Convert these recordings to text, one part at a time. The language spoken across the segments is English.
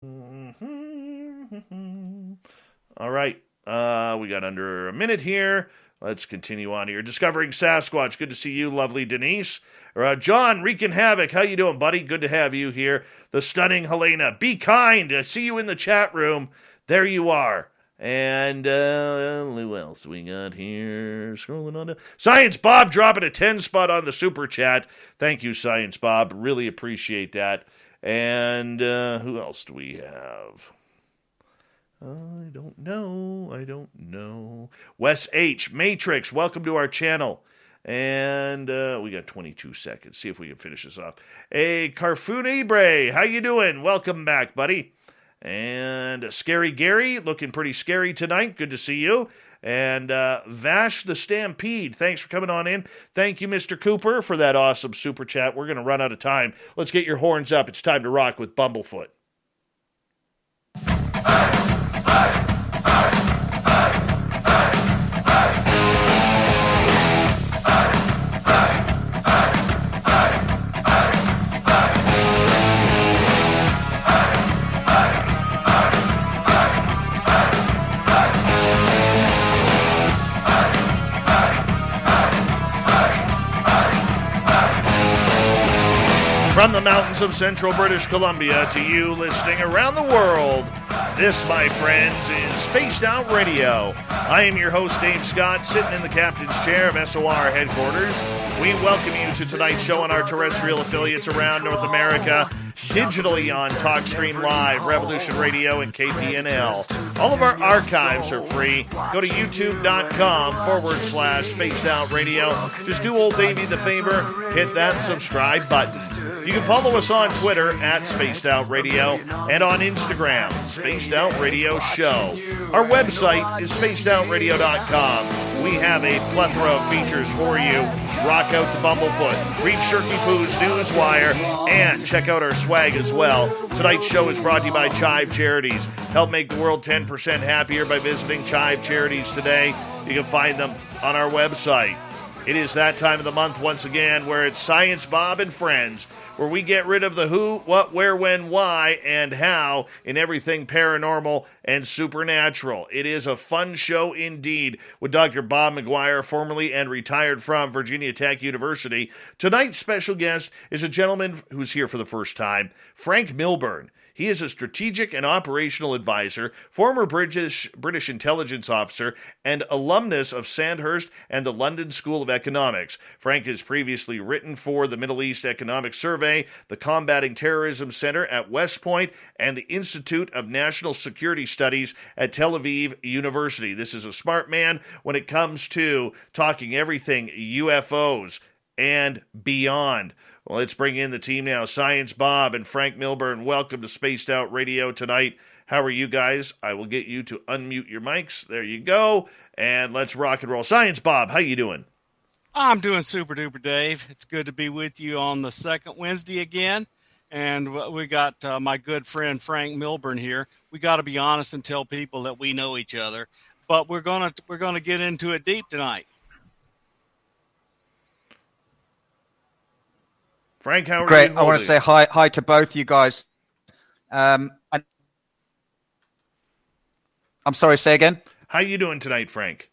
All right. We got under a minute here. Let's continue on here. Discovering Sasquatch. Good to see you, lovely Denise. John, wreaking havoc. How you doing, buddy? Good to have you here. The stunning Helena. Be kind. I see you in the chat room. There you are. And who else we got here? Scrolling on to Science Bob dropping a 10 spot on the super chat. Thank you, Science Bob. Really appreciate that. And who else do we have? I don't know. Wes H. Matrix, welcome to our channel. And we got 22 seconds. See if we can finish this off. Hey, Carfoon Ibre, how you doing? Welcome back, buddy. And Scary Gary, looking pretty scary tonight. Good to see you. And Vash the Stampede, thanks for coming on in. Thank you, Mr. Cooper, for that awesome super chat. We're going to run out of time. Let's get your horns up. It's time to rock with Bumblefoot. From the mountains of central British Columbia to you listening around the world, this, my friends, is Spaced Out Radio. I am your host, Dave Scott, sitting in the captain's chair of SOR headquarters. We welcome you to tonight's show on our terrestrial affiliates around North America, digitally on TalkStream Live, Revolution Radio, and KPNL. All of our archives are free. Go to youtube.com/Spaced Out Radio. Just do old Davey the favor, hit that subscribe button. You can follow us on Twitter at Spaced Out Radio and on Instagram, Spaced Out Radio Show. Our website is spacedoutradio.com. We have a plethora of features for you. Rock out to Bumblefoot, read Shirky Poo's Newswire, and check out our swag as well. Tonight's show is brought to you by Chive Charities. Help make the world 10% happier by visiting Chive Charities today. You can find them on our website. It is that time of the month once again where it's Science Bob and Friends, where we get rid of the who, what, where, when, why, and how in everything paranormal and supernatural. It is a fun show indeed with Dr. Bob McGwier, formerly and retired from Virginia Tech University. Tonight's special guest is a gentleman who's here for the first time, Franc Milburn. He is a strategic and operational advisor, former British intelligence officer, and alumnus of Sandhurst and the London School of Economics. Frank has previously written for the Middle East Economic Survey, the Combating Terrorism Center at West Point, and the Institute of National Security Studies at Tel Aviv University. This is a smart man when it comes to talking everything UFOs and beyond. Well, let's bring in the team now. Science Bob and Franc Milburn, welcome to Spaced Out Radio tonight. How are you guys? I will get you to unmute your mics. There you go. And let's rock and roll. Science Bob, how you doing? I'm doing super duper, Dave. It's good to be with you on the second Wednesday again. And we got my good friend Franc Milburn here. We got to be honest and tell people that we know each other. But we're gonna get into it deep tonight. Frank, how are Great. you? I want to say hi to both you guys. I'm sorry, say again? How you doing tonight, Frank?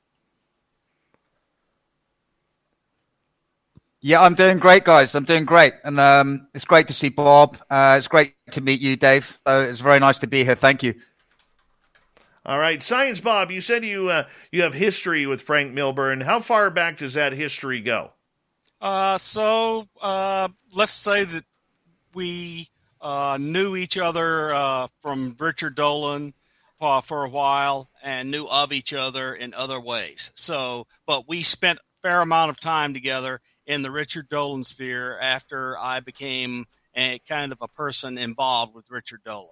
Yeah, I'm doing great, guys. I'm doing great. And it's great to see Bob. It's great to meet you, Dave. So it's very nice to be here. Thank you. All right. Science Bob, you said you have history with Franc Milburn. How far back does that history go? So let's say that we knew each other from Richard Dolan for a while and knew of each other in other ways. But we spent a fair amount of time together in the Richard Dolan sphere after I became a kind of a person involved with Richard Dolan.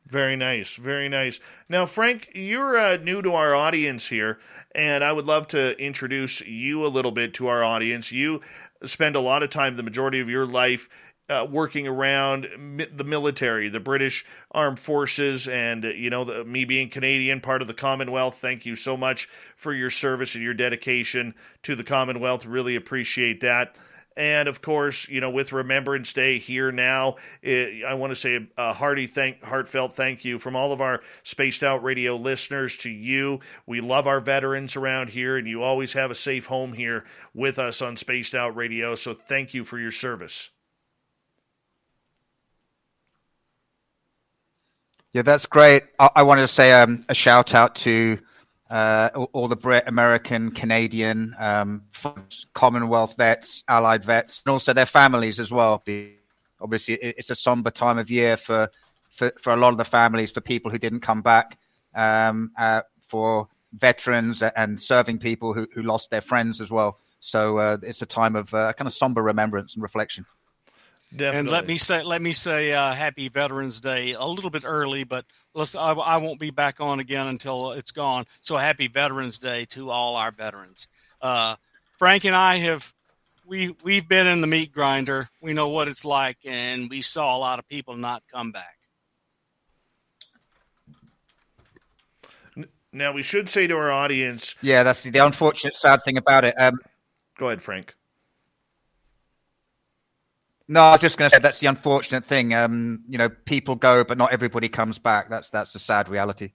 Very nice, very nice. Now, Frank, you're new to our audience here, and I would love to introduce you a little bit to our audience. You spend a lot of time, the majority of your life, working around the military, the British Armed Forces, and, me being Canadian, part of the Commonwealth. Thank you so much for your service and your dedication to the Commonwealth. Really appreciate that. And of course, with Remembrance Day here now, I want to say a heartfelt thank you from all of our Spaced Out Radio listeners to you. We love our veterans around here, and you always have a safe home here with us on Spaced Out Radio. So thank you for your service. Yeah, that's great. I wanted to say a shout out to all the Brit, American, Canadian, Commonwealth vets, Allied vets, and also their families as well. Obviously, it's a somber time of year for a lot of the families, for people who didn't come back, for veterans and serving people who lost their friends as well. So it's a time of kind of somber remembrance and reflection. Definitely. And let me say Happy Veterans Day a little bit early, but I won't be back on again until it's gone. So Happy Veterans Day to all our veterans. Frank and I we've been in the meat grinder. We know what it's like, and we saw a lot of people not come back. Now, we should say to our audience. Yeah, that's the unfortunate, sad thing about it. Go ahead, Frank. No, I was just going to say that's the unfortunate thing. People go, but not everybody comes back. That's the sad reality.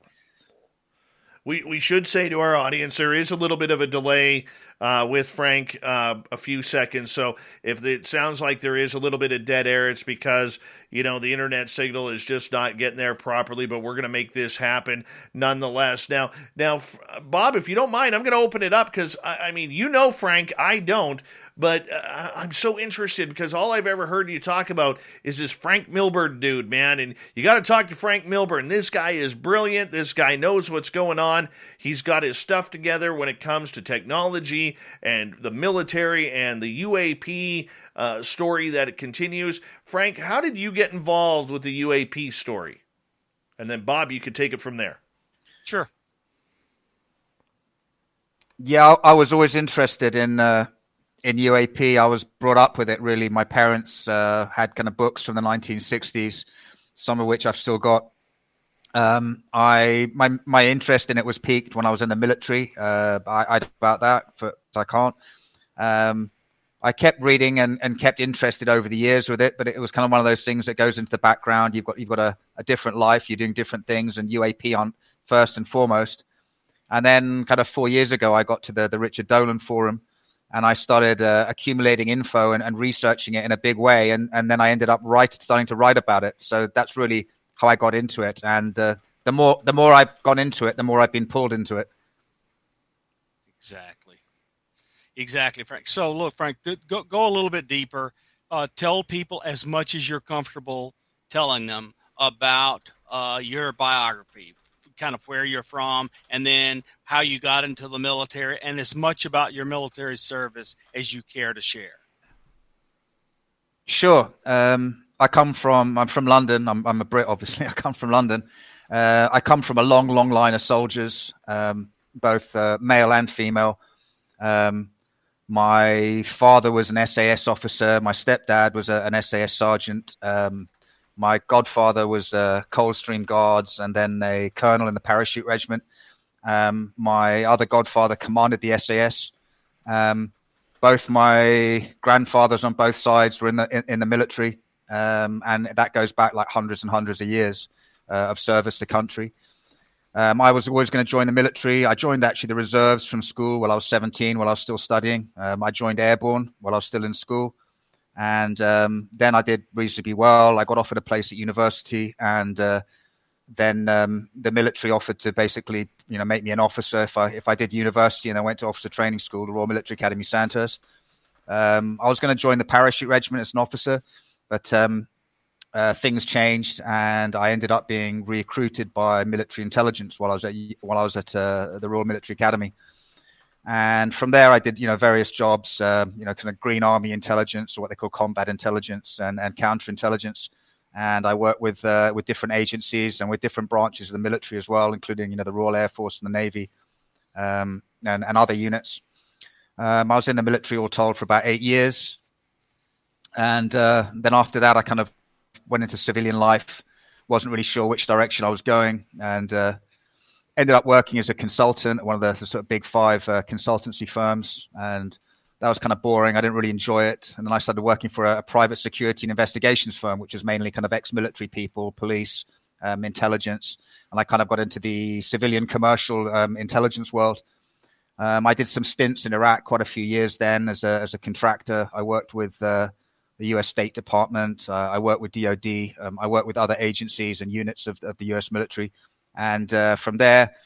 We should say to our audience, there is a little bit of a delay with Frank, a few seconds. So if it sounds like there is a little bit of dead air, it's because, the internet signal is just not getting there properly, but we're going to make this happen nonetheless. Now, Bob, if you don't mind, I'm going to open it up because, Frank, I don't. But I'm so interested because all I've ever heard you talk about is this Franc Milburn dude, man. And you got to talk to Franc Milburn. This guy is brilliant. This guy knows what's going on. He's got his stuff together when it comes to technology and the military and the UAP story that it continues. Frank, how did you get involved with the UAP story? And then, Bob, you could take it from there. Sure. Yeah, I was always interested in UAP. I was brought up with it, really. My parents had kind of books from the 1960s, some of which I've still got. My interest in it was piqued when I was in the military. I don't about that, I can't. I kept reading and kept interested over the years with it, but it was kind of one of those things that goes into the background. You've got a different life. You're doing different things, and UAP on first and foremost. And then kind of 4 years ago, I got to the Richard Dolan Forum, and I started accumulating info and researching it in a big way. And then I ended up starting to write about it. So that's really how I got into it. And the more I've gone into it, the more I've been pulled into it. Exactly, Frank. So look, Frank, go a little bit deeper. Tell people as much as you're comfortable telling them about your biography, kind of where you're from, and then how you got into the military, and as much about your military service as you care to share. Sure. I'm from London. I'm a Brit, obviously. I come from London. I come from a long line of soldiers, both male and female. My father was an SAS officer. My stepdad was an SAS sergeant. My godfather was Coldstream Guards and then a colonel in the parachute regiment. My other godfather commanded the SAS. Both my grandfathers on both sides were in the military, and that goes back like hundreds and hundreds of years of service to country. I was always going to join the military. I joined actually the reserves from school while I was 17, while I was still studying. I joined airborne while I was still in school. And then I did reasonably well. I got offered a place at university, and then the military offered to basically, make me an officer if I did university, and I went to officer training school, the Royal Military Academy, Sandhurst. I was going to join the parachute regiment as an officer, but things changed, and I ended up being recruited by military intelligence while I was at the Royal Military Academy. And from there, I did, various jobs, kind of Green Army intelligence, or what they call combat intelligence, and counterintelligence. And I worked with different agencies and with different branches of the military as well, including, the Royal Air Force and the Navy, and other units. I was in the military all told for about 8 years. And then after that, I kind of went into civilian life, wasn't really sure which direction I was going, and ended up working as a consultant at one of the sort of big five consultancy firms. And that was kind of boring. I didn't really enjoy it. And then I started working for a private security and investigations firm, which was mainly kind of ex-military people, police, intelligence. And I kind of got into the civilian commercial intelligence world. I did some stints in Iraq, quite a few years then as a contractor. I worked with the U.S. State Department. I worked with DOD. I worked with other agencies and units of the U.S. military. And from there,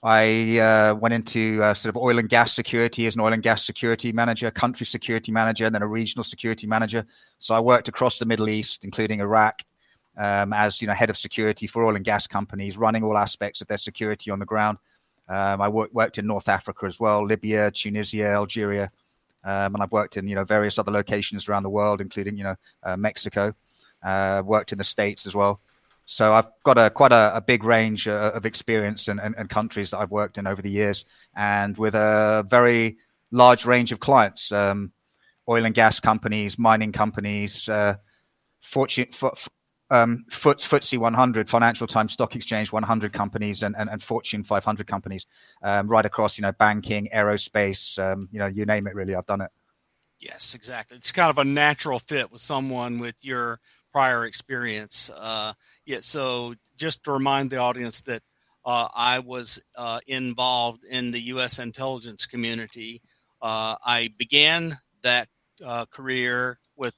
I went into sort of oil and gas security as an oil and gas security manager, country security manager, and then a regional security manager. So I worked across the Middle East, including Iraq, as head of security for oil and gas companies, running all aspects of their security on the ground. I worked in North Africa as well, Libya, Tunisia, Algeria, and I've worked in various other locations around the world, including Mexico. Worked in the States as well. So I've got quite a big range of experience and countries that I've worked in over the years, and with a very large range of clients, oil and gas companies, mining companies, FTSE 100, Financial Times Stock Exchange 100 companies, and Fortune 500 companies, right across, banking, aerospace, you name it, really, I've done it. Yes, exactly. It's kind of a natural fit with someone with your prior experience. So just to remind the audience that I was involved in the U.S. intelligence community. I began that career with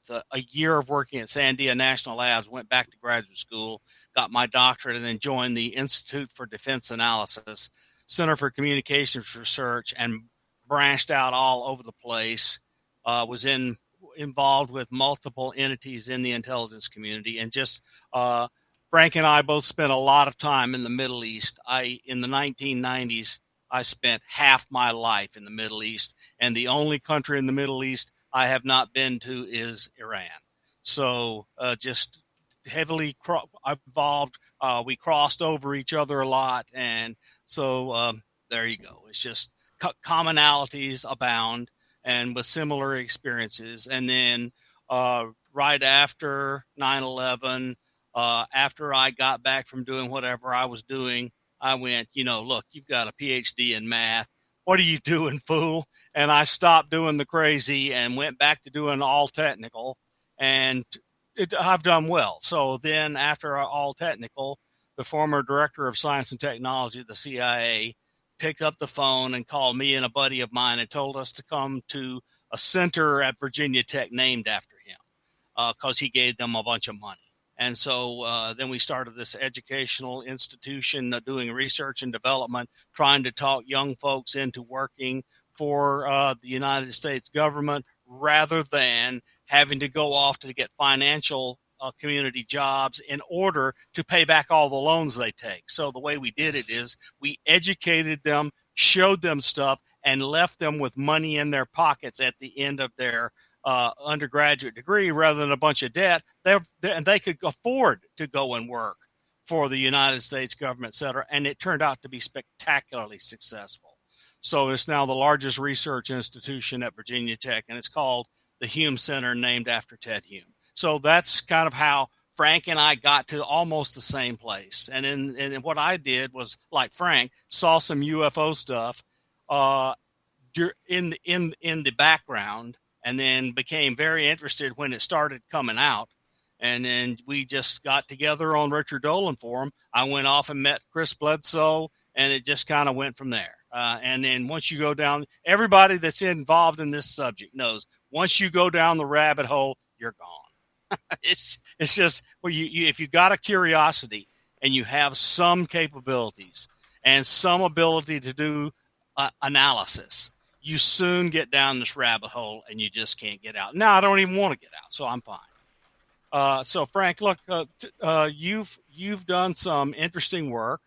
a year of working at Sandia National Labs, went back to graduate school, got my doctorate, and then joined the Institute for Defense Analysis, Center for Communications Research, and branched out all over the place. Was involved with multiple entities in the intelligence community, and just Frank and I both spent a lot of time in the Middle East. In the 1990s, I spent half my life in the Middle East, and the only country in the Middle East I have not been to is Iran. So just heavily involved. We crossed over each other a lot, and so there you go. It's just commonalities abound, and with similar experiences. And then right after 9/11, after I got back from doing whatever I was doing, I went, look, you've got a PhD in math. What are you doing, fool? And I stopped doing the crazy and went back to doing all technical, and I've done well. So then after all technical, the former director of science and technology of the CIA picked up the phone and called me and a buddy of mine and told us to come to a center at Virginia Tech named after him because he gave them a bunch of money. And so then we started this educational institution doing research and development, trying to talk young folks into working for the United States government rather than having to go off to get financial community jobs in order to pay back all the loans they take. So the way we did it is we educated them, showed them stuff, and left them with money in their pockets at the end of their undergraduate degree rather than a bunch of debt. And they could afford to go and work for the United States government, et cetera. And it turned out to be spectacularly successful. So it's now the largest research institution at Virginia Tech, and it's called the Hume Center, named after Ted Hume. So that's kind of how Frank and I got to almost the same place. And what I did was, like Frank, saw some UFO stuff in the background, and then became very interested when it started coming out. And then we just got together on Richard Dolan Forum. I went off and met Chris Bledsoe, and it just kind of went from there. And then once you go down, everybody that's involved in this subject knows once you go down the rabbit hole, you're gone. It's just, well, you if you got a curiosity and you have some capabilities and some ability to do analysis, you soon get down this rabbit hole and you just can't get out. Now I don't even want to get out, so I'm fine. So Frank, look, you've done some interesting work.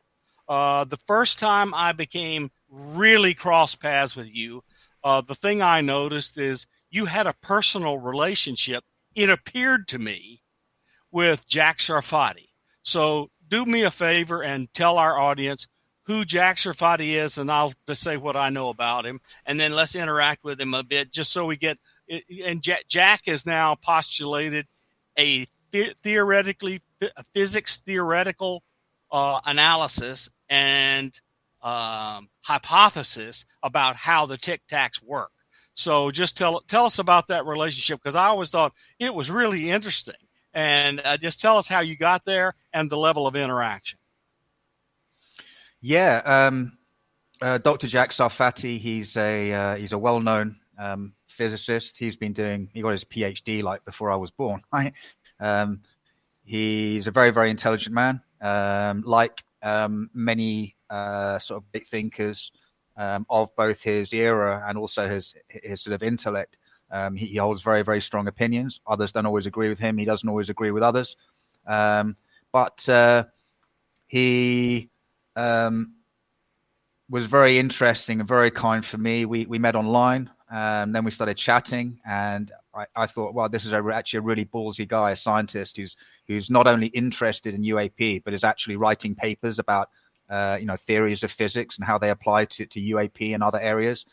The first time I became really cross paths with you, the thing I noticed is you had a personal relationship, it appeared to me, with Jack Sarfati. So do me a favor and tell our audience who Jack Sarfati is, and I'll just say what I know about him, and then let's interact with him a bit, just so we get. And Jack has now postulated a physics theoretical analysis and hypothesis about how the Tic Tacs work. So just tell us about that relationship, because I always thought it was really interesting. And just tell us how you got there and the level of interaction. Yeah, Dr. Jack Sarfati, he's a well-known physicist. He got his PhD like before I was born. Right? He's a very, very intelligent man. Like many sort of big thinkers of both his era and also his sort of intellect, he holds very, very strong opinions. Others don't always agree with him. He doesn't always agree with others. But he was very interesting and very kind for me. We met online, and then we started chatting, and I thought, well, this is actually a really ballsy guy, a scientist who's not only interested in UAP, but is actually writing papers about theories of physics and how they apply to UAP and other areas.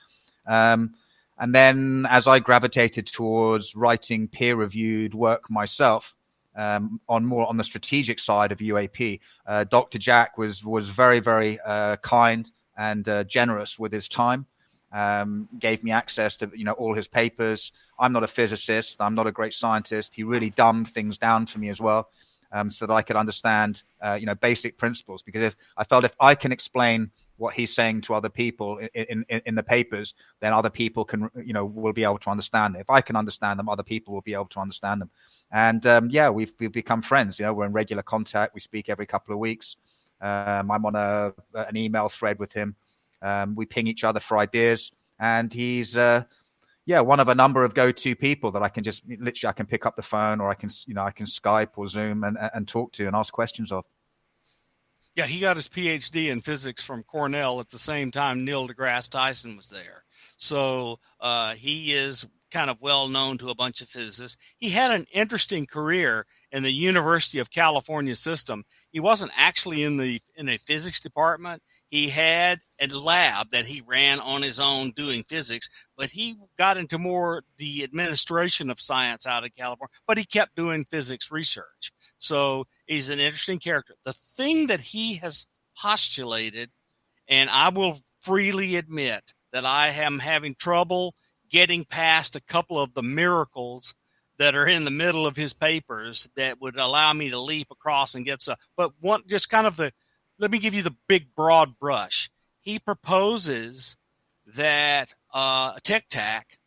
And then as I gravitated towards writing peer-reviewed work myself, on the strategic side of UAP, Dr. Jack was very, very kind and generous with his time. Gave me access to all his papers. I'm not a physicist. I'm not a great scientist. He really dumbed things down for me as well, so that I could understand basic principles. Because if I can explain what he's saying to other people in the papers, then other people will be able to understand it. If I can understand them, other people will be able to understand them. And we've become friends. We're in regular contact. We speak every couple of weeks. I'm on an email thread with him. We ping each other for ideas, and he's one of a number of go-to people that I can just literally I can pick up the phone, or I can Skype or Zoom and talk to and ask questions of. Yeah, he got his PhD in physics from Cornell at the same time Neil deGrasse Tyson was there. So he is kind of well known to a bunch of physicists. He had an interesting career in the University of California system. He wasn't actually in a physics department. He had a lab that he ran on his own doing physics, but he got into more the administration of science out of California, but he kept doing physics research. So he's an interesting character. The thing that he has postulated, and I will freely admit that I am having trouble getting past a couple of the miracles that are in the middle of his papers that would allow me to leap across and get some. But let me give you the big broad brush. He proposes that a Tic Tac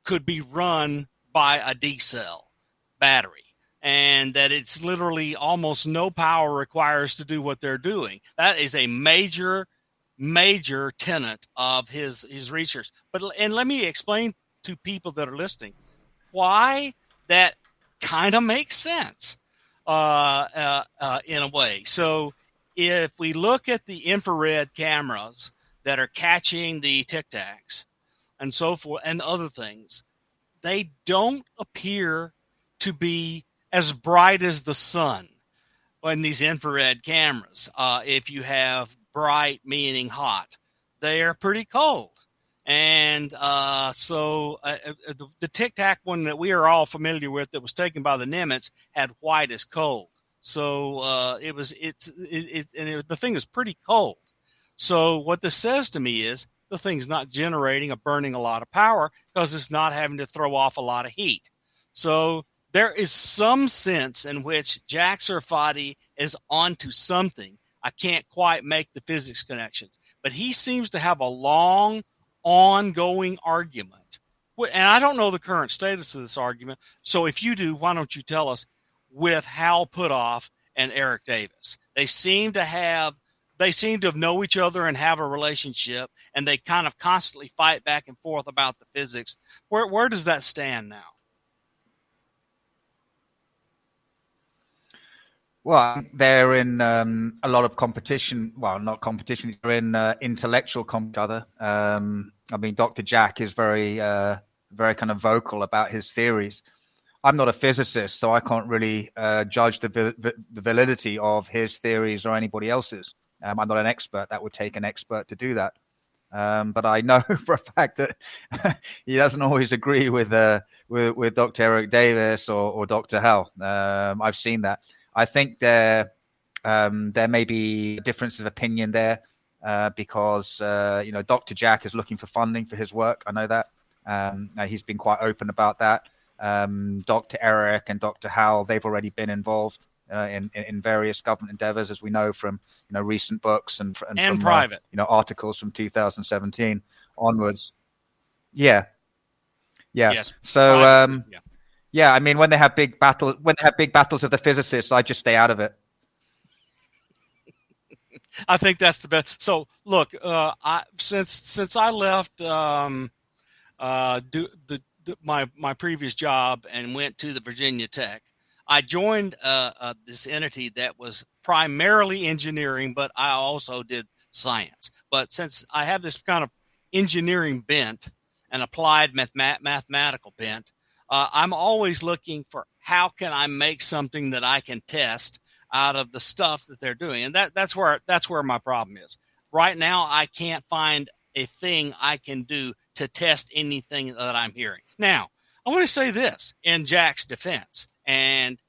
could be run by a D-cell battery, and that it's literally almost no power requires to do what they're doing. That is a major tenet of his research. And let me explain to people that are listening why that kind of makes sense in a way. So if we look at the infrared cameras that are catching the Tic Tacs and so forth and other things, they don't appear to be as bright as the sun in these infrared cameras. If you have bright meaning hot, they are pretty cold. And so the Tic Tac one that we are all familiar with that was taken by the Nimitz had white as cold. So the thing is pretty cold. So what this says to me is the thing's not generating or burning a lot of power because it's not having to throw off a lot of heat. So there is some sense in which Jack Sarfati is onto something. I can't quite make the physics connections, but he seems to have a long, ongoing argument. And I don't know the current status of this argument. So if you do, why don't you tell us, with Hal Puthoff and Eric Davis? They seem to have know each other and have a relationship, and they kind of constantly fight back and forth about the physics. Where does that stand now? Well, they're in a lot of competition. Well, not competition. They're in intellectual competition. I mean, Dr. Jack is very kind of vocal about his theories. I'm not a physicist, so I can't really judge the validity of his theories or anybody else's. I'm not an expert. That would take an expert to do that. But I know for a fact that he doesn't always agree with Dr. Eric Davis or Dr. Hal. I've seen that. I think there may be a difference of opinion there because Dr. Jack is looking for funding for his work. I know that, He's been quite open about that. Dr. Eric and Dr. Howell, they've already been involved in various government endeavors, as we know from recent books and from private articles from 2017 onwards. Yeah. Yes. So I mean, when they have big battles of the physicists, I just stay out of it. I think that's the best. So look, since I left my previous job and went to the Virginia Tech, I joined this entity that was primarily engineering, but I also did science. But since I have this kind of engineering bent and applied mathematical bent, I'm always looking for how can I make something that I can test out of the stuff that they're doing. And that's where my problem is. Right now, I can't find a thing I can do to test anything that I'm hearing. Now, I want to say this in Jack's defense and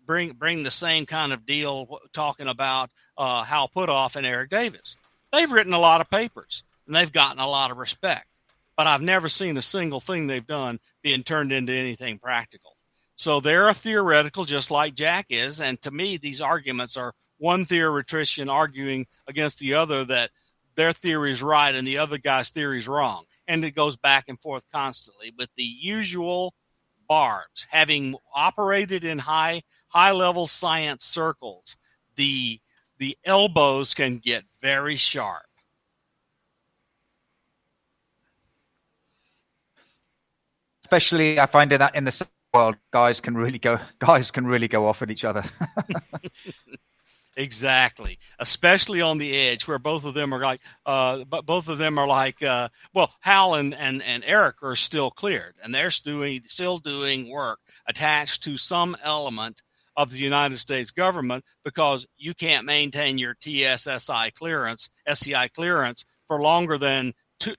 bring the same kind of deal talking about Hal Puthoff and Eric Davis. They've written a lot of papers and they've gotten a lot of respect, but I've never seen a single thing they've done being turned into anything practical. So they're a theoretical just like Jack is, and to me, these arguments are one theoretician arguing against the other that their theory is right and the other guy's theory is wrong. And it goes back and forth constantly with the usual barbs. Having operated in high-level science circles, the elbows can get very sharp. Especially, I find that in the world, guys can really go off at each other. Exactly, especially on the edge where both of them are like, Hal and Eric are still cleared, and they're still doing work attached to some element of the United States government because you can't maintain your SCI clearance for longer than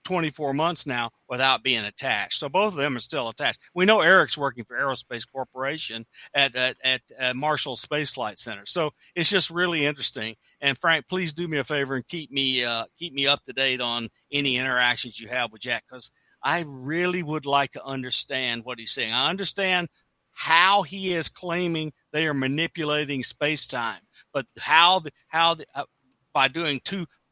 24 months now without being attached. So both of them are still attached. We know Eric's working for Aerospace Corporation at Marshall Space Flight Center. So it's just really interesting. And Frank, please do me a favor and keep me up to date on any interactions you have with Jack, because I really would like to understand what he's saying. I understand how he is claiming they are manipulating space-time, but by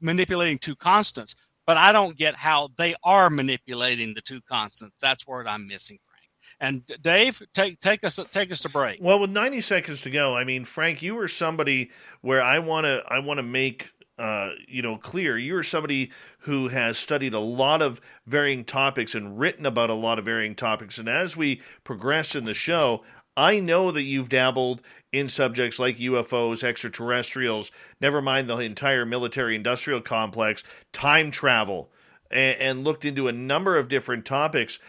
manipulating two constants. But I don't get how they are manipulating the two constants. That's where I'm missing, Frank. And Dave, take us to break. Well, with 90 seconds to go, I mean, Frank, you were somebody where I want to make clear. You are somebody who has studied a lot of varying topics and written about a lot of varying topics. And as we progress in the show, I know that you've dabbled in subjects like UFOs, extraterrestrials, never mind the entire military-industrial complex, time travel, and looked into a number of different topics.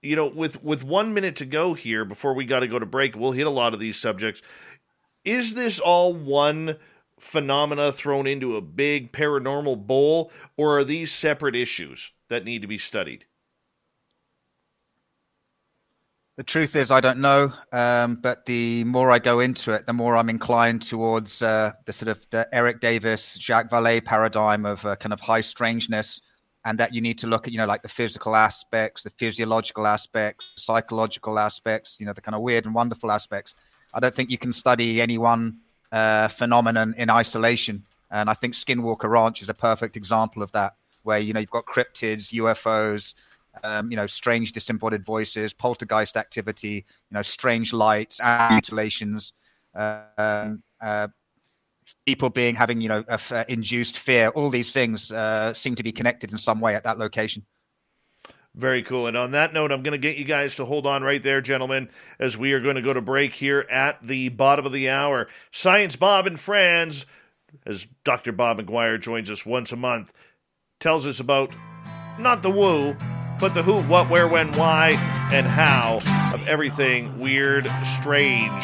You know, with 1 minute to go here before we got to go to break, we'll hit a lot of these subjects. Is this all one phenomena thrown into a big paranormal bowl, or are these separate issues that need to be studied? The truth is, I don't know, but the more I go into it, the more I'm inclined towards the Eric Davis, Jacques Vallée paradigm of kind of high strangeness, and that you need to look at, like the physical aspects, the physiological aspects, psychological aspects, the kind of weird and wonderful aspects. I don't think you can study any one phenomenon in isolation, and I think Skinwalker Ranch is a perfect example of that, where you've got cryptids, UFOs. Strange disembodied voices, poltergeist activity, strange lights, mutilations, people having induced fear. All these things seem to be connected in some way at that location. Very cool. And on that note, I'm going to get you guys to hold on right there, gentlemen, as we are going to go to break here at the bottom of the hour. Science Bob and Friends, as Dr. Bob McGwier joins us once a month, tells us about not the woo, but the who, what, where, when, why, and how of everything weird, strange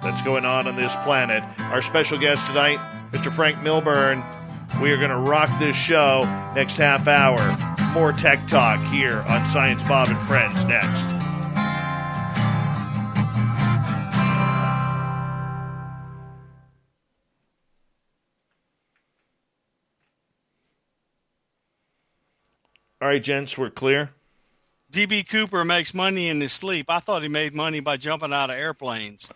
that's going on this planet. Our special guest tonight, Mr. Franc Milburn. We are going to rock this show next half hour. More tech talk here on Science Bob and Friends next. All right, gents, we're clear. DB Cooper makes money in his sleep. I thought he made money by jumping out of airplanes.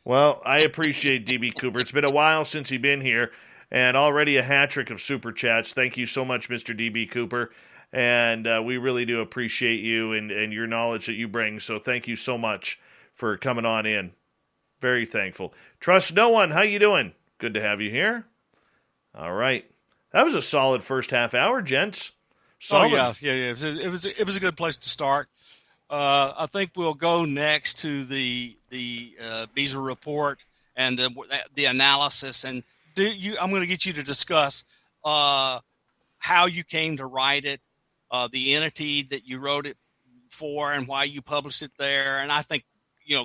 Well, I appreciate DB Cooper. It's been a while since he's been here, and already a hat trick of super chats. Thank you so much, Mr. DB Cooper. And we really do appreciate you and your knowledge that you bring. So thank you so much for coming on in. Very thankful. Trust no one. How you doing? Good to have you here. All right. That was a solid first half hour, gents. Solid. Oh, yeah. It was a good place to start. I think we'll go next to the BSEE report and the analysis. And I'm going to get you to discuss how you came to write it, the entity that you wrote it for, and why you published it there. And I think,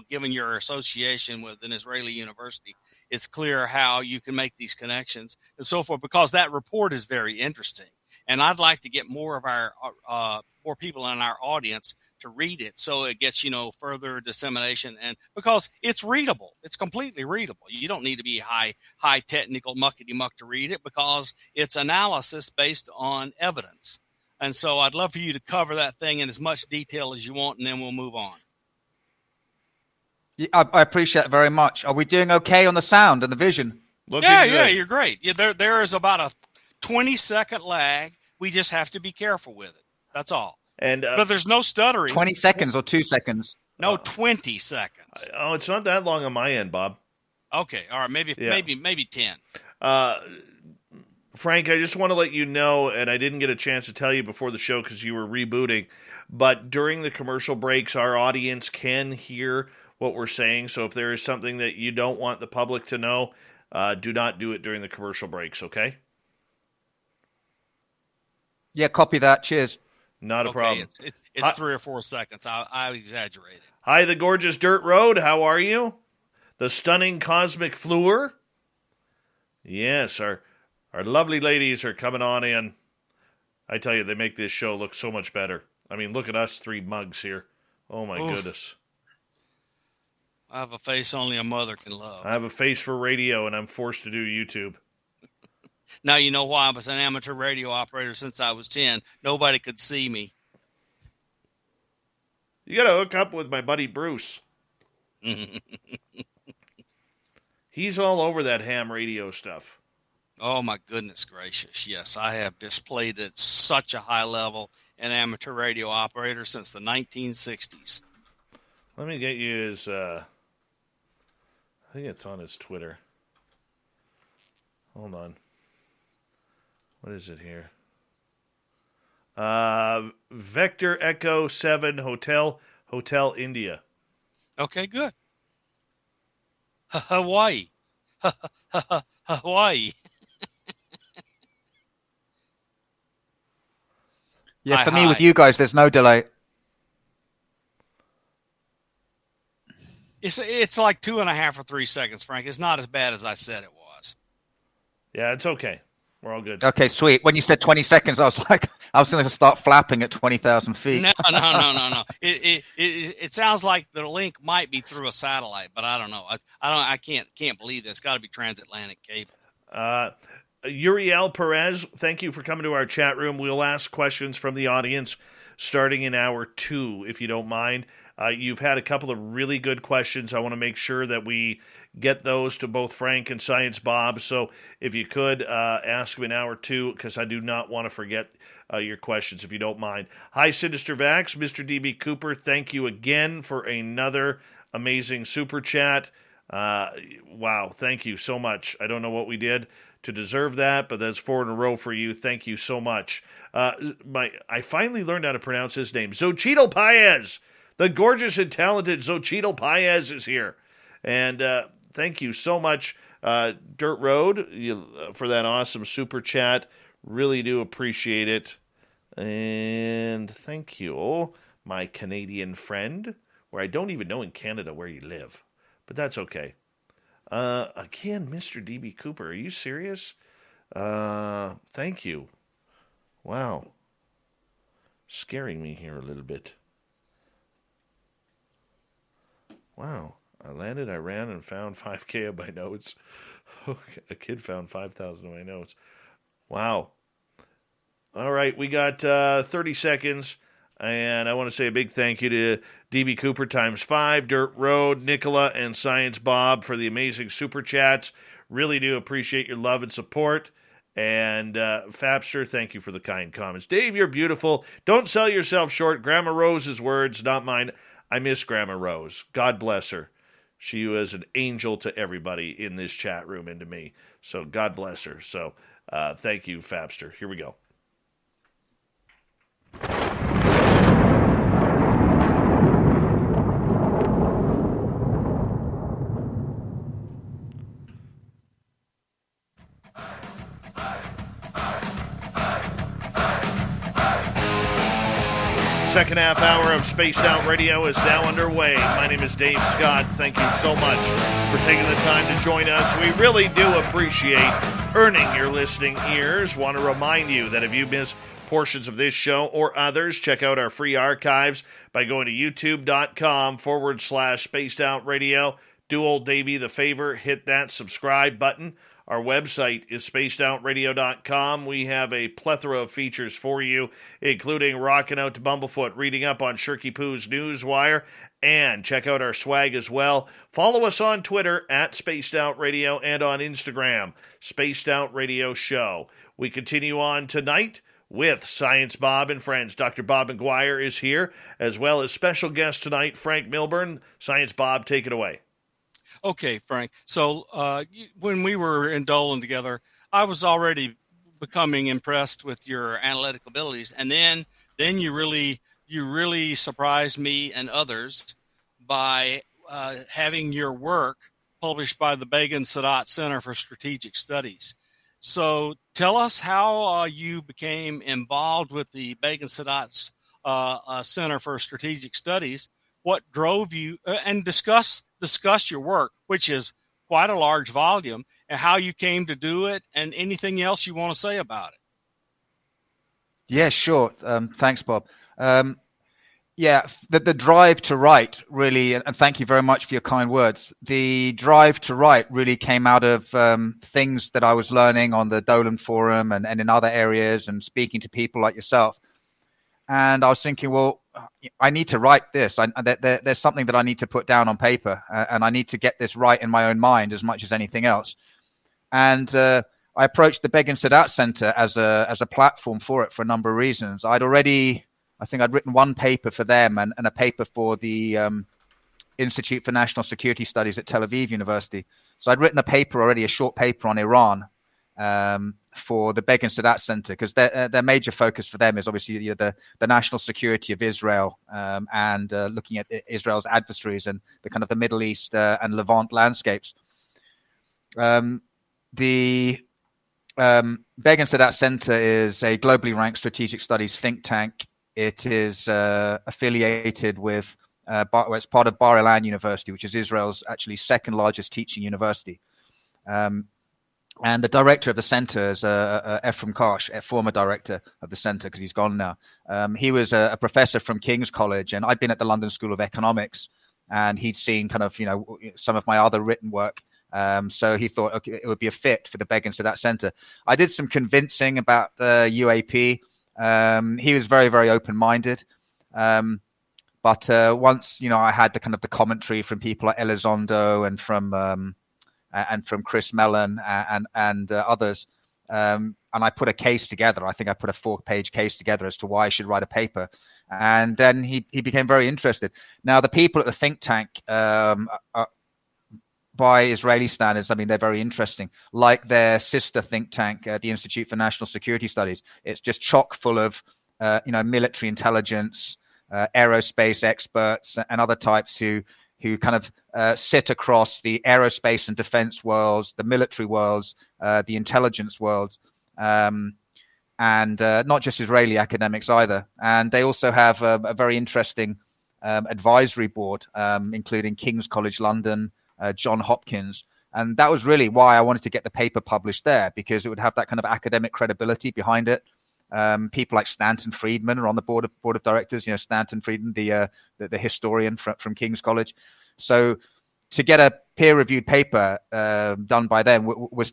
given your association with an Israeli university, it's clear how you can make these connections and so forth, because that report is very interesting. And I'd like to get more of our more people in our audience to read it, so it gets further dissemination, and because it's readable, it's completely readable. You don't need to be high technical muckety muck to read it, because it's analysis based on evidence. And so I'd love for you to cover that thing in as much detail as you want, and then we'll move on. Yeah, I appreciate it very much. Are we doing okay on the sound and the vision? Yeah, you're great. Yeah, there is about a 20-second lag. We just have to be careful with it. That's all. And but there's no stuttering. 20 seconds or 2 seconds? No, 20 seconds. Oh, it's not that long on my end, Bob. Okay, all right, maybe 10. Frank, I just want to let you know, and I didn't get a chance to tell you before the show because you were rebooting, but during the commercial breaks, our audience can hear what we're saying. So if there is something that you don't want the public to know, do not do it during the commercial breaks, okay? Yeah, copy that. Cheers. Not a problem. It's 3 or 4 seconds. I exaggerated. Hi, the gorgeous Dirt Road. How are you? The stunning Cosmic Fleur. Yes, our lovely ladies are coming on in. I tell you, they make this show look so much better. I mean, look at us 3 mugs here. Oh, my goodness. I have a face only a mother can love. I have a face for radio, and I'm forced to do YouTube. Now you know why I was an amateur radio operator since I was 10. Nobody could see me. You got to hook up with my buddy Bruce. He's all over that ham radio stuff. Oh, my goodness gracious. Yes, I have displayed at such a high level an amateur radio operator since the 1960s. Let me get you his, I think it's on his Twitter. Hold on. What is it here? Vector Echo 7 Hotel India. Okay, good. Hawaii. Hawaii. Yeah, for me, with you guys, there's no delay. It's like 2.5 or 3 seconds, Frank. It's not as bad as I said it was. Yeah, it's okay. We're all good. Okay, sweet. When you said 20 seconds, I was like, I was going to start flapping at 20,000 feet. No. It sounds like the link might be through a satellite, but I don't know. I can't believe this. It's got to be transatlantic cable. Uriel Perez, thank you for coming to our chat room. We'll ask questions from the audience starting in hour 2, if you don't mind. You've had a couple of really good questions. I want to make sure that we get those to both Frank and Science Bob. So if you could ask them in hour 2, because I do not want to forget your questions, if you don't mind. Hi, Sinister Vax. Mr. DB Cooper, thank you again for another amazing super chat. Wow, thank you so much. I don't know what we did to deserve that, but that's 4 in a row for you. Thank you so much. I finally learned how to pronounce his name. Xochitl Paez. The gorgeous and talented Xochitl Paez is here. And thank you so much, Dirt Road, for that awesome super chat. Really do appreciate it. And thank you, my Canadian friend, where I don't even know in Canada where you live. But that's okay. Again, Mr. DB Cooper, are you serious? Thank you. Wow. Scaring me here a little bit. Wow. I landed, I ran, and found 5K of my notes. Okay. A kid found 5,000 of my notes. Wow. All right, we got 30 seconds, and I want to say a big thank you to DB Cooper ×5, Dirt Road, Nicola, and Science Bob for the amazing super chats. Really do appreciate your love and support. And Fapster, thank you for the kind comments. Dave, you're beautiful. Don't sell yourself short. Grandma Rose's words, not mine. I miss Grandma Rose. God bless her. She was an angel to everybody in this chat room and to me. So God bless her. So thank you, Fapster. Here we go. Second half hour of Spaced Out Radio is now underway. My name is Dave Scott. Thank you so much for taking the time to join us. We really do appreciate earning your listening ears. Want to remind you that if you miss portions of this show or others, check out our free archives by going to youtube.com/Spaced Out Radio. Do old Davey the favor, hit that subscribe button. Our website is spacedoutradio.com. We have a plethora of features for you, including rocking out to Bumblefoot, reading up on Shirky Poo's Newswire, and check out our swag as well. Follow us on Twitter @SpacedOutRadio and on Instagram, Spaced Out Radio Show. We continue on tonight with Science Bob and friends. Dr. Bob McGwier is here, as well as special guest tonight, Franc Milburn. Science Bob, take it away. Okay, Frank. So when we were in Dolan together, I was already becoming impressed with your analytic abilities, and then you really surprised me and others by having your work published by the Begin Sadat Center for Strategic Studies. So tell us how you became involved with the Begin Sadat Center for Strategic Studies. What drove you, and discuss your work, which is quite a large volume, and how you came to do it, and anything else you want to say about it. Yeah, sure. Thanks, Bob. The drive to write really, and thank you very much for your kind words. The drive to write really came out of things that I was learning on the Dolan Forum and in other areas, and speaking to people like yourself. And I was thinking, well, I need to write this. There's something that I need to put down on paper, and I need to get this right in my own mind as much as anything else. And I approached the Begin Sadat Center as a platform for it for a number of reasons. I think I'd written one paper for them and a paper for the Institute for National Security Studies at Tel Aviv University. So I'd written a paper already, a short paper on Iran, for the Begin Sadat Center, because their major focus for them is obviously the national security of Israel, and looking at Israel's adversaries and the kind of the Middle East and Levant landscapes. The Begin Sadat Center is a globally ranked strategic studies think tank. It is affiliated with, it's part of Bar Ilan University, which is Israel's actually second largest teaching university. And the director of the center is Ephraim Kosh, a former director of the center, because he's gone now. He was a professor from King's College, and I'd been at the London School of Economics, and he'd seen kind of, some of my other written work. So he thought, okay, it would be a fit for the Begin Sadat Center. I did some convincing about UAP. He was very, very open-minded. But once, I had the kind of the commentary from people like Elizondo and from Chris Mellon and others. And I put a case together. I think I put a 4-page case together as to why I should write a paper. And then he became very interested. Now, the people at the think tank, by Israeli standards, I mean, they're very interesting. Like their sister think tank, the Institute for National Security Studies, it's just chock full of, military intelligence, aerospace experts, and other types who kind of sit across the aerospace and defense worlds, the military worlds, the intelligence worlds, and not just Israeli academics either. And they also have a very interesting advisory board, including King's College London, John Hopkins. And that was really why I wanted to get the paper published there, because it would have that kind of academic credibility behind it. People like Stanton Friedman are on the board of directors. Stanton Friedman, the historian from King's College. So to get a peer-reviewed paper done by them was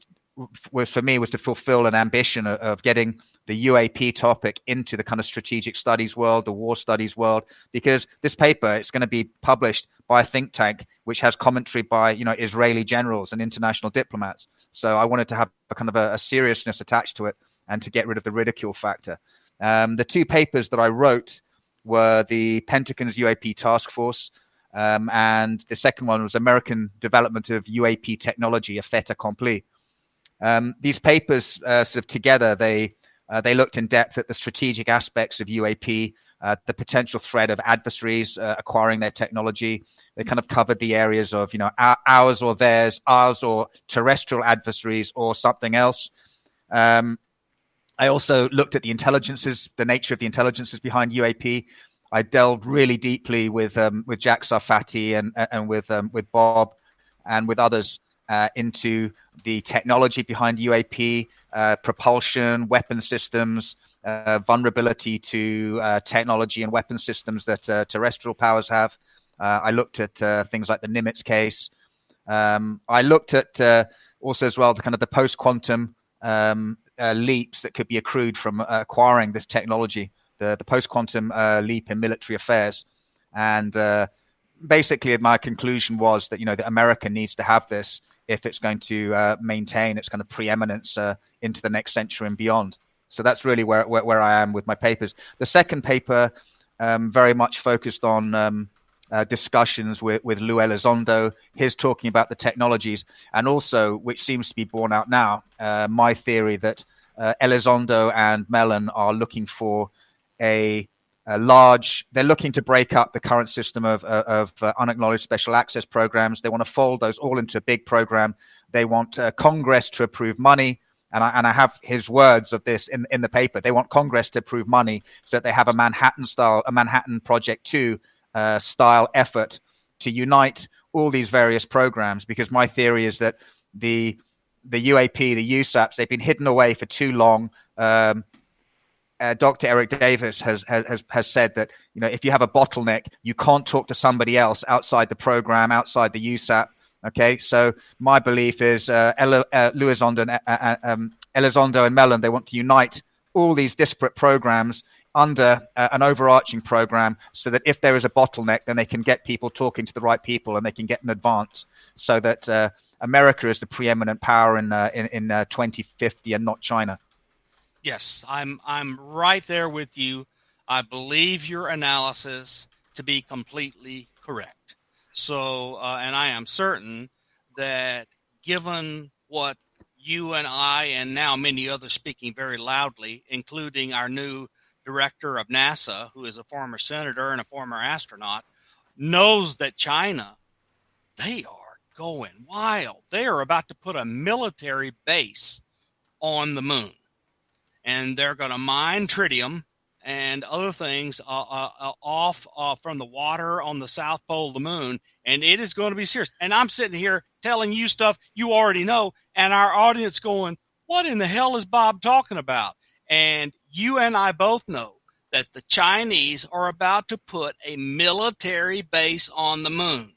for me to fulfill an ambition of getting the UAP topic into the kind of strategic studies world, the war studies world, because this paper, it's going to be published by a think tank which has commentary by, Israeli generals and international diplomats. So I wanted to have a kind of a seriousness attached to it and to get rid of the ridicule factor. The two papers that I wrote were the Pentagon's UAP Task Force, and the second one was American Development of UAP Technology, a fait accompli. These papers sort of together, they looked in depth at the strategic aspects of UAP, the potential threat of adversaries acquiring their technology. They kind of covered the areas of, ours or theirs, ours or terrestrial adversaries or something else. I also looked at the intelligences, the nature of the intelligences behind UAP. I delved really deeply with Jack Sarfati and with Bob and with others into the technology behind UAP, propulsion, weapon systems, vulnerability to technology and weapon systems that terrestrial powers have. I looked at things like the Nimitz case. I looked at also as well the kind of the post-quantum leaps that could be accrued from acquiring this technology, the post-quantum leap in military affairs. And basically my conclusion was that, that America needs to have this if it's going to maintain its kind of preeminence into the next century and beyond. So that's really where I am with my papers. The second paper very much focused on discussions with Lou Elizondo, his talking about the technologies, and also, which seems to be borne out now, my theory that Elizondo and Mellon are looking for they're looking to break up the current system of unacknowledged special access programs. They want to fold those all into a big program. They want Congress to approve money. And I have his words of this in the paper. They want Congress to approve money so that they have a Manhattan Project 2 style effort to unite all these various programs, because my theory is that the UAP, the USAPs, they've been hidden away for too long. Dr. Eric Davis has said that, if you have a bottleneck, you can't talk to somebody else outside the program, outside the USAP. Okay, so my belief is Elizondo and Mellon, they want to unite all these disparate programs under an overarching program, so that if there is a bottleneck, then they can get people talking to the right people and they can get an advance, so that America is the preeminent power in 2050 and not China. Yes, I'm right there with you. I believe your analysis to be completely correct. So, and I am certain that given what you and I, and now many others speaking very loudly, including our new director of NASA, who is a former senator and a former astronaut, knows that China, they are going wild. They are about to put a military base on the moon, and they're going to mine tritium and other things off from the water on the south pole of the moon, and it is going to be serious. And I'm sitting here telling you stuff you already know, and our audience going, what in the hell is Bob talking about? And you and I both know that the Chinese are about to put a military base on the moon.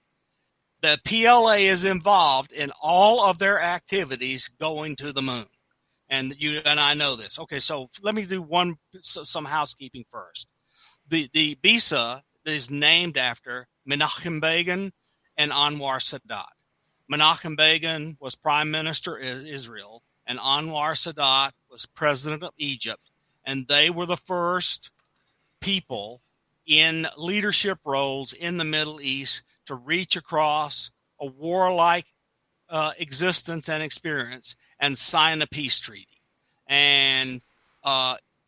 The PLA is involved in all of their activities going to the moon. And you and I know this. Okay, so let me do some housekeeping first. The BSEE is named after Menachem Begin and Anwar Sadat. Menachem Begin was prime minister of Israel, and Anwar Sadat was president of Egypt. And they were the first people in leadership roles in the Middle East to reach across a warlike existence and experience and sign a peace treaty. And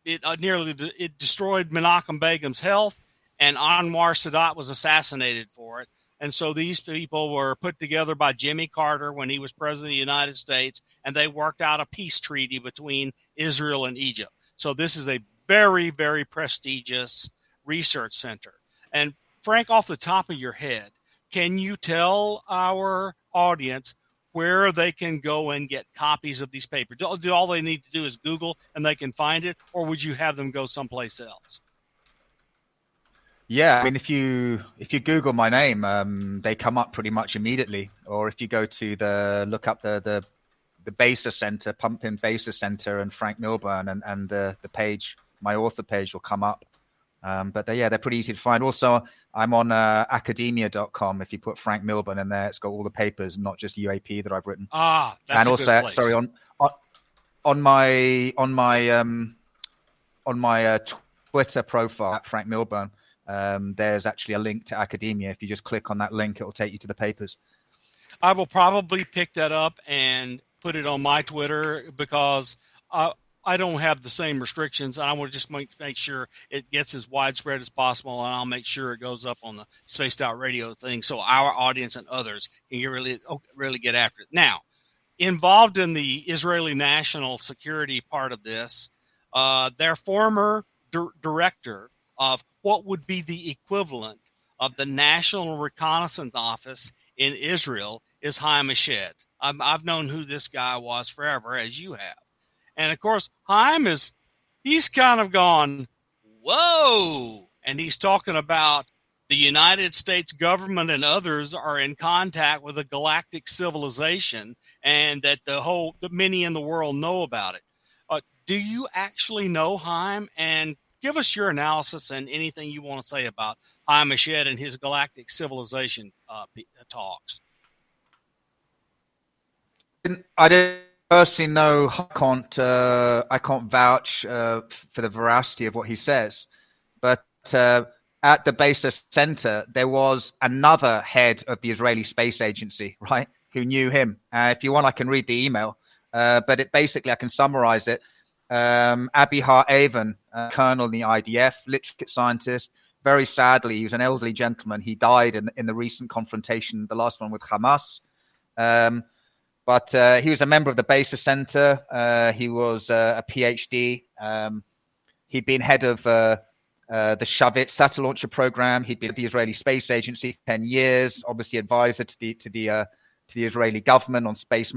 it destroyed Menachem Begin's health, and Anwar Sadat was assassinated for it. And so these people were put together by Jimmy Carter when he was president of the United States, and they worked out a peace treaty between Israel and Egypt. So this is a very, very prestigious research center. And Frank, off the top of your head, can you tell our audience where they can go and get copies of these papers? Do all they need to do is Google and they can find it, or would you have them go someplace else? Yeah, I mean, if you Google my name, they come up pretty much immediately. Or if you go to look up the Baser Center, Pumpkin Baser Center, and Franc Milburn, and the page, my author page, will come up. But they're pretty easy to find. Also, I'm on academia.com. If you put Franc Milburn in there, it's got all the papers, not just UAP that I've written. That's and a also, good place. sorry, on my Twitter profile at Franc Milburn, there's actually a link to academia. If you just click on that link, it will take you to the papers. I will probably pick that up and put it on my Twitter because I don't have the same restrictions. I want to just make sure it gets as widespread as possible, and I'll make sure it goes up on the Spaced Out Radio thing so our audience and others can really get after it. Now, involved in the Israeli national security part of this, their former director of what would be the equivalent of the National Reconnaissance Office in Israel is Haim Eshed. I've known who this guy was forever, as you have. And, of course, Haim he's kind of gone, whoa, and he's talking about the United States government and others are in contact with a galactic civilization and that the many in the world know about it. Do you actually know Haim? And give us your analysis and anything you want to say about Haim Eshed and his galactic civilization talks. I didn't personally know. I can't vouch for the veracity of what he says, but at the Baser Center there was another head of the Israeli Space Agency, right, who knew him. If you want, I can read the email, but I can summarize it. Abihar Avon, colonel in the IDF, literate scientist. Very sadly, he was an elderly gentleman. He died in the recent confrontation, the last one with Hamas. But he was a member of the Baser Center. He was a PhD. He'd been head of the Shavit satellite launcher program. He'd been at the Israeli Space Agency for 10 years, obviously advisor to the Israeli government on space.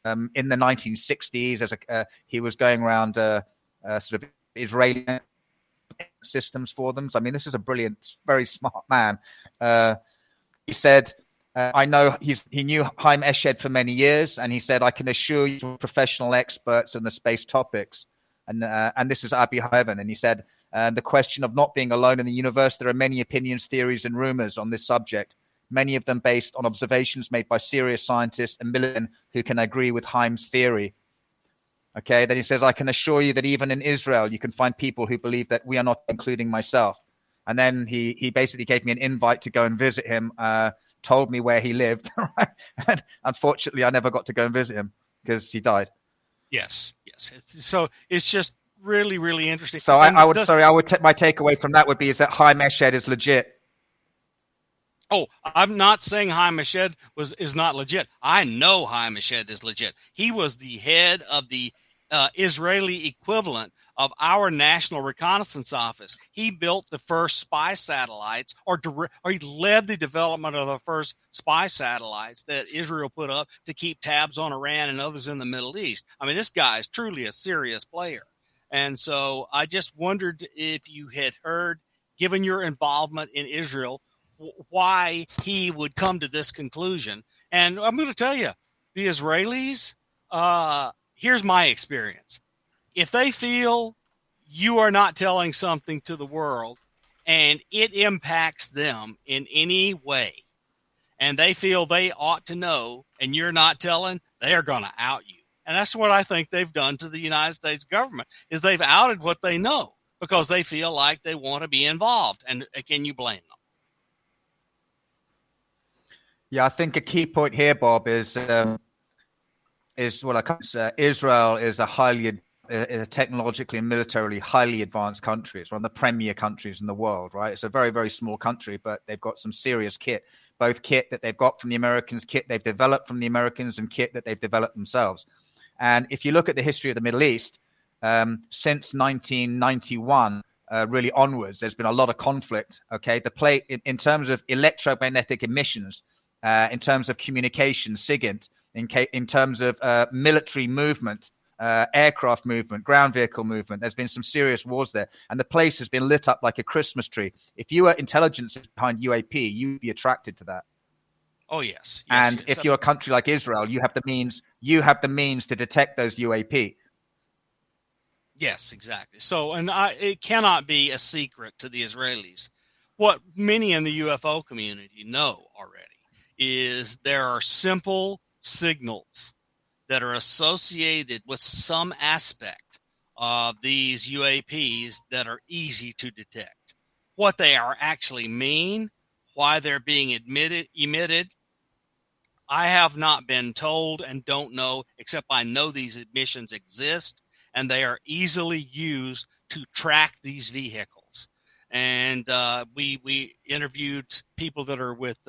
In the 1960s, he was going around sort of Israeli systems for them. So, I mean, this is a brilliant, very smart man. He said, I know he knew Haim Eshed for many years, and he said, I can assure you professional experts on the space topics. And this is Abi Haven. And he said, the question of not being alone in the universe, there are many opinions, theories, and rumors on this subject, many of them based on observations made by serious scientists and millions who can agree with Haim's theory. Okay, then he says, I can assure you that even in Israel, you can find people who believe that we are not, including myself. And then he basically gave me an invite to go and visit him, told me where he lived. And unfortunately, I never got to go and visit him because he died. Yes. So it's just really, really interesting. So my takeaway from that would be is that Haim Eshed is legit. Oh, I'm not saying Haim Eshed is not legit. I know Haim Eshed is legit. He was the head of the Israeli equivalent of our National Reconnaissance Office. He built the first spy satellites, or he led the development of the first spy satellites that Israel put up to keep tabs on Iran and others in the Middle East. I mean, this guy is truly a serious player. And so I just wondered if you had heard, given your involvement in Israel, why he would come to this conclusion. And I'm going to tell you, the Israelis, here's my experience. If they feel you are not telling something to the world and it impacts them in any way, and they feel they ought to know and you're not telling, they are going to out you. And that's what I think they've done to the United States government, is they've outed what they know because they feel like they want to be involved. And can you blame them? Yeah, I think a key point here, Bob, is Israel is a technologically and militarily highly advanced country. It's one of the premier countries in the world, right? It's a very, very small country, but they've got some serious kit, both kit that they've got from the Americans, kit they've developed from the Americans, and kit that they've developed themselves. And if you look at the history of the Middle East, since 1991, really onwards, there's been a lot of conflict. Okay, in terms of electromagnetic emissions, in terms of communication, SIGINT, in terms of military movement, aircraft movement, ground vehicle movement, there's been some serious wars there. And the place has been lit up like a Christmas tree. If you were intelligence behind UAP, you'd be attracted to that. Oh, yes. And if you're a country like Israel, you have the means to detect those UAP. Yes, exactly. So, and it cannot be a secret to the Israelis. What many in the UFO community know already is there are simple signals that are associated with some aspect of these UAPs that are easy to detect. What they are actually mean, why they're being emitted, I have not been told and don't know, except I know these emissions exist and they are easily used to track these vehicles. And we interviewed people that are with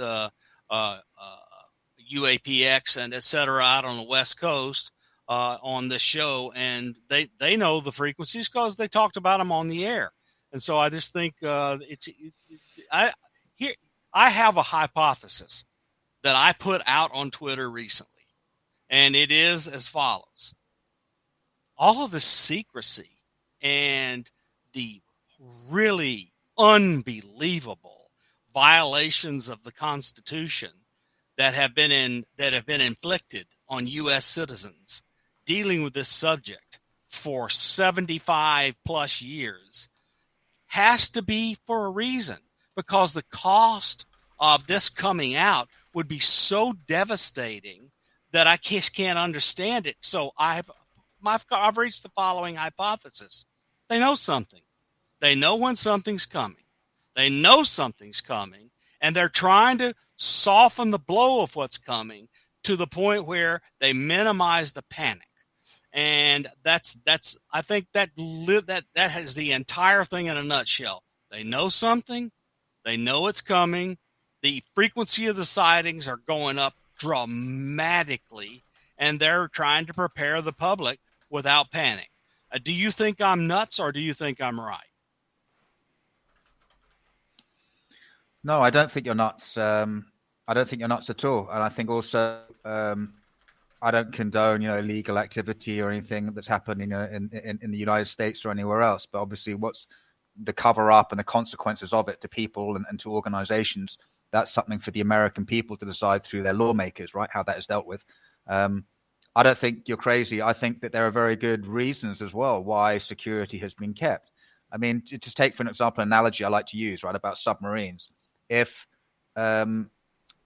UAPX and et cetera out on the West Coast on this show, and they know the frequencies because they talked about them on the air. And so I just think I have a hypothesis that I put out on Twitter recently, and it is as follows. All of the secrecy and the really unbelievable violations of the Constitution that have been inflicted on U.S. citizens dealing with this subject for 75 plus years has to be for a reason, because the cost of this coming out would be so devastating that I just can't understand it. So I've reached the following hypothesis. They know something. They know when something's coming. They know something's coming, and they're trying to soften the blow of what's coming to the point where they minimize the panic. And that's I think that has the entire thing in a nutshell. They know something. They know it's coming. The frequency of the sightings are going up dramatically, and they're trying to prepare the public without panic. Do you think I'm nuts, or do you think I'm right? No, I don't think you're nuts. I don't think you're nuts at all. And I think also I don't condone, illegal activity or anything that's happened, in the United States or anywhere else. But obviously, what's the cover up and the consequences of it to people and to organizations, that's something for the American people to decide through their lawmakers, right? How that is dealt with. I don't think you're crazy. I think that there are very good reasons as well why security has been kept. I mean, just take, for an example, an analogy I like to use, right, about submarines. If Lou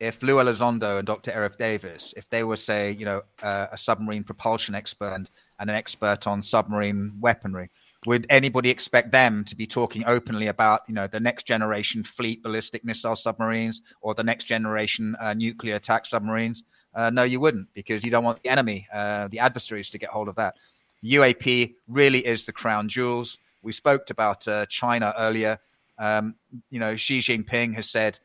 Elizondo and Dr. Eric Davis, if they were, say, a submarine propulsion expert and an expert on submarine weaponry, would anybody expect them to be talking openly about, the next generation fleet ballistic missile submarines or the next generation nuclear attack submarines? No, you wouldn't, because you don't want the enemy, the adversaries, to get hold of that. UAP really is the crown jewels. We spoke about China earlier. Xi Jinping has said,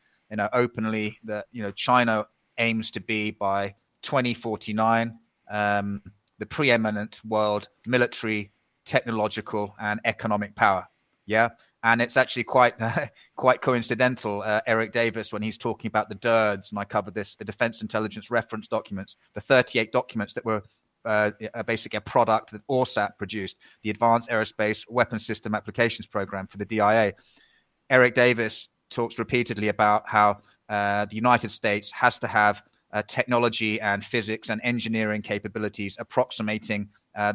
openly that, China aims to be by 2049 the preeminent world military, technological, and economic power. Yeah. And it's actually quite coincidental, Eric Davis, when he's talking about the DIRDs, and I covered this, the Defense Intelligence Reference Documents, the 38 documents that were basically a product that ORSAT produced, the Advanced Aerospace Weapons System Applications Program for the DIA. Eric Davis talks repeatedly about how the United States has to have technology and physics and engineering capabilities approximating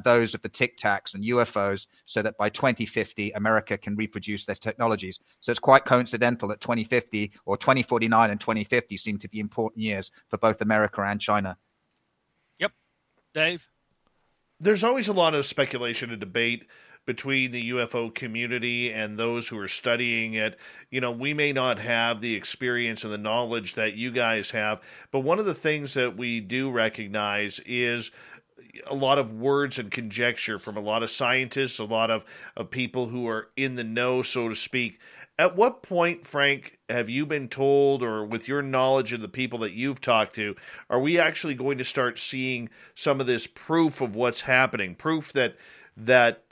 those of the Tic Tacs and UFOs, so that by 2050, America can reproduce their technologies. So it's quite coincidental that 2050 or 2049 and 2050 seem to be important years for both America and China. Yep. Dave? There's always a lot of speculation and debate between the UFO community and those who are studying it. We may not have the experience and the knowledge that you guys have, but one of the things that we do recognize is a lot of words and conjecture from a lot of scientists, a lot of people who are in the know, so to speak. At what point, Frank, have you been told, or with your knowledge of the people that you've talked to, are we actually going to start seeing some of this proof of what's happening? Proof that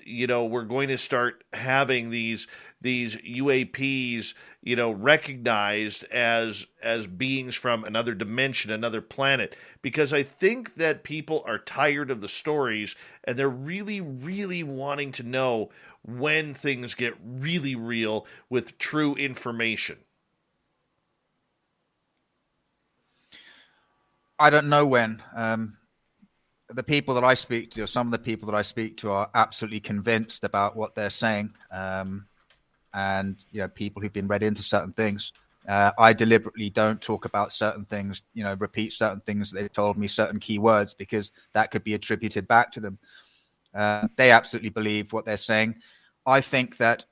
we're going to start having these UAPs, recognized as beings from another dimension, another planet. Because I think that people are tired of the stories, and they're really, really wanting to know when things get really real with true information. I don't know when. The people that I speak to, or some of the people that I speak to, are absolutely convinced about what they're saying. And people who've been read into certain things. I deliberately don't talk about certain things, repeat certain things that they've told me, certain key words, because that could be attributed back to them. They absolutely believe what they're saying. I think that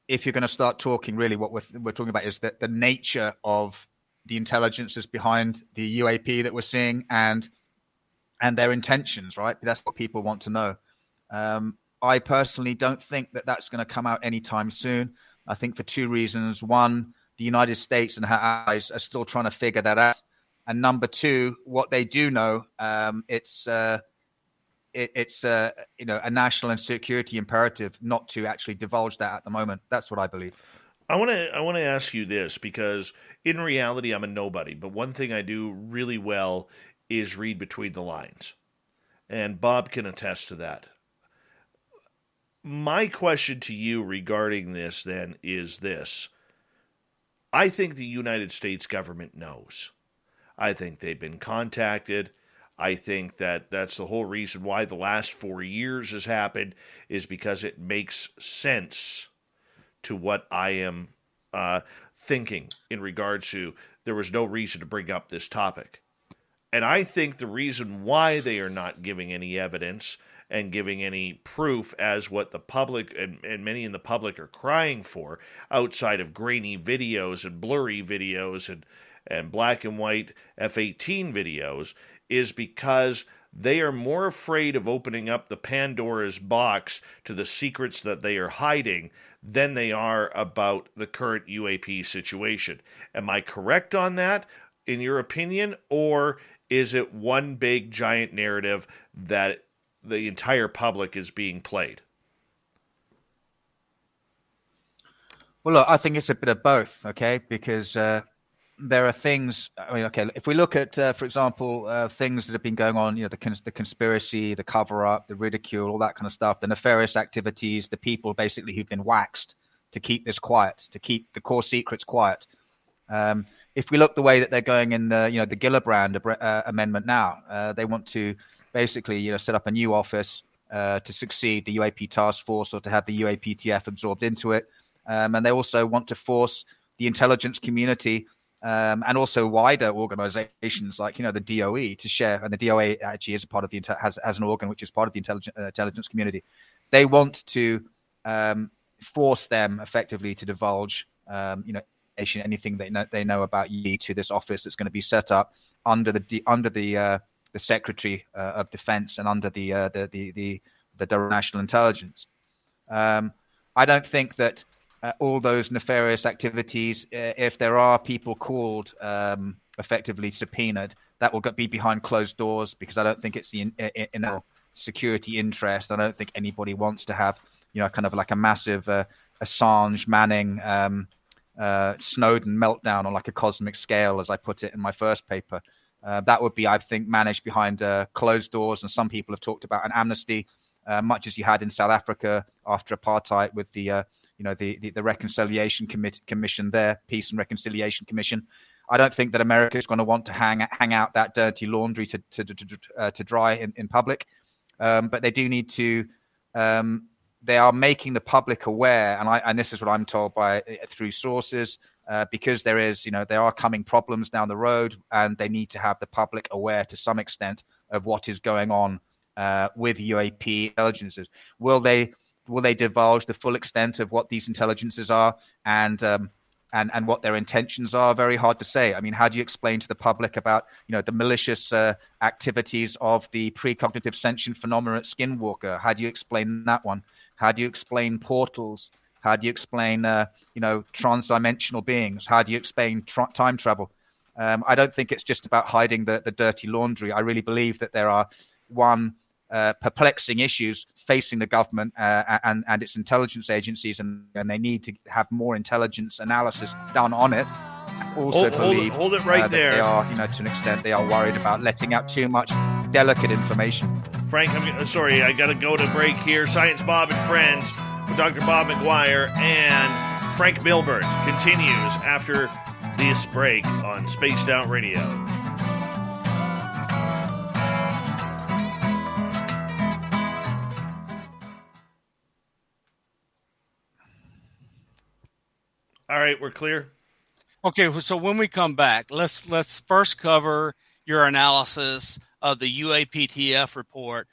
if you're going to start talking, really what we're talking about is that the nature of the intelligences behind the UAP that we're seeing and their intentions, right? That's what people want to know. I personally don't think that that's going to come out anytime soon. I think for two reasons. One, the United States and her allies are still trying to figure that out. And number two, what they do know, it's a national and security imperative not to actually divulge that at the moment. That's what I believe. I want to ask you this, because in reality I'm a nobody, but one thing I do really well is read between the lines. And Bob can attest to that. My question to you regarding this then is this. I think the United States government knows. I think they've been contacted. I think that that's the whole reason why the last 4 years has happened, is because it makes sense to what I am thinking in regards to there was no reason to bring up this topic. And I think the reason why they are not giving any evidence and giving any proof as what the public and many in the public are crying for, outside of grainy videos and blurry videos and black and white F-18 videos, is because they are more afraid of opening up the Pandora's box to the secrets that they are hiding than they are about the current UAP situation. Am I correct on that, in your opinion, or is it one big giant narrative that the entire public is being played? Well, look, I think it's a bit of both, okay? Because there are things. I mean, okay, if we look at, for example, things that have been going on, the conspiracy, the cover-up, the ridicule, all that kind of stuff, the nefarious activities, the people basically who've been waxed to keep this quiet, to keep the core secrets quiet. If we look the way that they're going in the, the Gillibrand amendment now, they want to basically, set up a new office to succeed the UAP task force, or to have the UAPTF absorbed into it. And they also want to force the intelligence community and also wider organizations like, the DOE to share. And the DOE actually is a part of has an organ which is part of the intelligence community. They want to force them effectively to divulge, anything they know about you to this office that's going to be set up under the Secretary of Defense and under the National Intelligence. I don't think that all those nefarious activities, if there are people called effectively subpoenaed, that will be behind closed doors, because I don't think it's in our security interest. I don't think anybody wants to have, kind of like a massive Assange, Manning, Snowden meltdown on like a cosmic scale, as I put it in my first paper. That would be, I think, managed behind closed doors. And some people have talked about an amnesty, much as you had in South Africa after apartheid with the Reconciliation Commission there, Peace and Reconciliation Commission. I don't think that America is going to want to hang out that dirty laundry to dry in public. But they do need to. They are making the public aware, and this is what I'm told through sources. Because there are coming problems down the road, and they need to have the public aware to some extent of what is going on with UAP intelligences. Will they divulge the full extent of what these intelligences are and what their intentions are? Very hard to say. I mean, how do you explain to the public about the malicious activities of the precognitive sentient phenomena at Skinwalker? How do you explain that one? How do you explain portals? How do you explain, transdimensional beings? How do you explain time travel? I don't think it's just about hiding the dirty laundry. I really believe that there are perplexing issues facing the government and its intelligence agencies, and they need to have more intelligence analysis done on it. Also hold it right there. They are, to an extent, they are worried about letting out too much delicate information. Frank, sorry, I got to go to break here. Science Bob and Friends with Dr. Bob McGwier and Franc Milburn continues after this break on Spaced Out Radio. All right, we're clear. Okay, so when we come back, let's first cover your analysis of the UAPTF report,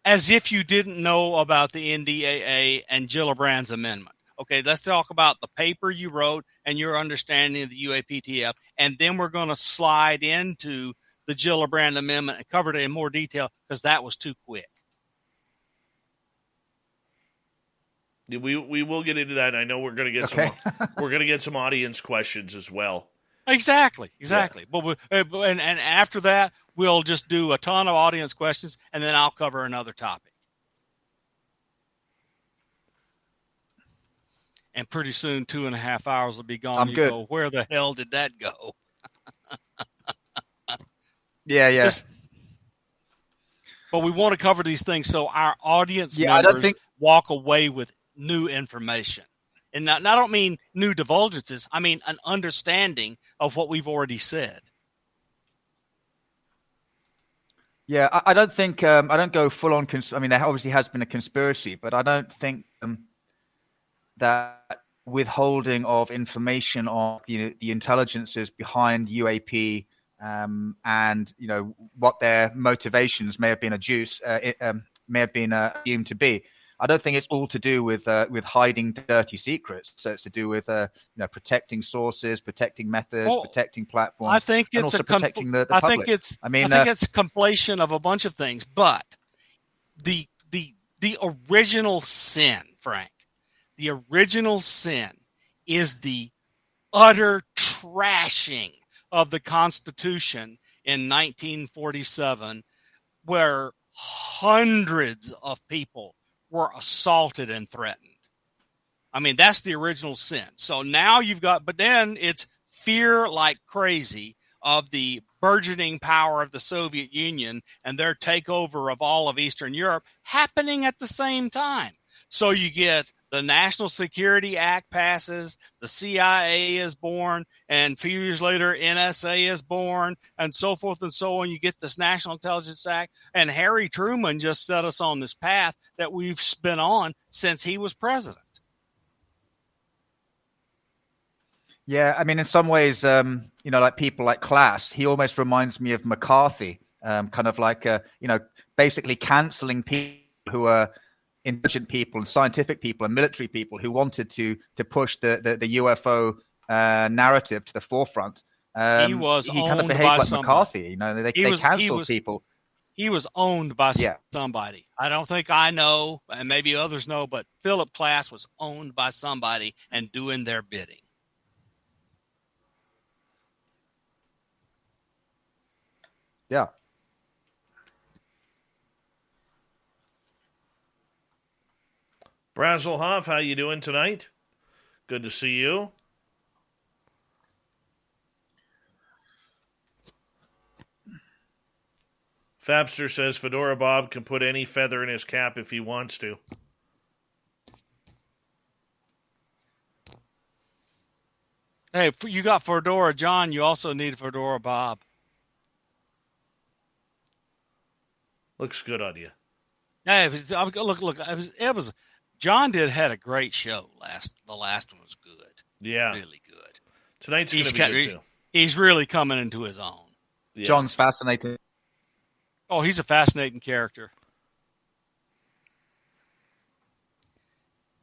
as if you didn't know about the NDAA and Gillibrand's amendment. Okay, let's talk about the paper you wrote and your understanding of the UAPTF, and then we're going to slide into the Gillibrand amendment and cover it in more detail because that was too quick. We will get into that. I know we're going to get some audience questions as well. Exactly. Yeah. But and after that, we'll just do a ton of audience questions, and then I'll cover another topic. And pretty soon, 2.5 hours will be gone. I'm good. Go, where the hell did that go? Yeah. But we want to cover these things so our audience members walk away with new information. And I don't mean new divulgences. I mean an understanding of what we've already said. Yeah, I don't think I don't go full on. I mean, there obviously has been a conspiracy, but I don't think that withholding of information on the intelligences behind UAP and what their motivations may have been assumed to be. I don't think it's all to do with hiding dirty secrets. So it's to do with protecting sources, protecting methods, protecting platforms. I think it's protecting the public. I think it's compilation of a bunch of things. But the original sin, Frank, the original sin is the utter trashing of the Constitution in 1947, where hundreds of people were assaulted and threatened. I mean, that's the original sin. So now but then it's fear like crazy of the burgeoning power of the Soviet Union and their takeover of all of Eastern Europe happening at the same time. So you get the National Security Act passes, the CIA is born, and a few years later, NSA is born, and so forth and so on. You get this National Intelligence Act, and Harry Truman just set us on this path that we've been on since he was president. Yeah, I mean, in some ways, like people like Klass, he almost reminds me of McCarthy, kind of like, basically canceling people who are intelligent people and scientific people and military people who wanted to push the UFO narrative to the forefront. He kind of behaved like somebody. McCarthy. They canceled people. He was owned by somebody. I don't think I know, and maybe others know, but Philip Klass was owned by somebody and doing their bidding. Yeah. Brazelhoff, how you doing tonight? Good to see you. Fabster says Fedora Bob can put any feather in his cap if he wants to. Hey, if you got Fedora John, you also need Fedora Bob. Looks good on you. Hey, look. It was. John had a great show. The last one was good. Yeah, really good. Tonight's going to be good too. He's really coming into his own. Yeah. John's fascinating. Oh, he's a fascinating character.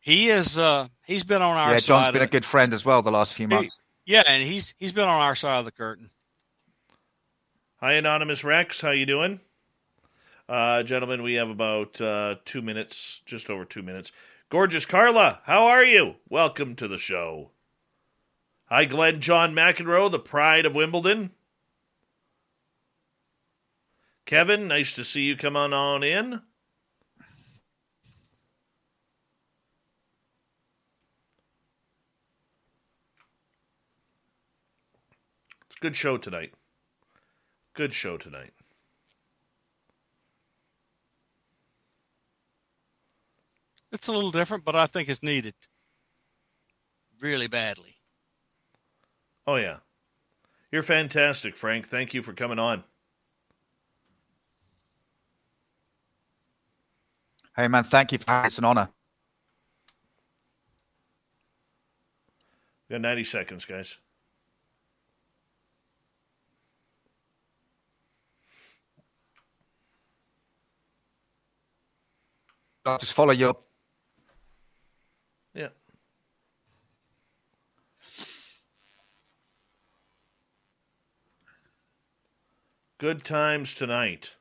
He is. He's been on our side. John's been a good friend as well the last few months. And he's been on our side of the curtain. Hi, Anonymous Rex. How you doing? Gentlemen, we have about 2 minutes, just over 2 minutes. Gorgeous Carla, how are you? Welcome to the show. Hi, Glenn John McEnroe, the pride of Wimbledon. Kevin, nice to see you come on in. It's a good show tonight. Good show tonight. It's a little different, but I think it's needed. Really badly. Oh, yeah. You're fantastic, Frank. Thank you for coming on. Hey, man, thank you. It's an honor. We got 90 seconds, guys. I'll just follow you up. Yeah. Good times tonight.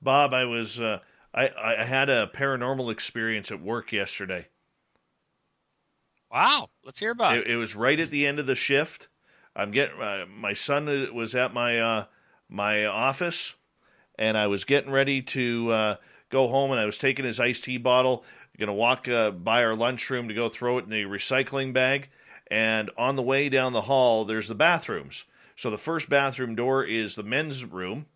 Bob, I was I had a paranormal experience at work yesterday. Wow, let's hear about it. It was right at the end of the shift. I'm getting my son was at my my office, and I was getting ready to go home, and I was taking his iced tea bottle, going to walk by our lunchroom to go throw it in the recycling bag, and on the way down the hall, there's the bathrooms. So the first bathroom door is the men's room,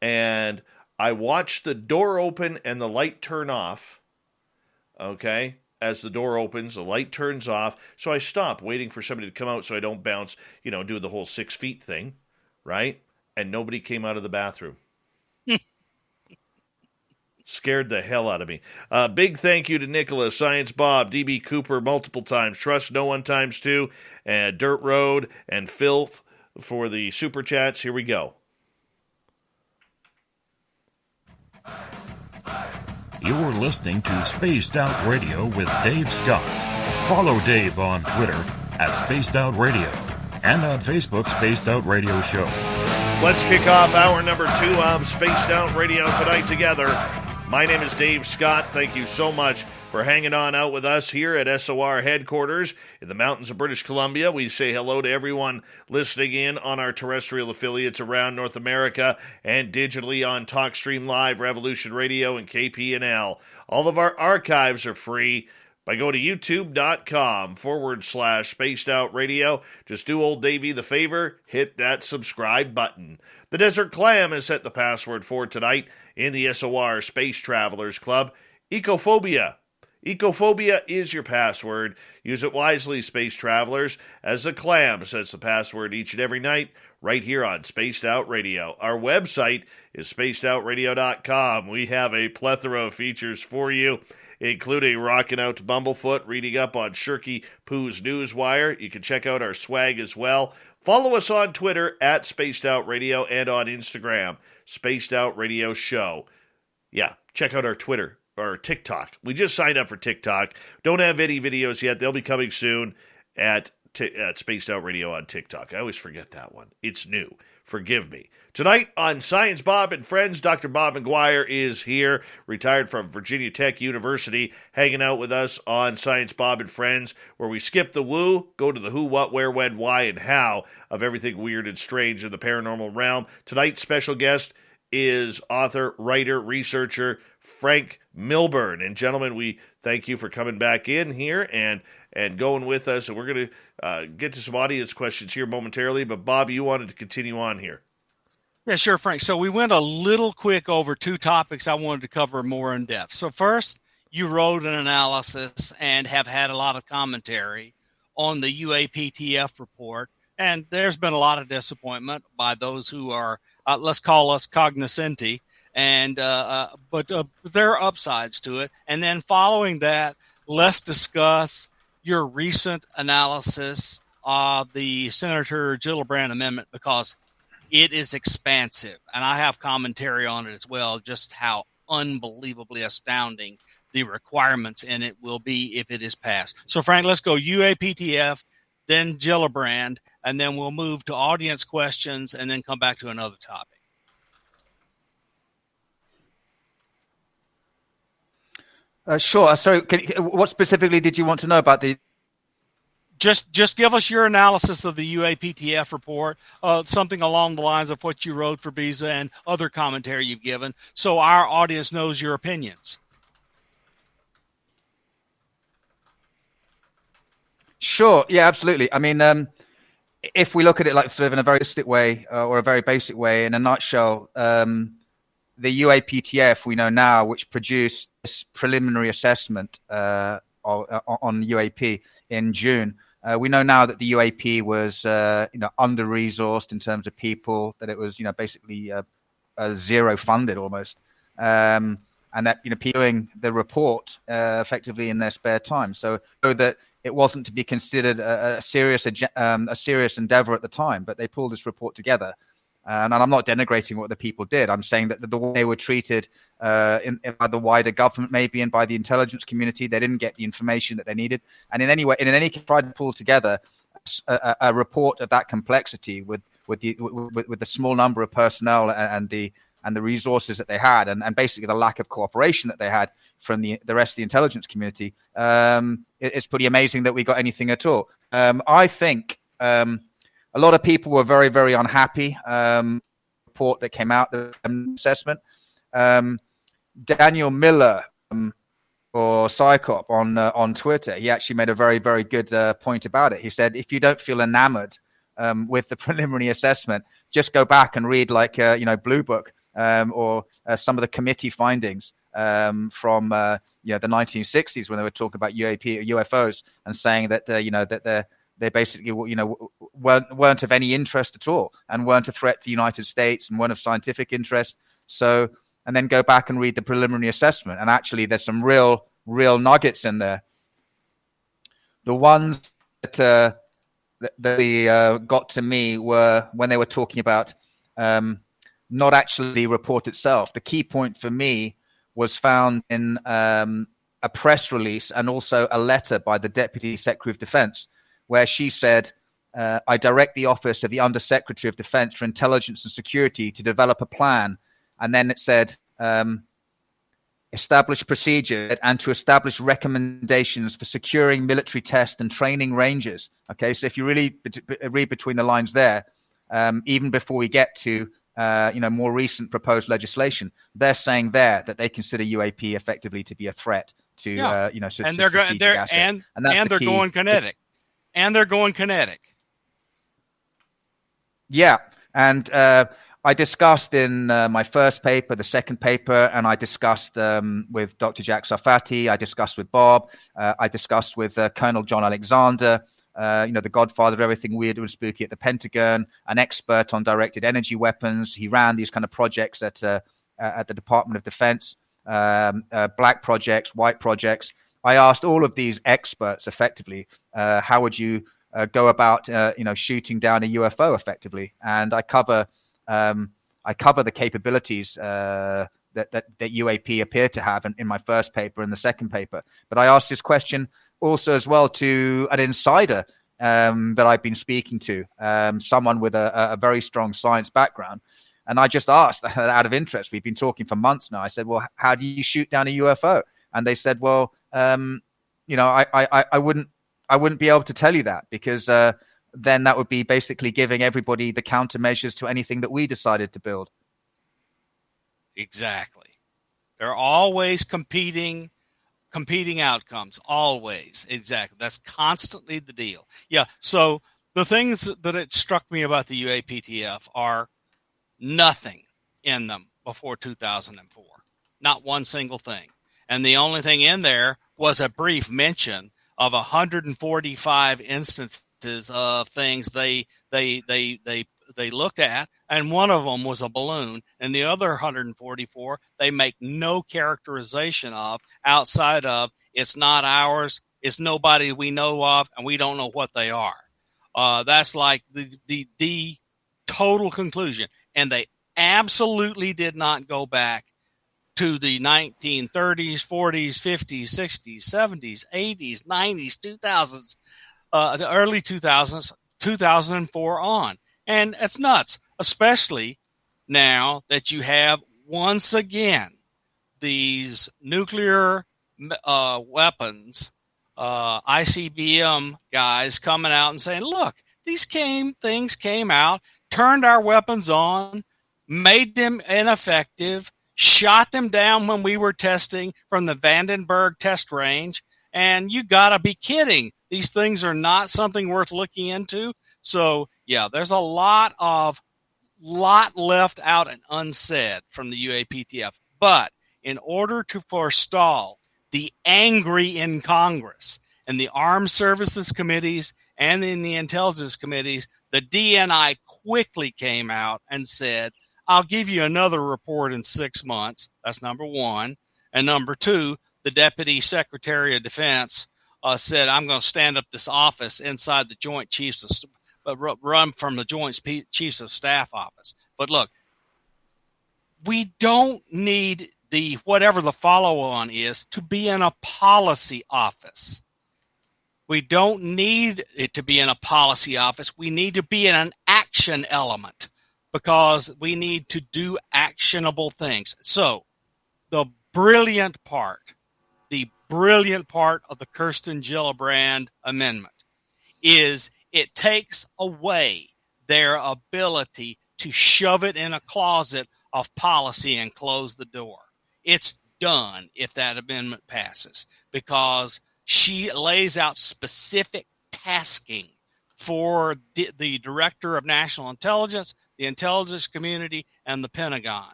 and I watched the door open and the light turn off, okay? As the door opens, the light turns off. So I stop waiting for somebody to come out so I don't bounce, do the whole 6 feet thing, right? And nobody came out of the bathroom. Scared the hell out of me. Big thank you to Nicholas, Science Bob, DB Cooper multiple times, Trust No One times 2, and Dirt Road and Filth for the super chats. Here we go. You're listening to Spaced Out Radio with Dave Scott. Follow Dave on Twitter at Spaced Out Radio and on Facebook, Spaced Out Radio Show. Let's kick off hour number 2 of Spaced Out Radio tonight together. My name is Dave Scott. Thank you so much for hanging on out with us here at SOR headquarters in the mountains of British Columbia. We say hello to everyone listening in on our terrestrial affiliates around North America and digitally on TalkStream Live, Revolution Radio, and KPNL. All of our archives are free by going to youtube.com/Spaced Out Radio. Just do old Davey the favor, hit that subscribe button. The Desert Clam has set the password for tonight in the SOR Space Travelers Club. Ecophobia. Ecophobia is your password. Use it wisely, space travelers, as the Clam sets the password each and every night right here on Spaced Out Radio. Our website is spacedoutradio.com. We have a plethora of features for you, including rocking out to Bumblefoot, reading up on Shirky Poo's Newswire. You can check out our swag as well. Follow us on Twitter at Spaced Out Radio and on Instagram, Spaced Out Radio Show. Yeah, check out our Twitter or TikTok. We just signed up for TikTok. Don't have any videos yet. They'll be coming soon at Spaced Out Radio on TikTok. I always forget that one. It's new. Forgive me. Tonight on Science Bob and Friends, Dr. Bob McGwier is here, retired from Virginia Tech University, hanging out with us on Science Bob and Friends, where we skip the woo, go to the who, what, where, when, why, and how of everything weird and strange in the paranormal realm. Tonight's special guest is author, writer, researcher, Franc Milburn. And gentlemen, we thank you for coming back in here and going with us. And we're going to get to some audience questions here momentarily. But Bob, you wanted to continue on here. Yeah, sure, Frank. So we went a little quick over 2 topics I wanted to cover more in depth. So first, you wrote an analysis and have had a lot of commentary on the UAPTF report. And there's been a lot of disappointment by those who are, let's call us cognoscenti, but there are upsides to it. And then following that, let's discuss your recent analysis of the Senator Gillibrand amendment, because it is expansive, and I have commentary on it as well, just how unbelievably astounding the requirements in it will be if it is passed. So, Frank, let's go UAPTF, then Gillibrand, and then we'll move to audience questions and then come back to another topic. Sure. Sorry, what specifically did you want to know about the... Just give us your analysis of the UAPTF report, something along the lines of what you wrote for BSEE and other commentary you've given, so our audience knows your opinions. Sure. Yeah, absolutely. I mean, if we look at it like sort of in a very basic way or a very basic way, in a nutshell, the UAPTF we know now, which produced this preliminary assessment on UAP in June. We know now that the UAP was, under-resourced in terms of people, that it was, basically zero funded almost, and that people doing the report effectively in their spare time, so that it wasn't to be considered a serious endeavor at the time, but they pulled this report together. And I'm not denigrating what the people did. I'm saying that the way they were treated by the wider government, maybe, and by the intelligence community, they didn't get the information that they needed. And in any case, tried to pull together a report of that complexity with the small number of personnel and the resources that they had, and basically the lack of cooperation that they had from the rest of the intelligence community. It's pretty amazing that we got anything at all. I think. A lot of people were very, very unhappy. Report that came out, the assessment. Daniel Miller, or Psychop on Twitter, he actually made a very, very good point about it. He said, if you don't feel enamored with the preliminary assessment, just go back and read Blue Book or some of the committee findings from the 1960s when they were talking about UAP or UFOs and saying that they basically, weren't of any interest at all and weren't a threat to the United States and weren't of scientific interest. So, and then go back and read the preliminary assessment. And actually, there's some real nuggets in there. The ones that got to me were when they were talking about not actually the report itself. The key point for me was found in a press release and also a letter by the Deputy Secretary of Defense, where she said, I direct the Office of the Undersecretary of Defense for Intelligence and Security to develop a plan. And then it said, establish procedure and to establish recommendations for securing military test and training ranges. Okay, so if you really read between the lines there, even before we get to more recent proposed legislation, they're saying there that they consider UAP effectively to be a threat to and they're going kinetic. And they're going kinetic. Yeah. And I discussed in my first paper, the second paper, and I discussed with Dr. Jack Sarfati. I discussed with Bob. I discussed with Colonel John Alexander, the godfather of everything weird and spooky at the Pentagon, an expert on directed energy weapons. He ran these kind of projects at the Department of Defense, black projects, white projects. I asked all of these experts effectively, how would you go about, shooting down a UFO effectively? And I cover the capabilities that UAP appear to have in my first paper and the second paper. But I asked this question also as well to an insider that I've been speaking to, someone with a very strong science background. And I just asked out of interest, we've been talking for months now. I said, well, how do you shoot down a UFO? And they said, well, I wouldn't be able to tell you that because then that would be basically giving everybody the countermeasures to anything that we decided to build. Exactly. There are always competing outcomes. Always. Exactly. That's constantly the deal. Yeah. So the things that it struck me about the UAPTF are nothing in them before 2004. Not one single thing. And the only thing in there was a brief mention of 145 instances of things they looked at, and one of them was a balloon, and the other 144 they make no characterization of outside of it's not ours, it's nobody we know of, and we don't know what they are. That's like the total conclusion, and they absolutely did not go back to the 1930s, 40s, 50s, 60s, 70s, 80s, 90s, 2000s, the early 2000s, 2004 on. And it's nuts, especially now that you have, once again, these nuclear weapons, ICBM guys coming out and saying, look, these things came out, turned our weapons on, made them ineffective, shot them down when we were testing from the Vandenberg test range, and you gotta be kidding. These things are not something worth looking into. So, yeah, there's a lot left out and unsaid from the UAPTF. But in order to forestall the angry in Congress and the armed services committees and in the intelligence committees, the DNI quickly came out and said, I'll give you another report in 6 months. That's number one. And number two, the Deputy Secretary of Defense said, I'm going to stand up this office inside the Joint Chiefs of run from the Joint Chiefs of Staff office. But look, we don't need the whatever the follow-on is to be in a policy office. We don't need it to be in a policy office. We need to be in an action element because we need to do actionable things. So the brilliant part of the Kirsten Gillibrand amendment is it takes away their ability to shove it in a closet of policy and close the door. It's done if that amendment passes because she lays out specific tasking for the Director of National Intelligence, the intelligence community, and the Pentagon.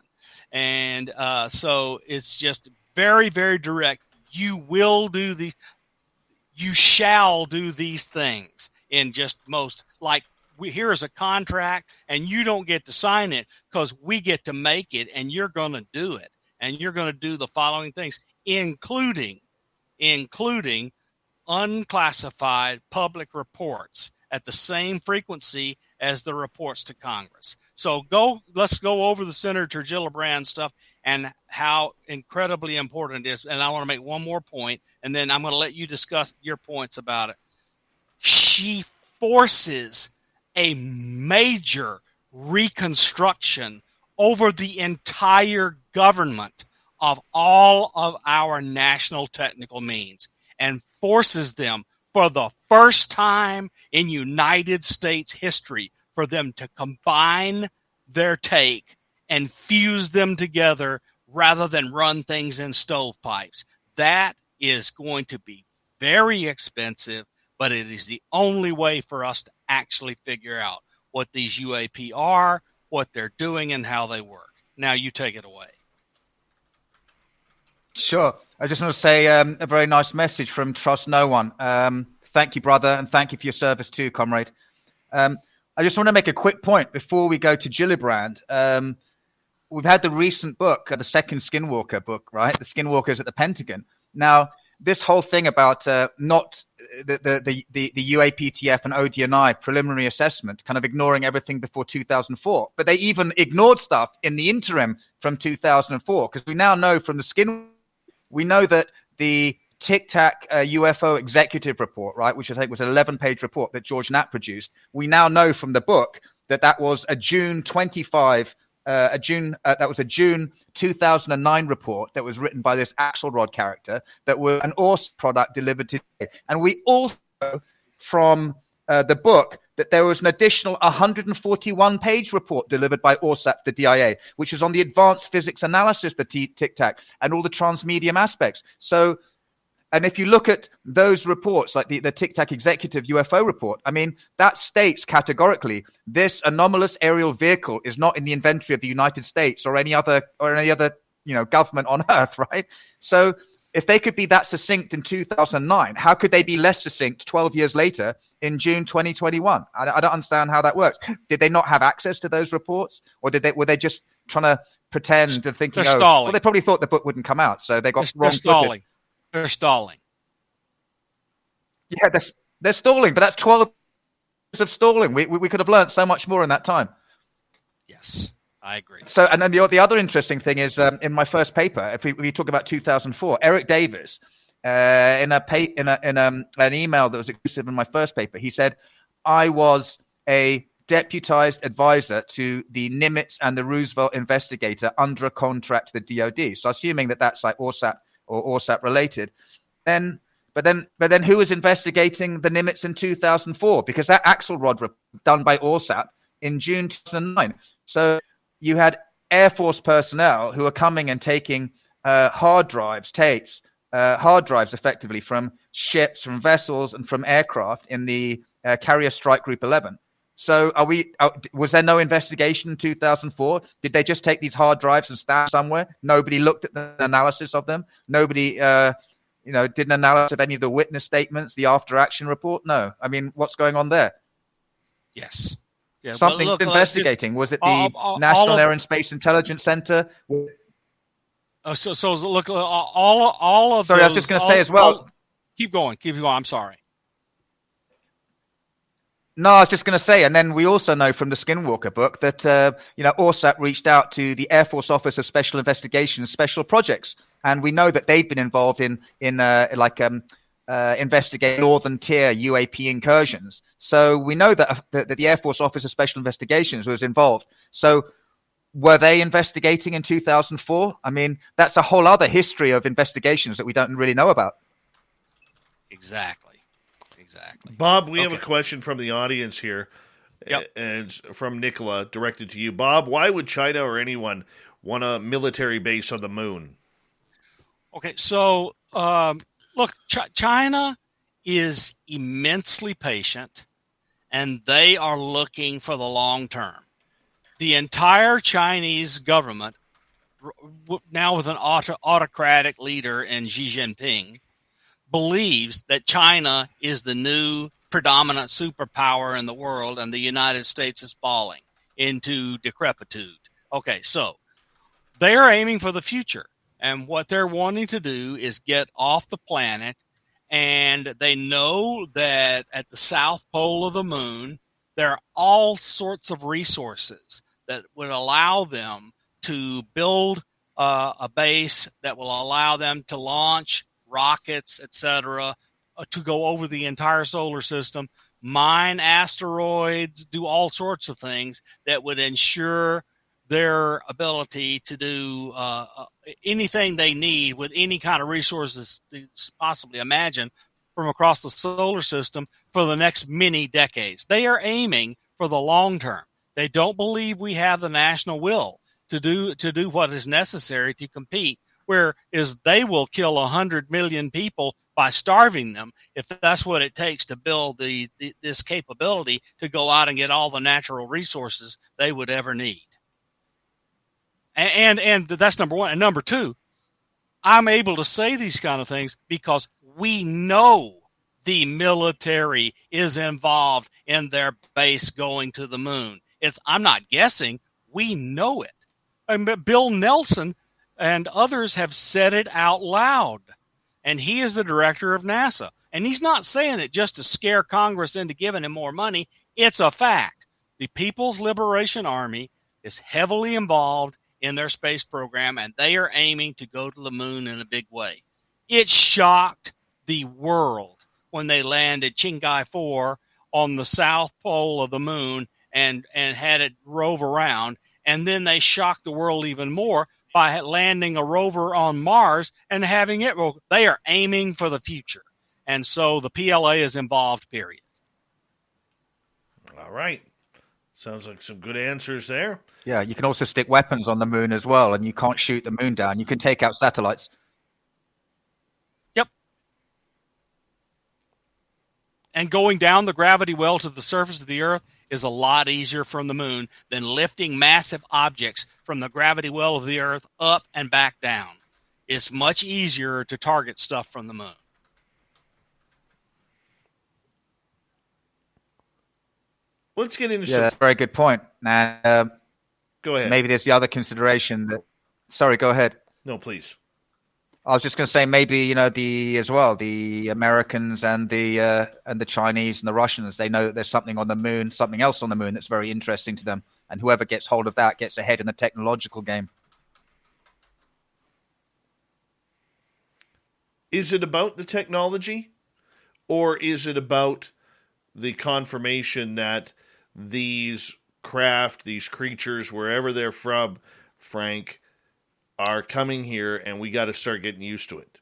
And so it's just very, very direct. You shall do these things in just most, like, here is a contract and you don't get to sign it because we get to make it and you're going to do it. And you're going to do the following things, including unclassified public reports at the same frequency as the reports to Congress. So let's go over the Senator Gillibrand stuff and how incredibly important it is. And I want to make one more point, and then I'm going to let you discuss your points about it. She forces a major reconstruction over the entire government of all of our national technical means and forces them for the first time in United States history for them to combine their take and fuse them together rather than run things in stovepipes. That is going to be very expensive, but it is the only way for us to actually figure out what these UAP are, what they're doing, and how they work. Now you take it away. Sure. I just want to say a very nice message from Trust No One. Thank you, brother, and thank you for your service too, comrade. I just want to make a quick point before we go to Gillibrand. We've had the recent book, the second Skinwalker book, right? The Skinwalkers at the Pentagon. Now, this whole thing about not the UAPTF and ODNI preliminary assessment, kind of ignoring everything before 2004. But they even ignored stuff in the interim from 2004, because we now know from the we know that the Tic Tac UFO executive report, right, which I think was an 11-page report that George Knapp produced. We now know from the book that was a June 25, that was a June 2009 report that was written by this Axelrod character that were an ORS product delivered today. And we also from the book that there was an additional 141-page report delivered by ORSAP, the DIA, which is on the advanced physics analysis, the Tic Tac, and all the transmedium aspects. So, and if you look at those reports, like the Tic Tac executive UFO report, I mean, that states categorically this anomalous aerial vehicle is not in the inventory of the United States or any other government on Earth, right? So if they could be that succinct in 2009, how could they be less succinct 12 years later in June 2021? I don't understand how that works. Did they not have access to those reports, or were they just trying to pretend and thinking? Well, they probably thought the book wouldn't come out, so they got wrong-footed. They're stalling. Yeah, they're stalling, but that's 12 years of stalling. We could have learned so much more in that time. Yes, I agree. So, and then the other interesting thing is in my first paper, if we talk about 2004, Eric Davis, in an email that was exclusive in my first paper, he said, I was a deputized advisor to the Nimitz and the Roosevelt investigator under a contract to the DOD. So assuming that that's like ORSAP or ORSAP related, but then who was investigating the Nimitz in 2004? Because that Axelrod done by ORSAP in June 2009. So you had Air Force personnel who were coming and taking hard drives effectively from ships, from vessels, and from aircraft in the Carrier Strike Group 11. So was there no investigation in 2004? Did they just take these hard drives and stand somewhere? Nobody looked at the analysis of them. Nobody, did an analysis of any of the witness statements, the after action report? No. I mean, what's going on there? Yes. Yeah, Something's look, investigating. Was it the all National of- Air and Space Intelligence Center? so look, all of Sorry, I was those, just going to say as well. Keep going. I'm sorry. No, I was just going to say, and then we also know from the Skinwalker book that ORSAT reached out to the Air Force Office of Special Investigations, Special Projects, and we know that they've been involved in investigating Northern Tier UAP incursions. So we know that the Air Force Office of Special Investigations was involved. So were they investigating in 2004? I mean, that's a whole other history of investigations that we don't really know about. Exactly. Bob, we have a question from the audience here. Yep. And it's from Nicola, directed to you. Bob, why would China or anyone want a military base on the moon? Okay, so look, China is immensely patient, and they are looking for the long term. The entire Chinese government, now with an autocratic leader in Xi Jinping, believes that China is the new predominant superpower in the world, and the United States is falling into decrepitude. Okay, so they are aiming for the future, and what they're wanting to do is get off the planet, and they know that at the south pole of the moon, there are all sorts of resources that would allow them to build a base that will allow them to launch rockets, etc., to go over the entire solar system, mine asteroids, do all sorts of things that would ensure their ability to do anything they need with any kind of resources to possibly imagine from across the solar system for the next many decades. They are aiming for the long term. They don't believe we have the national will to do what is necessary to compete, whereas they will kill 100 million people by starving them if that's what it takes to build this capability to go out and get all the natural resources they would ever need. And that's number one. And number two, I'm able to say these kind of things because we know the military is involved in their base going to the moon. I'm not guessing. We know it. And Bill Nelson and others have said it out loud. And he is the director of NASA. And he's not saying it just to scare Congress into giving him more money. It's a fact. The People's Liberation Army is heavily involved in their space program, and they are aiming to go to the moon in a big way. It shocked the world when they landed Qingkai 4 on the south pole of the moon and had it rove around. And then they shocked the world even more by landing a rover on Mars and having it. Well, they are aiming for the future. And so the PLA is involved, period. All right. Sounds like some good answers there. Yeah, you can also stick weapons on the moon as well, and you can't shoot the moon down. You can take out satellites. Yep. And going down the gravity well to the surface of the Earth is a lot easier from the moon than lifting massive objects from the gravity well of the Earth up and back down. It's much easier to target stuff from the moon. Let's get into that's a very good point. And go ahead. Maybe there's the other consideration that. Sorry, go ahead. No, please. I was just going to say maybe the Americans and the Chinese and the Russians, they know that there's something on the moon, something else on the moon that's very interesting to them, and whoever gets hold of that gets ahead in the technological game. Is it about the technology, or is it about the confirmation that these craft, these creatures, wherever they're from, Frank, are coming here, and we got to start getting used to it?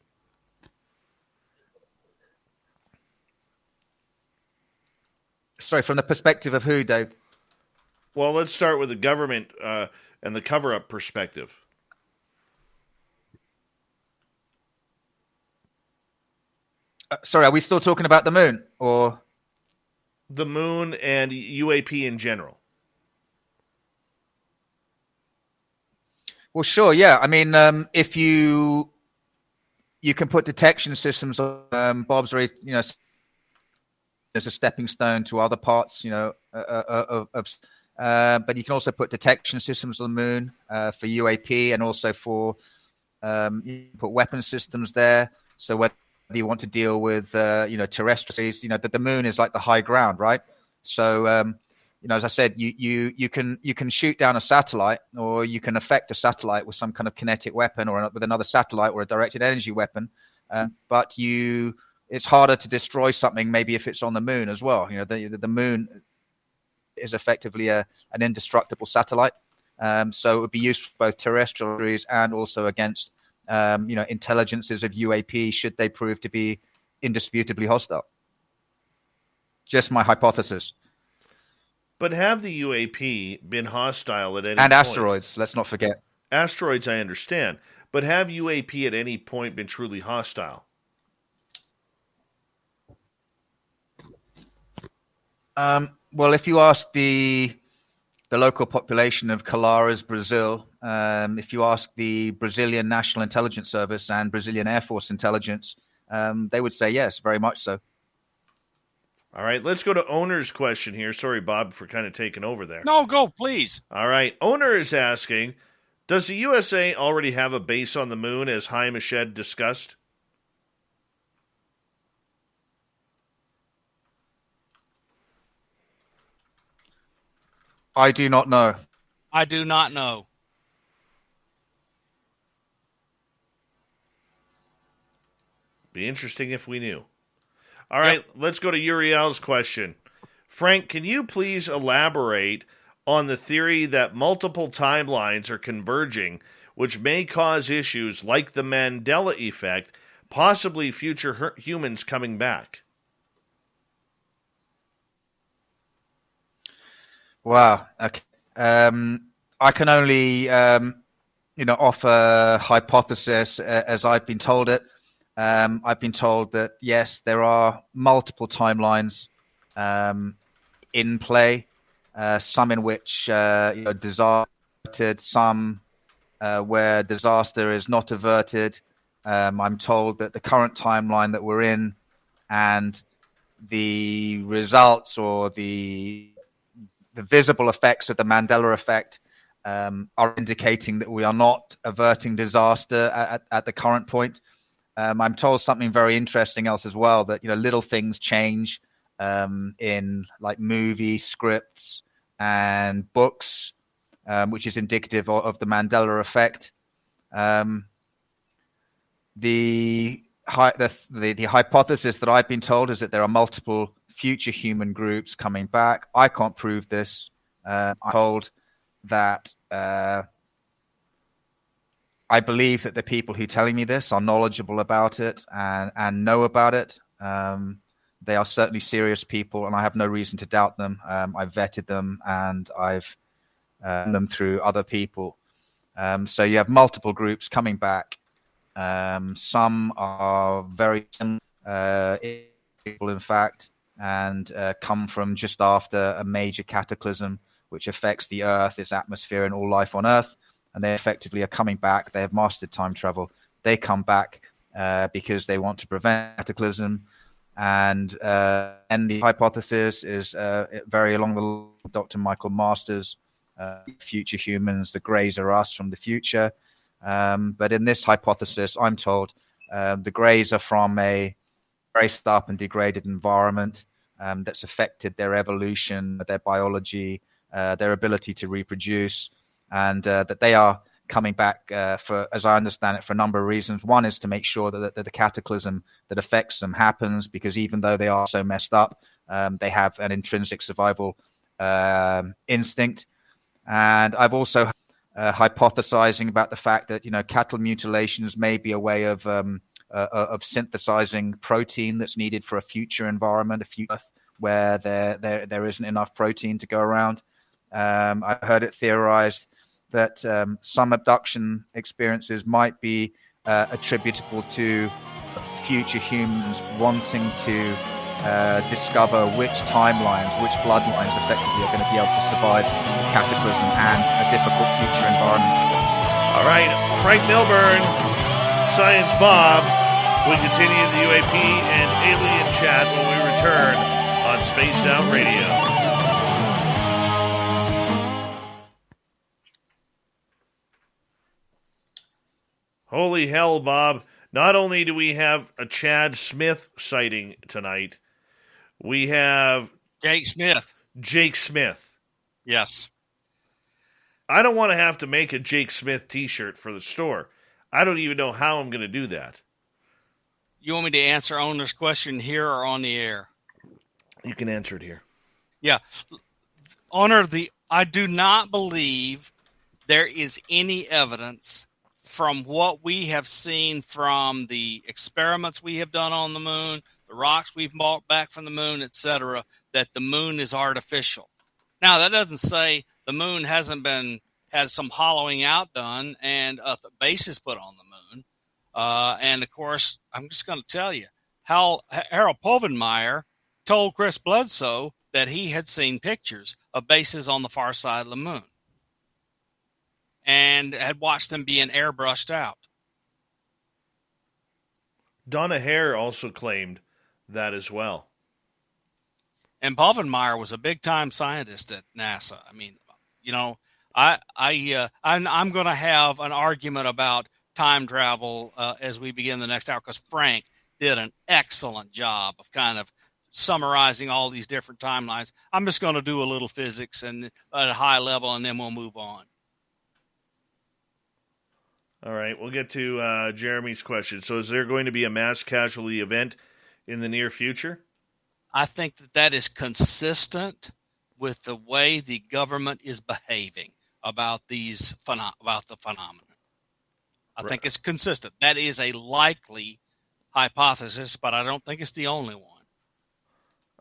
Sorry, from the perspective of who, Dave? Well, let's start with the government and the cover-up perspective. Sorry, are we still talking about the moon, or the moon and UAP in general? Well, sure, yeah. I mean, if you can put detection systems on, Bob's already, as a stepping stone to other parts, but you can also put detection systems on the moon for UAP, and also for you put weapon systems there. So whether you want to deal with terrestrials, that the moon is like the high ground, right? So as I said, you can shoot down a satellite, or you can affect a satellite with some kind of kinetic weapon, or with another satellite, or a directed energy weapon. But it's harder to destroy something maybe if it's on the moon as well. The moon is effectively an indestructible satellite. So it would be used for both terrestrial and also against intelligences of UAP, should they prove to be indisputably hostile. Just my hypothesis. But have the UAP been hostile at any point? And asteroids, let's not forget. Asteroids, I understand. But have UAP at any point been truly hostile? Well, if you ask the local population of Calares, Brazil, if you ask the Brazilian National Intelligence Service and Brazilian Air Force Intelligence, they would say yes, very much so. All right, let's go to Owner's question here. Sorry, Bob, for kind of taking over there. No, go, please. All right, Owner is asking, does the USA already have a base on the moon, as Haim Ashed discussed? I do not know. I do not know. Be interesting if we knew. All right, Let's go to Uriel's question. Frank, can you please elaborate on the theory that multiple timelines are converging, which may cause issues like the Mandela effect, possibly future humans coming back? Wow. Okay. I can only, offer hypothesis as I've been told it. I've been told that, yes, there are multiple timelines in play, some in which disaster, some where disaster is not averted. I'm told that the current timeline that we're in and the results or the visible effects of the Mandela effect are indicating that we are not averting disaster at the current point. I'm told something very interesting else as well, that little things change in like movie scripts and books, which is indicative of the Mandela effect. The hypothesis that I've been told is that there are multiple future human groups coming back. I can't prove this. I'm told that I believe that the people who are telling me this are knowledgeable about it and know about it. They are certainly serious people, and I have no reason to doubt them. I've vetted them, and I've them through other people. So you have multiple groups coming back. Some are very similar people, in fact, and come from just after a major cataclysm which affects the Earth, its atmosphere, and all life on Earth. And they effectively are coming back. They have mastered time travel. They come back because they want to prevent cataclysm. And the hypothesis is very along the line of Dr. Michael Masters, future humans, the Greys are us from the future. But in this hypothesis, I'm told the Greys are from a raised up and degraded environment that's affected their evolution, their biology, their ability to reproduce, and that they are coming back for, as I understand it, for a number of reasons. One is to make sure that the cataclysm that affects them happens, because even though they are so messed up, they have an intrinsic survival instinct. And I've also hypothesizing about the fact that cattle mutilations may be a way of synthesizing protein that's needed for a future environment, a future Earth where there isn't enough protein to go around. I've heard it theorized that some abduction experiences might be attributable to future humans wanting to discover which timelines, which bloodlines effectively are going to be able to survive the cataclysm and a difficult future environment. All right, Frank Milburn, Science Bob. We continue the UAP and alien chat when we return on Spaced Out Radio. Holy hell, Bob. Not only do we have a Chad Smith sighting tonight, we have Jake Smith. Jake Smith. Yes. I don't want to have to make a Jake Smith t-shirt for the store. I don't even know how I'm going to do that. You want me to answer owner's question here or on the air? You can answer it here. Yeah. Owner, I do not believe there is any evidence from what we have seen from the experiments we have done on the moon, the rocks we've brought back from the moon, etc., that the moon is artificial. Now, that doesn't say the moon hasn't had some hollowing out done and a basis put on the moon. And, of course, I'm just going to tell you, Harold Povenmire told Chris Bledsoe that he had seen pictures of bases on the far side of the moon and had watched them being airbrushed out. Donna Hare also claimed that as well. And Povenmire was a big-time scientist at NASA. I mean, you know, I'm going to have an argument about time travel as we begin the next hour, because Frank did an excellent job of kind of summarizing all these different timelines. I'm just going to do a little physics and at a high level, and then we'll move on. All right, we'll get to Jeremy's question. So is there going to be a mass casualty event in the near future? I think that is consistent with the way the government is behaving about the phenomenon. I think it's consistent. That is a likely hypothesis, but I don't think it's the only one.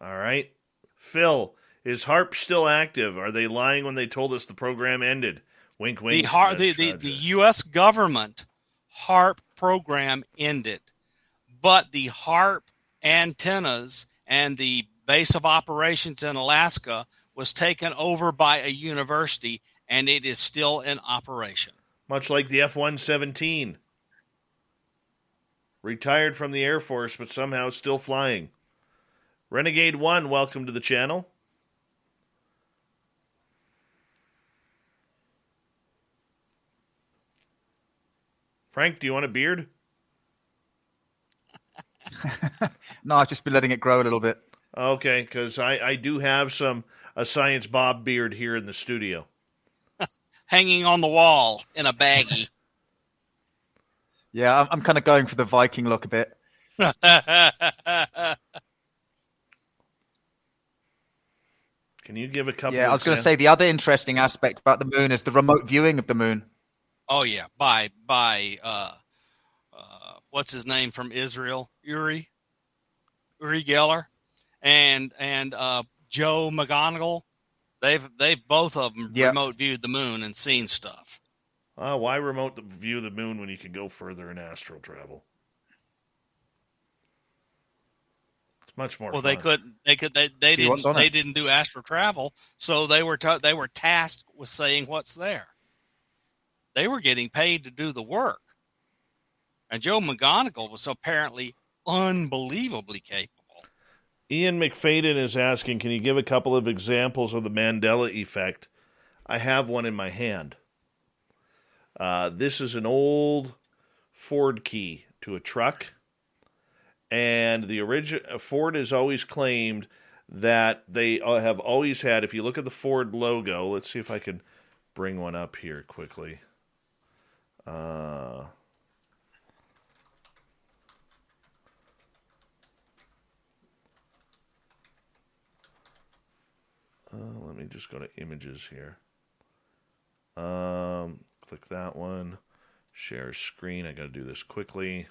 All right. Phil, is HARP still active? Are they lying when they told us the program ended? Wink, wink. The U.S. government HARP program ended, but the HARP antennas and the base of operations in Alaska was taken over by a university, and it is still in operation. Much like the F-117. Retired from the Air Force, but somehow still flying. Renegade 1, welcome to the channel. Frank, do you want a beard? No, I've just been letting it grow a little bit. Okay, because I do have a Science Bob beard here in the studio. Hanging on the wall in a baggie. Yeah, I'm kind of going for the Viking look a bit. Can you give a couple? Yeah, I was going to say the other interesting aspect about the moon is the remote viewing of the moon. Oh yeah, by what's his name from Israel, Uri Geller, and Joe McGonigal. They've both of them remote viewed the moon and seen stuff. Why remote view the moon when you can go further in astral travel? It's much more. Well, fun. they didn't do astral travel, so they were tasked with saying what's there. They were getting paid to do the work, and Joe McGonigal was apparently unbelievably capable. Ian McFadden is asking, can you give a couple of examples of the Mandela effect? I have one in my hand. This is an old Ford key to a truck, and the Ford has always claimed that they have always had, if you look at the Ford logo, let's see if I can bring one up here quickly. Let me just go to images here. Click that one. Share screen. I got to do this quickly.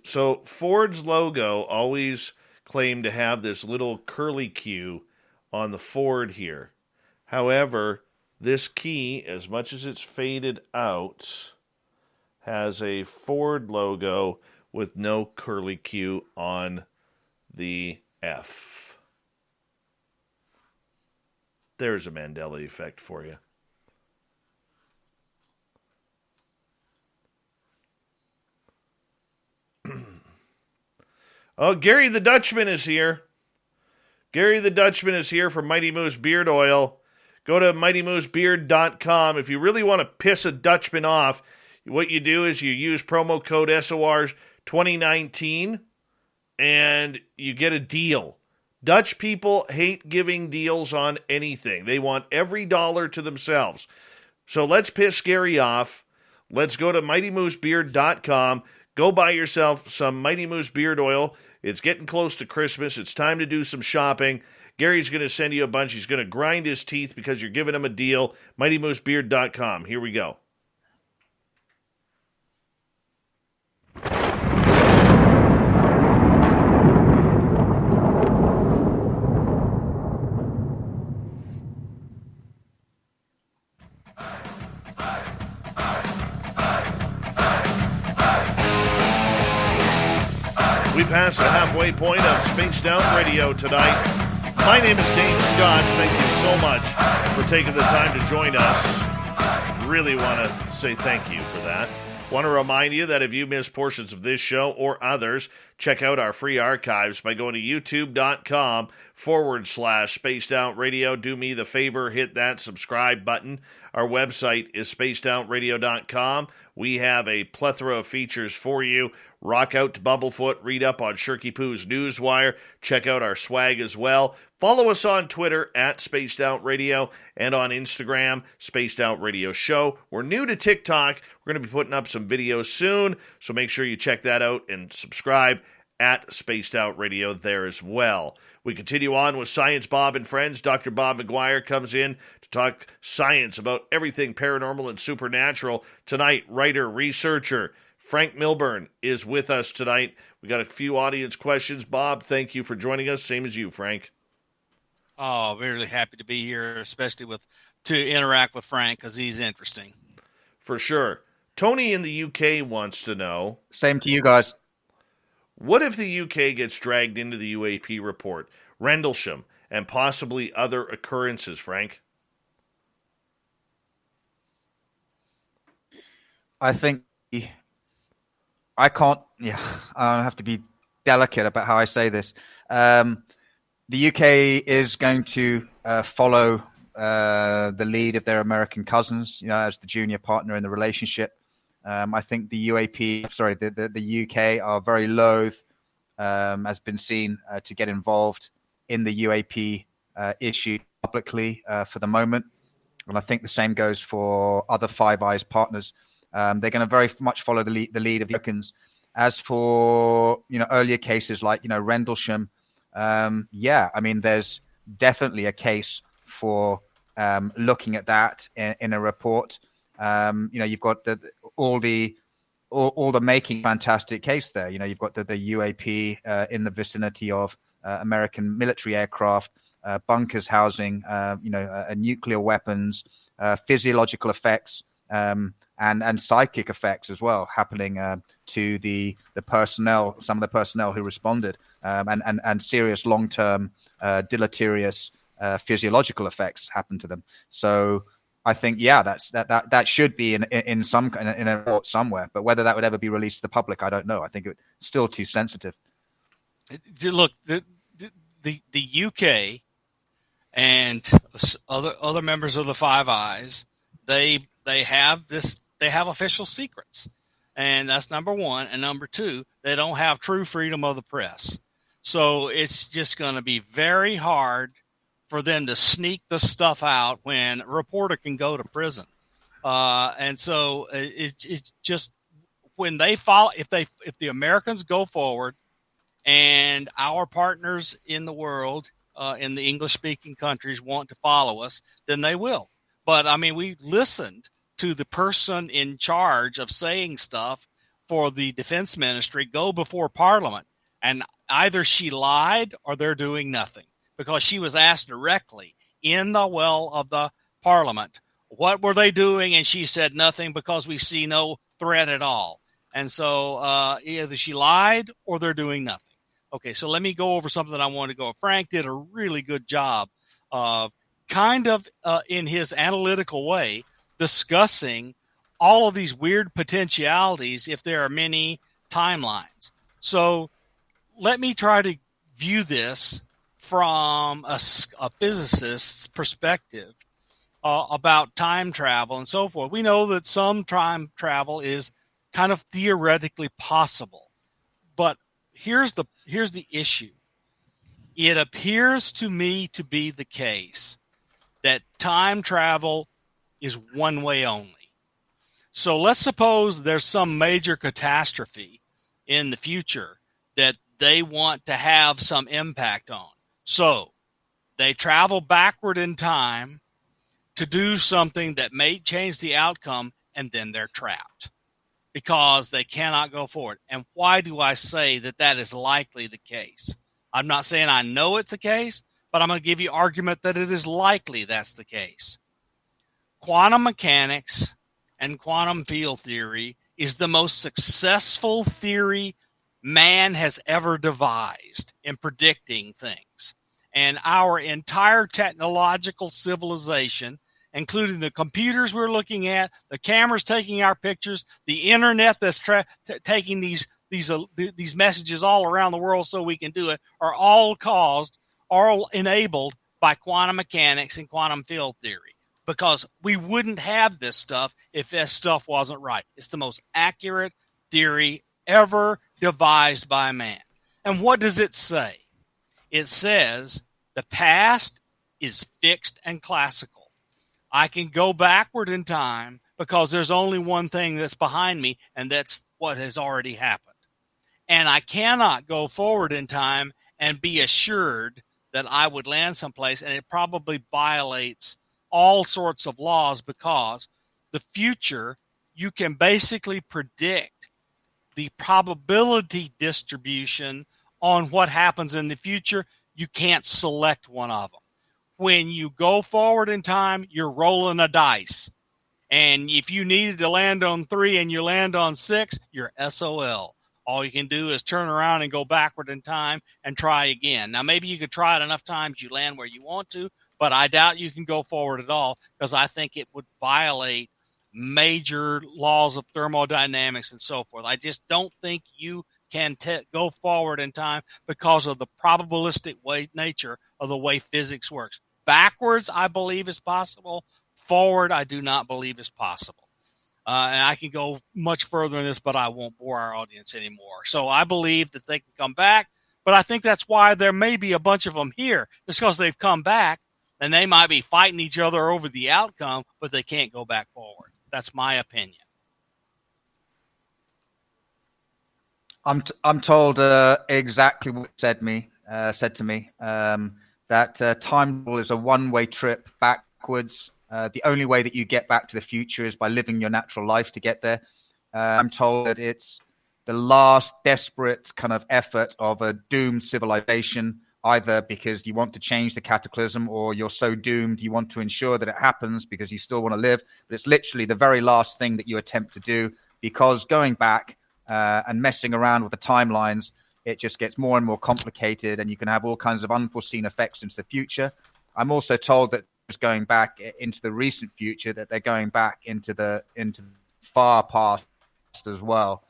So Ford's logo always claimed to have this little curly Q on the Ford here. However, this key, as much as it's faded out, has a Ford logo with no curly Q on the F. There's a Mandela effect for you. Oh, Gary the Dutchman is here. Gary the Dutchman is here from Mighty Moose Beard Oil. Go to mightymoosebeard.com. If you really want to piss a Dutchman off, what you do is you use promo code SOR 2019 and you get a deal. Dutch people hate giving deals on anything. They want every dollar to themselves. So let's piss Gary off. Let's go to mightymoosebeard.com. Go buy yourself some Mighty Moose Beard Oil. It's getting close to Christmas. It's time to do some shopping. Gary's going to send you a bunch. He's going to grind his teeth because you're giving him a deal. MightyMooseBeard.com. Here we go. We passed the halfway point of Spaced Out Radio tonight. My name is Dave Scott. Thank you so much for taking the time to join us. Really want to say thank you for that. Want to remind you that if you miss portions of this show or others, check out our free archives by going to youtube.com/Spaced Out Radio. Do me the favor, hit that subscribe button. Our website is spacedoutradio.com. We have a plethora of features for you. Rock out to Bumblefoot, read up on Shirky Poo's Newswire, check out our swag as well. Follow us on Twitter at Spaced Out Radio and on Instagram, Spaced Out Radio Show. We're new to TikTok. We're going to be putting up some videos soon, so make sure you check that out and subscribe at Spaced Out Radio there as well. We continue on with Science Bob and Friends. Dr. Bob McGwier comes in to talk science about everything paranormal and supernatural. Tonight, writer, researcher, Franc Milburn is with us tonight. We got a few audience questions. Bob, thank you for joining us. Same as you, Frank. Oh, really happy to be here, especially to interact with Frank because he's interesting. For sure. Tony in the UK wants to know. Same to you guys. What if the UK gets dragged into the UAP report, Rendlesham, and possibly other occurrences, Frank? I think I have to be delicate about how I say this. The UK is going to follow the lead of their American cousins, as the junior partner in the relationship. I think the the UK are very loath, has been seen, to get involved in the UAP issue publicly for the moment. And I think the same goes for other Five Eyes partners. They're going to very much follow the lead of the Americans. As for, earlier cases like, Rendlesham, there's definitely a case for looking at that in a report. You've got all the making fantastic case there. You've got the UAP in the vicinity of American military aircraft, bunkers housing, nuclear weapons, physiological effects, and psychic effects as well happening to the personnel, some of the personnel who responded, and serious long-term deleterious physiological effects happen to them. So I think, that should be in a report somewhere. But whether that would ever be released to the public, I don't know. I think it's still too sensitive. Look, the UK and other members of the Five Eyes, they have this. They have official secrets, and that's number one. And number two, they don't have true freedom of the press. So it's just going to be very hard for them to sneak the stuff out when a reporter can go to prison. And so it's just when they follow, if the Americans go forward and our partners in the world, in the English speaking countries want to follow us, then they will. But I mean, we listened to the person in charge of saying stuff for the defense ministry go before Parliament, and either she lied or they're doing nothing, because she was asked directly in the well of the Parliament, what were they doing? And she said nothing, because we see no threat at all. And so either she lied or they're doing nothing. Okay, so let me go over something I wanted to go. Frank did a really good job of in his analytical way discussing all of these weird potentialities if there are many timelines. So let me try to view this from a physicist's perspective about time travel and so forth. We know that some time travel is kind of theoretically possible, but here's the issue. It appears to me to be the case that time travel is one way only. So let's suppose there's some major catastrophe in the future that they want to have some impact on. So they travel backward in time to do something that may change the outcome, and then they're trapped because they cannot go forward. And why do I say that that is likely the case? I'm not saying I know it's the case, but I'm going to give you argument that it is likely that's the case. Quantum mechanics and quantum field theory is the most successful theory man has ever devised in predicting things. And our entire technological civilization, including the computers we're looking at, the cameras taking our pictures, the internet that's taking these messages all around the world so we can do it, are all enabled by quantum mechanics and quantum field theory. Because we wouldn't have this stuff if this stuff wasn't right. It's the most accurate theory ever devised by man. And what does it say? It says the past is fixed and classical. I can go backward in time because there's only one thing that's behind me, and that's what has already happened. And I cannot go forward in time and be assured that I would land someplace, and it probably violates all sorts of laws, because the future, you can basically predict the probability distribution on what happens in the future. You can't select one of them. When you go forward in time, you're rolling a dice. And if you needed to land on 3 and you land on 6, you're SOL. All you can do is turn around and go backward in time and try again. Now, maybe you could try it enough times you land where you want to, but I doubt you can go forward at all, because I think it would violate major laws of thermodynamics and so forth. I just don't think you can go forward in time because of the probabilistic nature of the way physics works. Backwards, I believe is possible. Forward, I do not believe is possible. And I can go much further in this, but I won't bore our audience anymore. So I believe that they can come back, but I think that's why there may be a bunch of them here, just because they've come back, and they might be fighting each other over the outcome, but they can't go back forward. That's my opinion. I'm told exactly what said to me that time travel is a one-way trip backwards. The only way that you get back to the future is by living your natural life to get there. I'm told that it's the last desperate kind of effort of a doomed civilization, either because you want to change the cataclysm, or you're so doomed you want to ensure that it happens because you still want to live. But it's literally the very last thing that you attempt to do, because going back and messing around with the timelines, it just gets more and more complicated, and you can have all kinds of unforeseen effects into the future. I'm also told that it's going back into the recent future, that they're going back into the far past as well,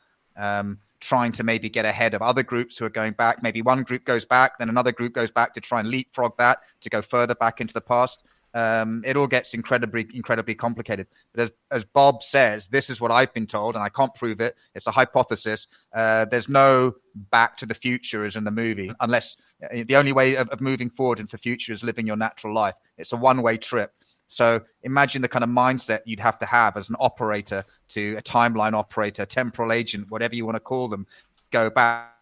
trying to maybe get ahead of other groups who are going back. Maybe one group goes back, then another group goes back to try and leapfrog that, to go further back into the past. It all gets incredibly complicated. But as Bob says, this is what I've been told, and I can't prove it. It's a hypothesis. There's no back to the future as in the movie, unless the only way of moving forward into the future is living your natural life. It's a one-way trip. So imagine the kind of mindset you'd have to have as an operator, to a timeline operator, temporal agent, whatever you want to call them. Go back.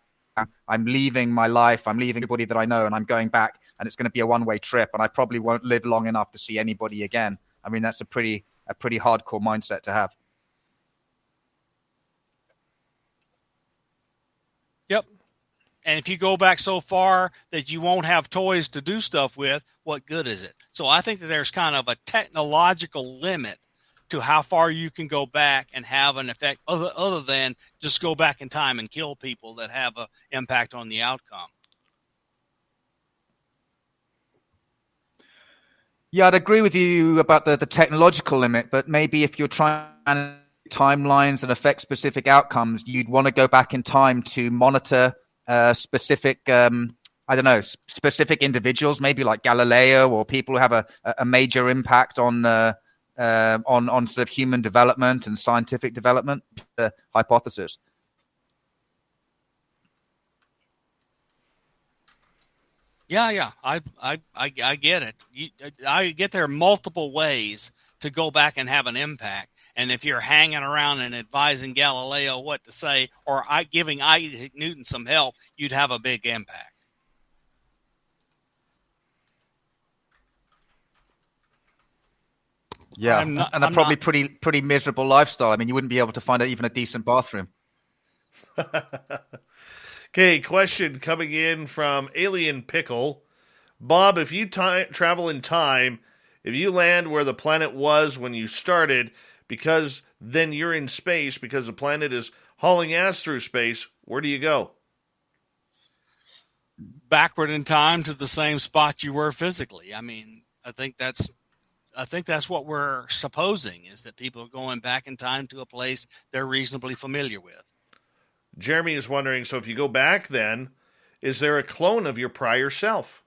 I'm leaving my life. I'm leaving everybody that I know, and I'm going back. And it's going to be a one-way trip, and I probably won't live long enough to see anybody again. I mean, that's a pretty hardcore mindset to have. Yep. And if you go back so far that you won't have toys to do stuff with, what good is it? So I think that there's kind of a technological limit to how far you can go back and have an effect, other than just go back in time and kill people that have an impact on the outcome. Yeah, I'd agree with you about the technological limit, but maybe if you're trying timelines and affect specific outcomes, you'd want to go back in time to monitor specific I don't know, specific individuals, maybe like Galileo, or people who have a major impact on sort of human development and scientific development. Hypothesis. Yeah. I get it. I get there are multiple ways to go back and have an impact. And if you're hanging around and advising Galileo what to say, or giving Isaac Newton some help, you'd have a big impact. Yeah, and a probably pretty miserable lifestyle. I mean, you wouldn't be able to find even a decent bathroom. Okay, question coming in from Alien Pickle. Bob, if you travel in time, if you land where the planet was when you started, because then you're in space, because the planet is hauling ass through space, where do you go? Backward in time to the same spot you were physically. I mean, I think that's what we're supposing, is that people are going back in time to a place they're reasonably familiar with. Jeremy is wondering, so if you go back then, is there a clone of your prior self?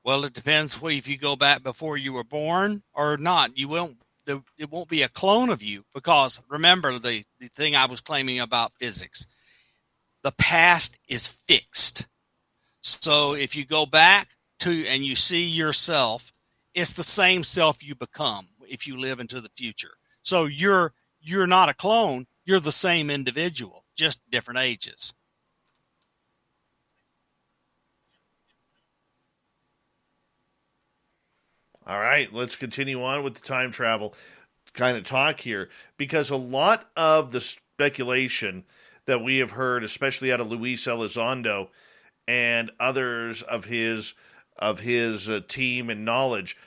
Well, it depends if you go back before you were born or not. It won't be a clone of you, because remember the thing I was claiming about physics. The past is fixed. So if you go back and you see yourself, it's the same self you become if you live into the future. So you're not a clone. You're the same individual, just different ages. All right, let's continue on with the time travel kind of talk here, because a lot of the speculation that we have heard, especially out of Luis Elizondo and others of his team and knowledge,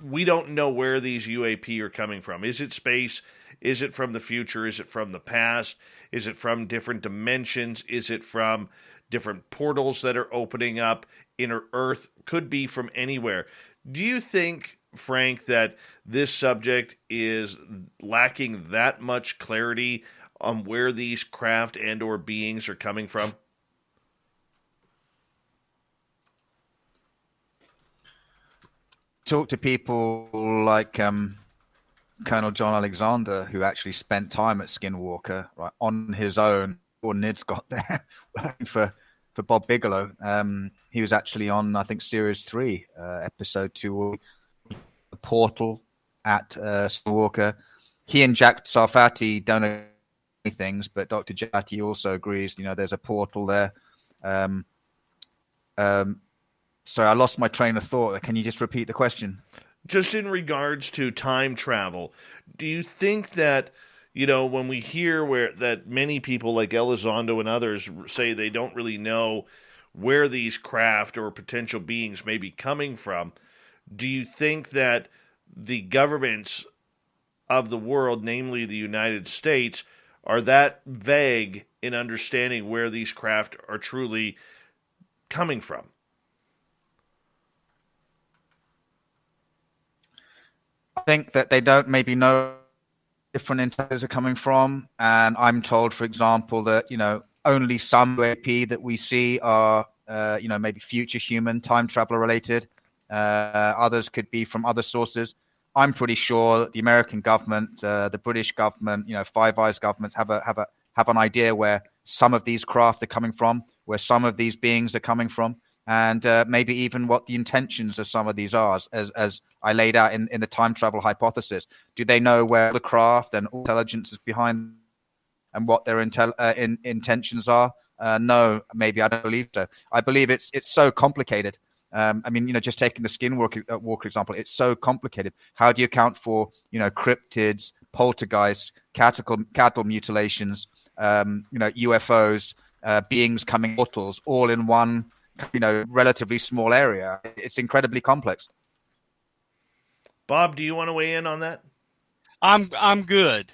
we don't know where these UAP are coming from. Is it space? Is it from the future? Is it from the past? Is it from different dimensions? Is it from different portals that are opening up? Inner Earth could be from anywhere. Do you think, Frank, that this subject is lacking that much clarity on where these craft and or beings are coming from? Talk to people like Colonel John Alexander, who actually spent time at Skinwalker, right, on his own before NIDS got there, working for Bob Bigelow. He was actually on, I think, Series 3, Episode 2, the portal at Skinwalker. He and Jack Sarfati don't know many things, but Dr. Jati also agrees, there's a portal there. Sorry, I lost my train of thought. Can you just repeat the question? Just in regards to time travel, do you think that, when we hear that many people like Elizondo and others say they don't really know where these craft or potential beings may be coming from, do you think that the governments of the world, namely the United States, are that vague in understanding where these craft are truly coming from? I think that they don't maybe know different intelligence are coming from. And I'm told, for example, that, only some UAP that we see are, maybe future human time traveler related. Others could be from other sources. I'm pretty sure that the American government, the British government, Five Eyes governments have an idea where some of these craft are coming from, where some of these beings are coming from, and maybe even what the intentions of some of these are, as I laid out in the time travel hypothesis. Do they know where the craft and intelligence is behind and what their intentions are? No, maybe I don't believe so. I believe it's so complicated. Just taking the Skinwalker example, it's so complicated. How do you account for, cryptids, poltergeists, cattle mutilations, UFOs, beings coming portals, all in one, relatively small area? It's incredibly complex. Bob, do you want to weigh in on that? I'm good.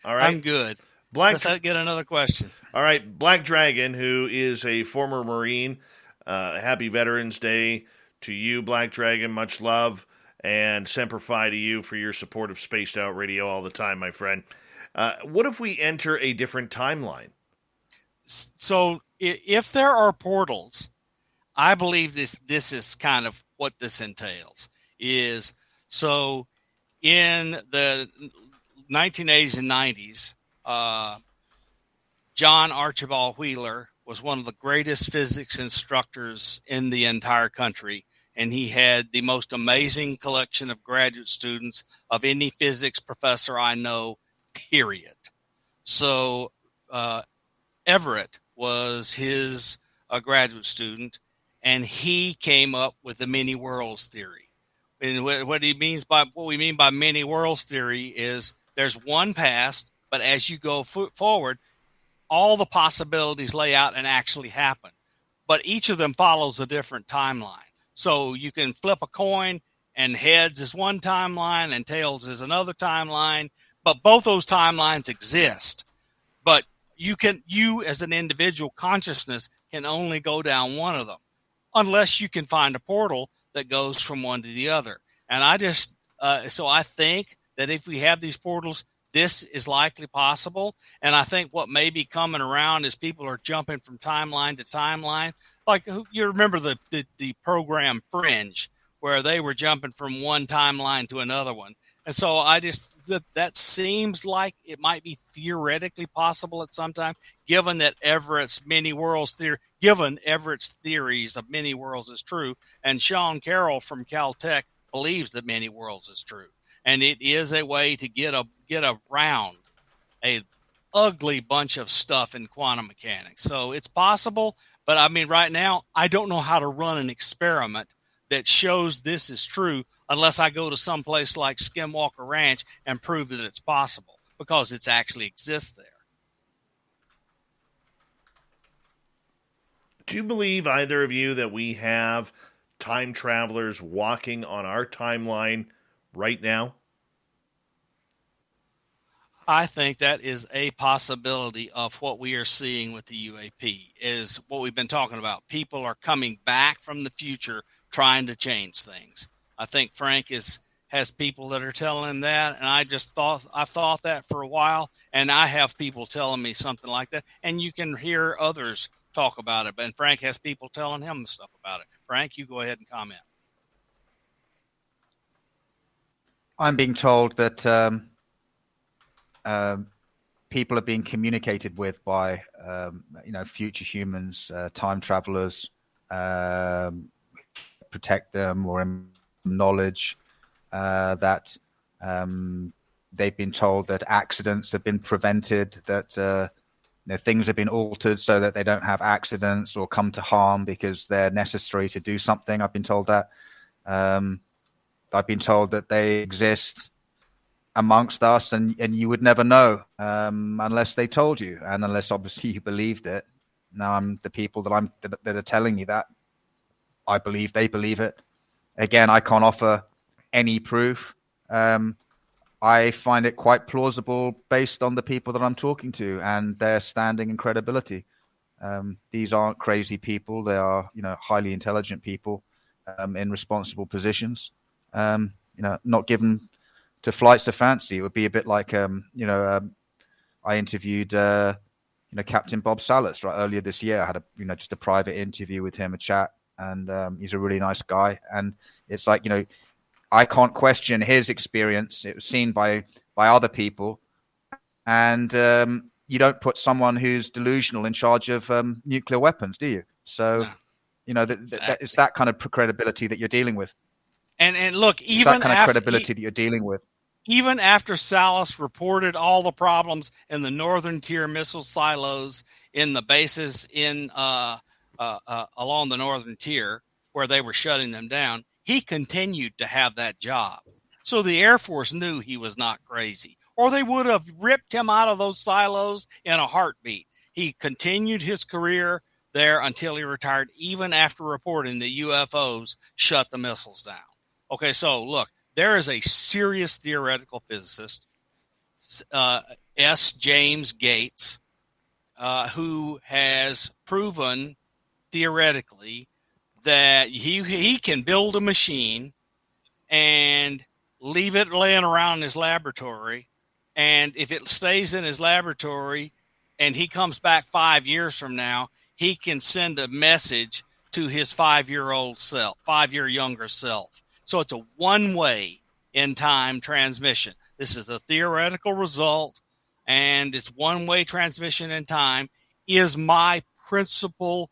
All right. I'm good. Let's get another question. All right. Black Dragon, who is a former Marine, happy Veterans Day to you, Black Dragon. Much love and Semper Fi to you for your support of Spaced Out Radio all the time, my friend. What if we enter a different timeline? So if there are portals, I believe this is kind of what this entails. Is so in the 1980s and 90s, John Archibald Wheeler was one of the greatest physics instructors in the entire country, and he had the most amazing collection of graduate students of any physics professor I know, period. So Everett was his graduate student, and he came up with the many worlds theory. And what we mean by many worlds theory is there's one past, but as you go forward, all the possibilities lay out and actually happen. But each of them follows a different timeline. So you can flip a coin, and heads is one timeline and tails is another timeline, but both those timelines exist. But you as an individual consciousness can only go down one of them, unless you can find a portal that goes from one to the other. And so I think that if we have these portals, this is likely possible. And I think what may be coming around is people are jumping from timeline to timeline. Like you remember the program Fringe, where they were jumping from one timeline to another one. And so that seems like it might be theoretically possible at some time, given that Everett's theories of many worlds is true. And Sean Carroll from Caltech believes that many worlds is true. And it is a way to get around a ugly bunch of stuff in quantum mechanics. So it's possible, but I mean, right now, I don't know how to run an experiment that shows this is true unless I go to some place like Skinwalker Ranch and prove that it's possible, because it actually exists there. Do you believe, either of you, that we have time travelers walking on our timeline right now? I think that is a possibility of what we are seeing with the UAP, is what we've been talking about. People are coming back from the future trying to change things. I think Frank has people that are telling him that, and I thought that for a while, and I have people telling me something like that, and you can hear others talk about it, and Frank has people telling him stuff about it. Frank, you go ahead and comment. I'm being told that people are being communicated with by future humans, time travelers, protect them or knowledge, that they've been told that accidents have been prevented, that things have been altered so that they don't have accidents or come to harm because they're necessary to do something. I've been told that. I've been told that they exist amongst us, and you would never know unless they told you, and unless obviously you believed it. Now, the people that are telling you that, I believe they believe it. Again, I can't offer any proof. I find it quite plausible based on the people that I'm talking to and their standing and credibility. These aren't crazy people. They are, highly intelligent people in responsible positions. Not given to flights of fancy. It would be a bit like, I interviewed, Captain Bob Salas earlier this year. I had just a private interview with him, a chat, and he's a really nice guy. And it's like, I can't question his experience. It was seen by other people, and you don't put someone who's delusional in charge of nuclear weapons, do you? So, Exactly. it's that kind of credibility that you're dealing with. And look, even that kind of credibility that you're dealing with. Even after Salas reported all the problems in the northern tier missile silos in the bases in along the northern tier where they were shutting them down, he continued to have that job. So the Air Force knew he was not crazy, or they would have ripped him out of those silos in a heartbeat. He continued his career there until he retired, even after reporting that UFOs shut the missiles down. Okay, so look, there is a serious theoretical physicist, S. James Gates, who has proven theoretically that he can build a machine and leave it laying around in his laboratory, and if it stays in his laboratory, and he comes back 5 years from now, he can send a message to his 5-year-old self, 5-year younger self. So it's a one-way in time transmission. This is a theoretical result, and it's one-way transmission in time is my principal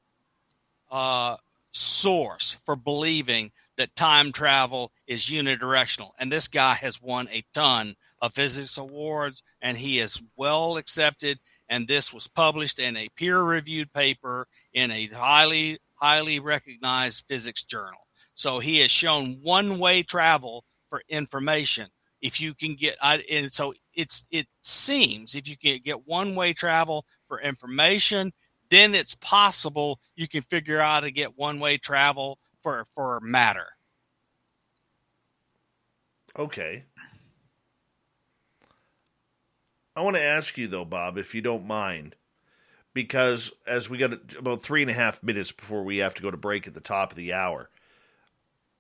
source for believing that time travel is unidirectional. And this guy has won a ton of physics awards, and he is well accepted. And this was published in a peer-reviewed paper in a highly recognized physics journal. So he has shown one-way travel for information. If you can get, and so it seems if you can get one-way travel for information, then it's possible you can figure out how to get one-way travel for matter. Okay. I want to ask you, though, Bob, if you don't mind, because as we got about 3.5 minutes before we have to go to break at the top of the hour,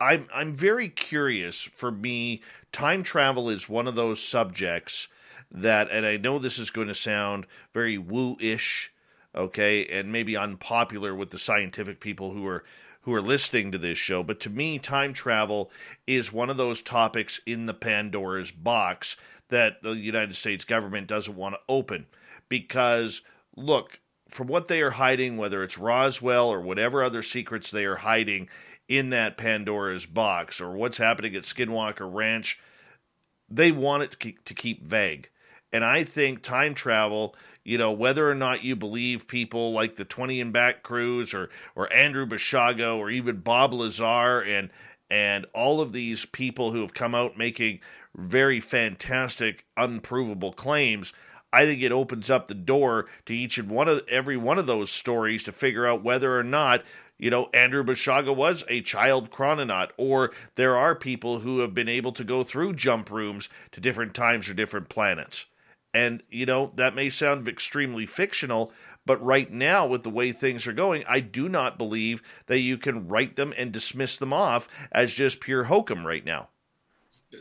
I'm very curious. For me, time travel is one of those subjects that, and I know this is going to sound very woo-ish, okay, and maybe unpopular with the scientific people who are listening to this show, but to me, time travel is one of those topics in the Pandora's box that the United States government doesn't want to open. Because, look, from what they are hiding, whether it's Roswell or whatever other secrets they are hiding in that Pandora's box, or what's happening at Skinwalker Ranch, they want it to keep vague. And I think time travel, whether or not you believe people like the 20 and Back Crews or Andrew Bashago or even Bob Lazar and all of these people who have come out making very fantastic, unprovable claims, I think it opens up the door to every one of those stories to figure out whether or not, Andrew Bashaga was a child chrononaut, or there are people who have been able to go through jump rooms to different times or different planets. And, that may sound extremely fictional, but right now, with the way things are going, I do not believe that you can write them and dismiss them off as just pure hokum right now.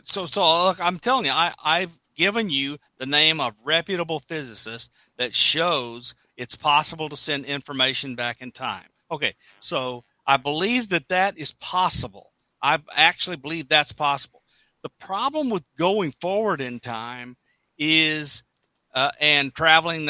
So look, I'm telling you, I've given you the name of reputable physicist that shows it's possible to send information back in time. Okay, so I believe that is possible. I actually believe that's possible. The problem with going forward in time is, and traveling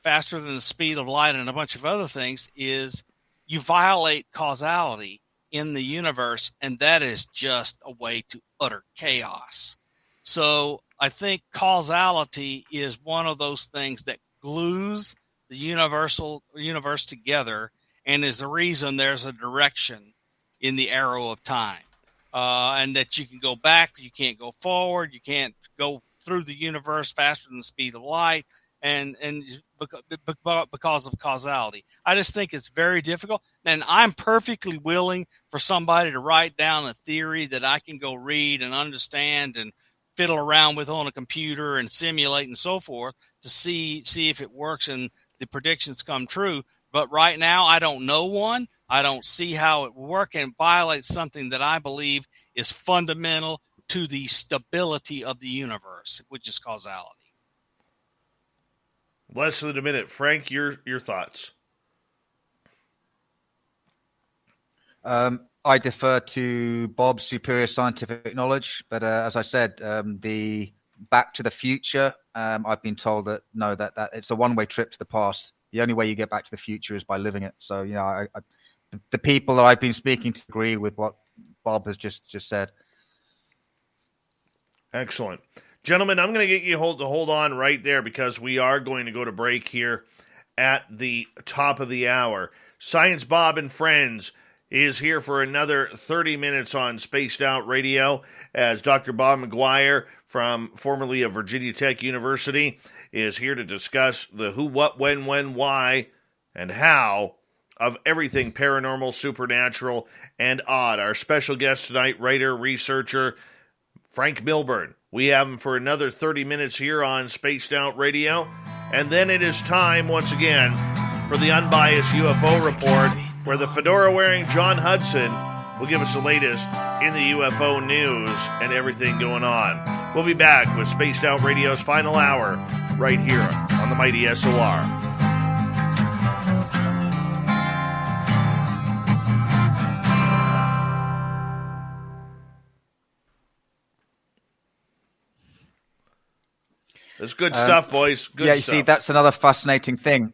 faster than the speed of light and a bunch of other things, is you violate causality in the universe, and that is just a way to utter chaos. So I think causality is one of those things that glues the universe together, and is the reason there's a direction in the arrow of time, and that you can go back, you can't go forward, you can't go through the universe faster than the speed of light, and because of causality. I just think it's very difficult, and I'm perfectly willing for somebody to write down a theory that I can go read and understand and fiddle around with on a computer and simulate and so forth to see if it works and the predictions come true. But right now, I don't know one. I don't see how it will work, and violates something that I believe is fundamental to the stability of the universe, which is causality. Less than a minute. Frank, your thoughts. I defer to Bob's superior scientific knowledge, but as I said, the Back to the Future, I've been told that it's a one-way trip to the past. The only way you get back to the future is by living it. So, the people that I've been speaking to agree with what Bob has just said. Excellent. Gentlemen, I'm going to get you to hold on right there, because we are going to go to break here at the top of the hour. Science Bob and Friends is here for another 30 minutes on Spaced Out Radio, as Dr. Bob McGwier, formerly of Virginia Tech University, is here to discuss the who, what, when, why, and how of everything paranormal, supernatural, and odd. Our special guest tonight, writer, researcher, Franc Milburn. We have him for another 30 minutes here on Spaced Out Radio. And then it is time, once again, for the unbiased UFO report, where the fedora-wearing John Hudson will give us the latest in the UFO news and everything going on. We'll be back with Spaced Out Radio's final hour right here on the mighty SOR. It's good stuff, boys. Good stuff. See, that's another fascinating thing.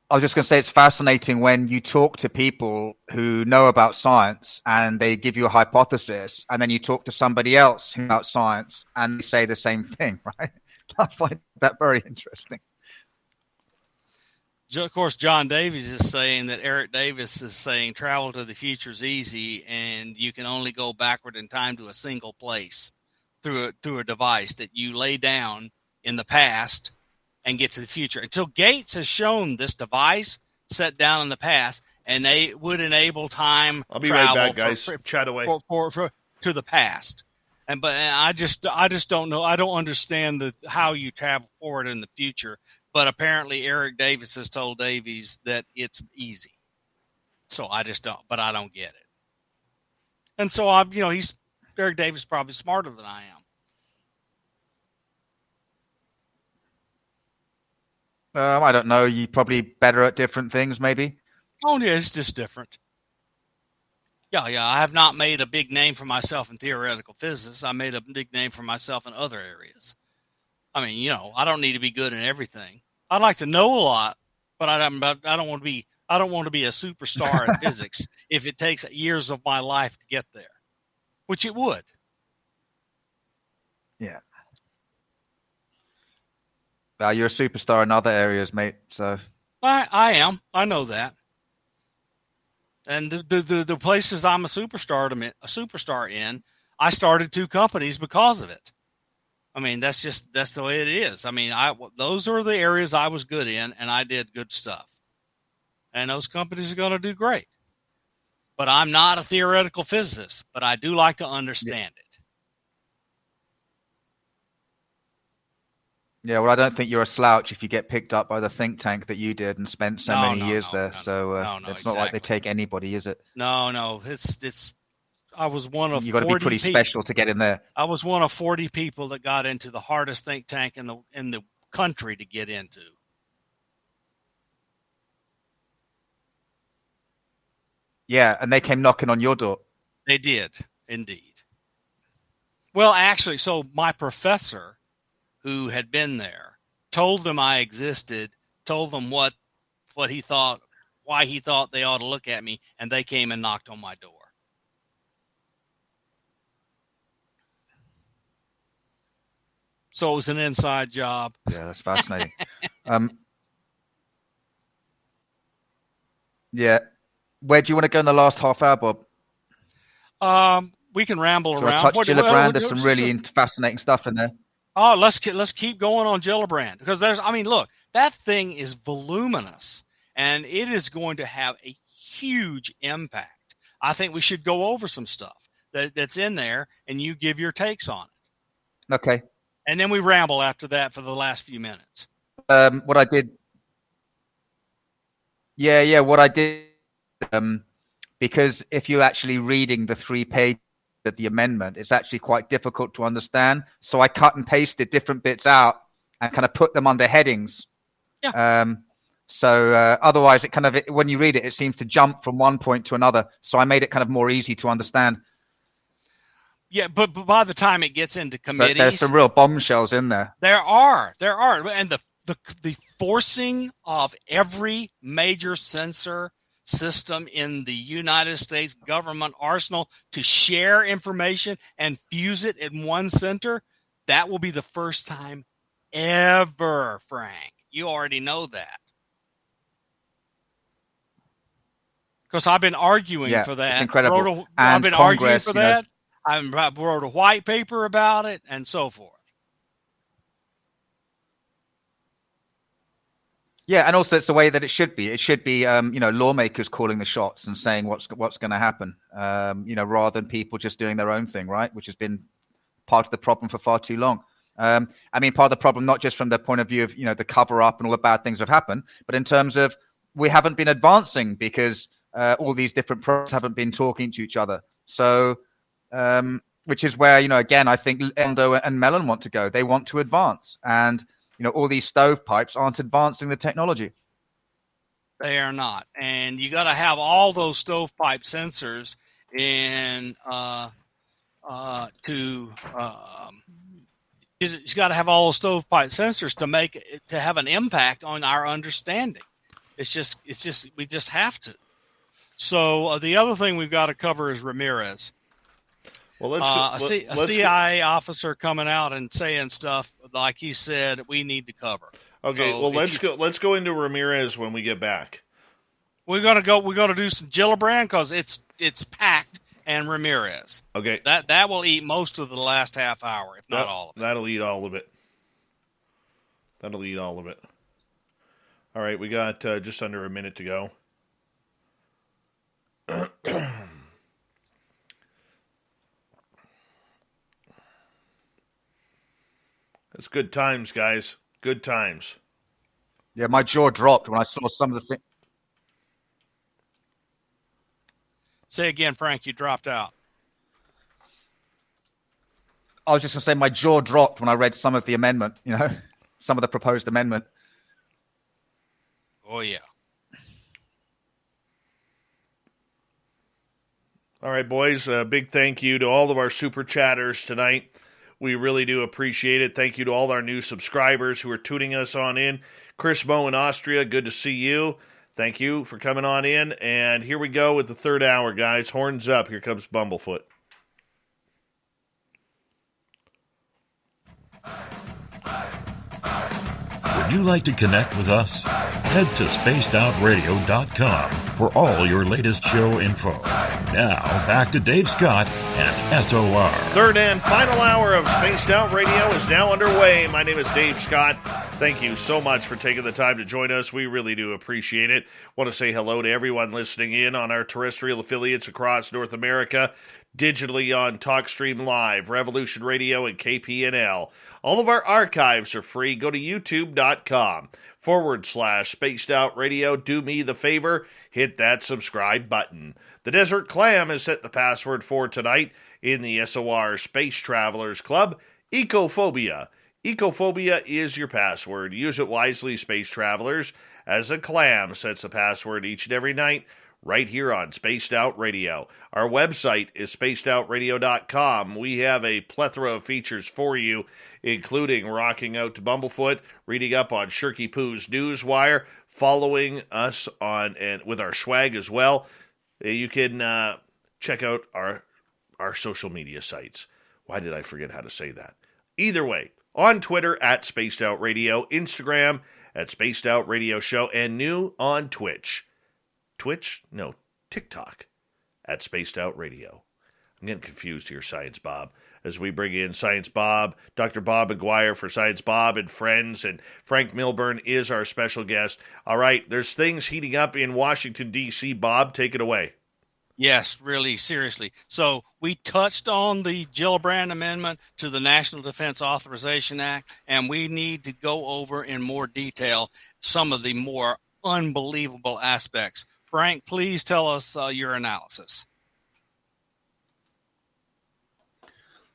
I was just going to say it's fascinating when you talk to people who know about science and they give you a hypothesis, and then you talk to somebody else about science and they say the same thing, right? I find that very interesting. Of course, John Davies is saying that Eric Davis is saying travel to the future is easy, and you can only go backward in time to a single place through a device that you lay down in the past and get to the future. Until Gates has shown this device set down in the past, and they would enable time I'll be travel right back, guys. Chat away. For to the past. And I just don't know. I don't understand how you travel forward in the future. But apparently Eric Davis has told Davies that it's easy. So I just don't. But I don't get it. And so Eric Davis is probably smarter than I am. I don't know. You're probably better at different things, maybe. Oh yeah, it's just different. Yeah. I have not made a big name for myself in theoretical physics. I made a big name for myself in other areas. I mean, I don't need to be good in everything. I'd like to know a lot, but I don't want to be. I don't want to be a superstar in physics if it takes years of my life to get there, which it would. Yeah. Well, you're a superstar in other areas, mate. So I am. I know that. And the places I'm a superstar in, I started 2 companies because of it. I mean, that's the way it is. I mean, those are the areas I was good in, and I did good stuff. And those companies are going to do great. But I'm not a theoretical physicist, but I do like to understand it. Yeah, well, I don't think you're a slouch if you get picked up by the think tank that you did and spent so many years there. It's not like they take anybody, is it? No. It's. I was one of 40 people. You got to be pretty special to get in there. I was one of 40 people that got into the hardest think tank in the country to get into. Yeah, and they came knocking on your door. They did, indeed. Well, actually, so my professor, who had been there, told them I existed, told them what he thought, why he thought they ought to look at me, and they came and knocked on my door. So it was an inside job. Yeah, that's fascinating. Yeah. Where do you want to go in the last half hour, Bob? We can ramble so around. Touch Gillibrand. There's some really fascinating stuff in there. Oh, let's keep going on Gillibrand, because look, that thing is voluminous and it is going to have a huge impact. I think we should go over some stuff that's in there and you give your takes on it. Okay. And then we ramble after that for the last few minutes. What I did. Yeah. What I did, because if you're actually reading the 3 pages of the amendment, it's actually quite difficult to understand. So I cut and pasted different bits out and kind of put them under headings. Yeah. Otherwise, it kind of, when you read it, it seems to jump from one point to another. So I made it kind of more easy to understand. Yeah, but by the time it gets into committees, there's some real bombshells in there. There are, and the forcing of every major sensor system in the United States government arsenal to share information and fuse it in one center, that will be the first time ever, Frank. You already know that. Because I've been arguing for that. It's incredible. I've been arguing for that. I wrote a white paper about it and so forth. Yeah, and also it's the way that it should be. It should be, lawmakers calling the shots and saying what's going to happen, rather than people just doing their own thing, right? Which has been part of the problem for far too long. Part of the problem, not just from the point of view of, the cover up and all the bad things that have happened, but in terms of we haven't been advancing because all these different programs haven't been talking to each other. So, which is where, again, I think Eldo and Mellon want to go. They want to advance. And, all these stovepipes aren't advancing the technology. They are not. And you got to have all those stovepipe sensors in it's got to have all those stovepipe sensors to have an impact on our understanding. It's just we just have to. So the other thing we've got to cover is Ramirez. Well, a CIA officer coming out and saying stuff like he said we need to cover. Okay, so let's go into Ramirez when we get back. We're gonna do some Gillibrand because it's packed, and Ramirez. Okay, that will eat most of the last half hour, if not all of it. That'll eat all of it. All right, we got just under a minute to go. It's good times, guys. Good times. Yeah, my jaw dropped when I saw some of the things. Say again, Frank, you dropped out. I was just going to say my jaw dropped when I read some of the amendment, some of the proposed amendment. Oh, yeah. All right, boys, a big thank you to all of our super chatters tonight. We really do appreciate it. Thank you to all our new subscribers who are tuning us on in. Chris Moe in Austria, good to see you. Thank you for coming on in. And here we go with the third hour, guys. Horns up. Here comes Bumblefoot. Would you like to connect with us? Head to spacedoutradio.com for all your latest show info. Now, back to Dave Scott and SOR. Third and final hour of Spaced Out Radio is now underway. My name is Dave Scott. Thank you so much for taking the time to join us. We really do appreciate it. Want to say hello to everyone listening in on our terrestrial affiliates across North America, digitally on TalkStream Live, Revolution Radio, and KPNL. All of our archives are free. Go to youtube.com/Spaced Out Radio. Do me the favor, hit that subscribe button. The Desert Clam has set the password for tonight in the SOR Space Travelers Club, Ecophobia. Ecophobia is your password. Use it wisely, space travelers, as a clam sets the password each and every night right here on Spaced Out Radio. Our website is spacedoutradio.com. We have a plethora of features for you, including rocking out to Bumblefoot, reading up on Shirky Poo's Newswire, following us on and with our swag as well. You can check out our social media sites. Why did I forget how to say that? Either way, on Twitter at Spaced Out Radio, Instagram at Spaced Out Radio Show, and new on Twitch. TikTok at Spaced Out Radio. I'm getting confused here, Science Bob, as we bring in Science Bob, Dr. Bob McGwier for Science Bob and Friends, and Franc Milburn is our special guest. All right, there's things heating up in Washington, D.C. Bob, take it away. Yes, really, seriously. So we touched on the Gillibrand Amendment to the National Defense Authorization Act, and we need to go over in more detail some of the more unbelievable aspects. Frank, please tell us your analysis.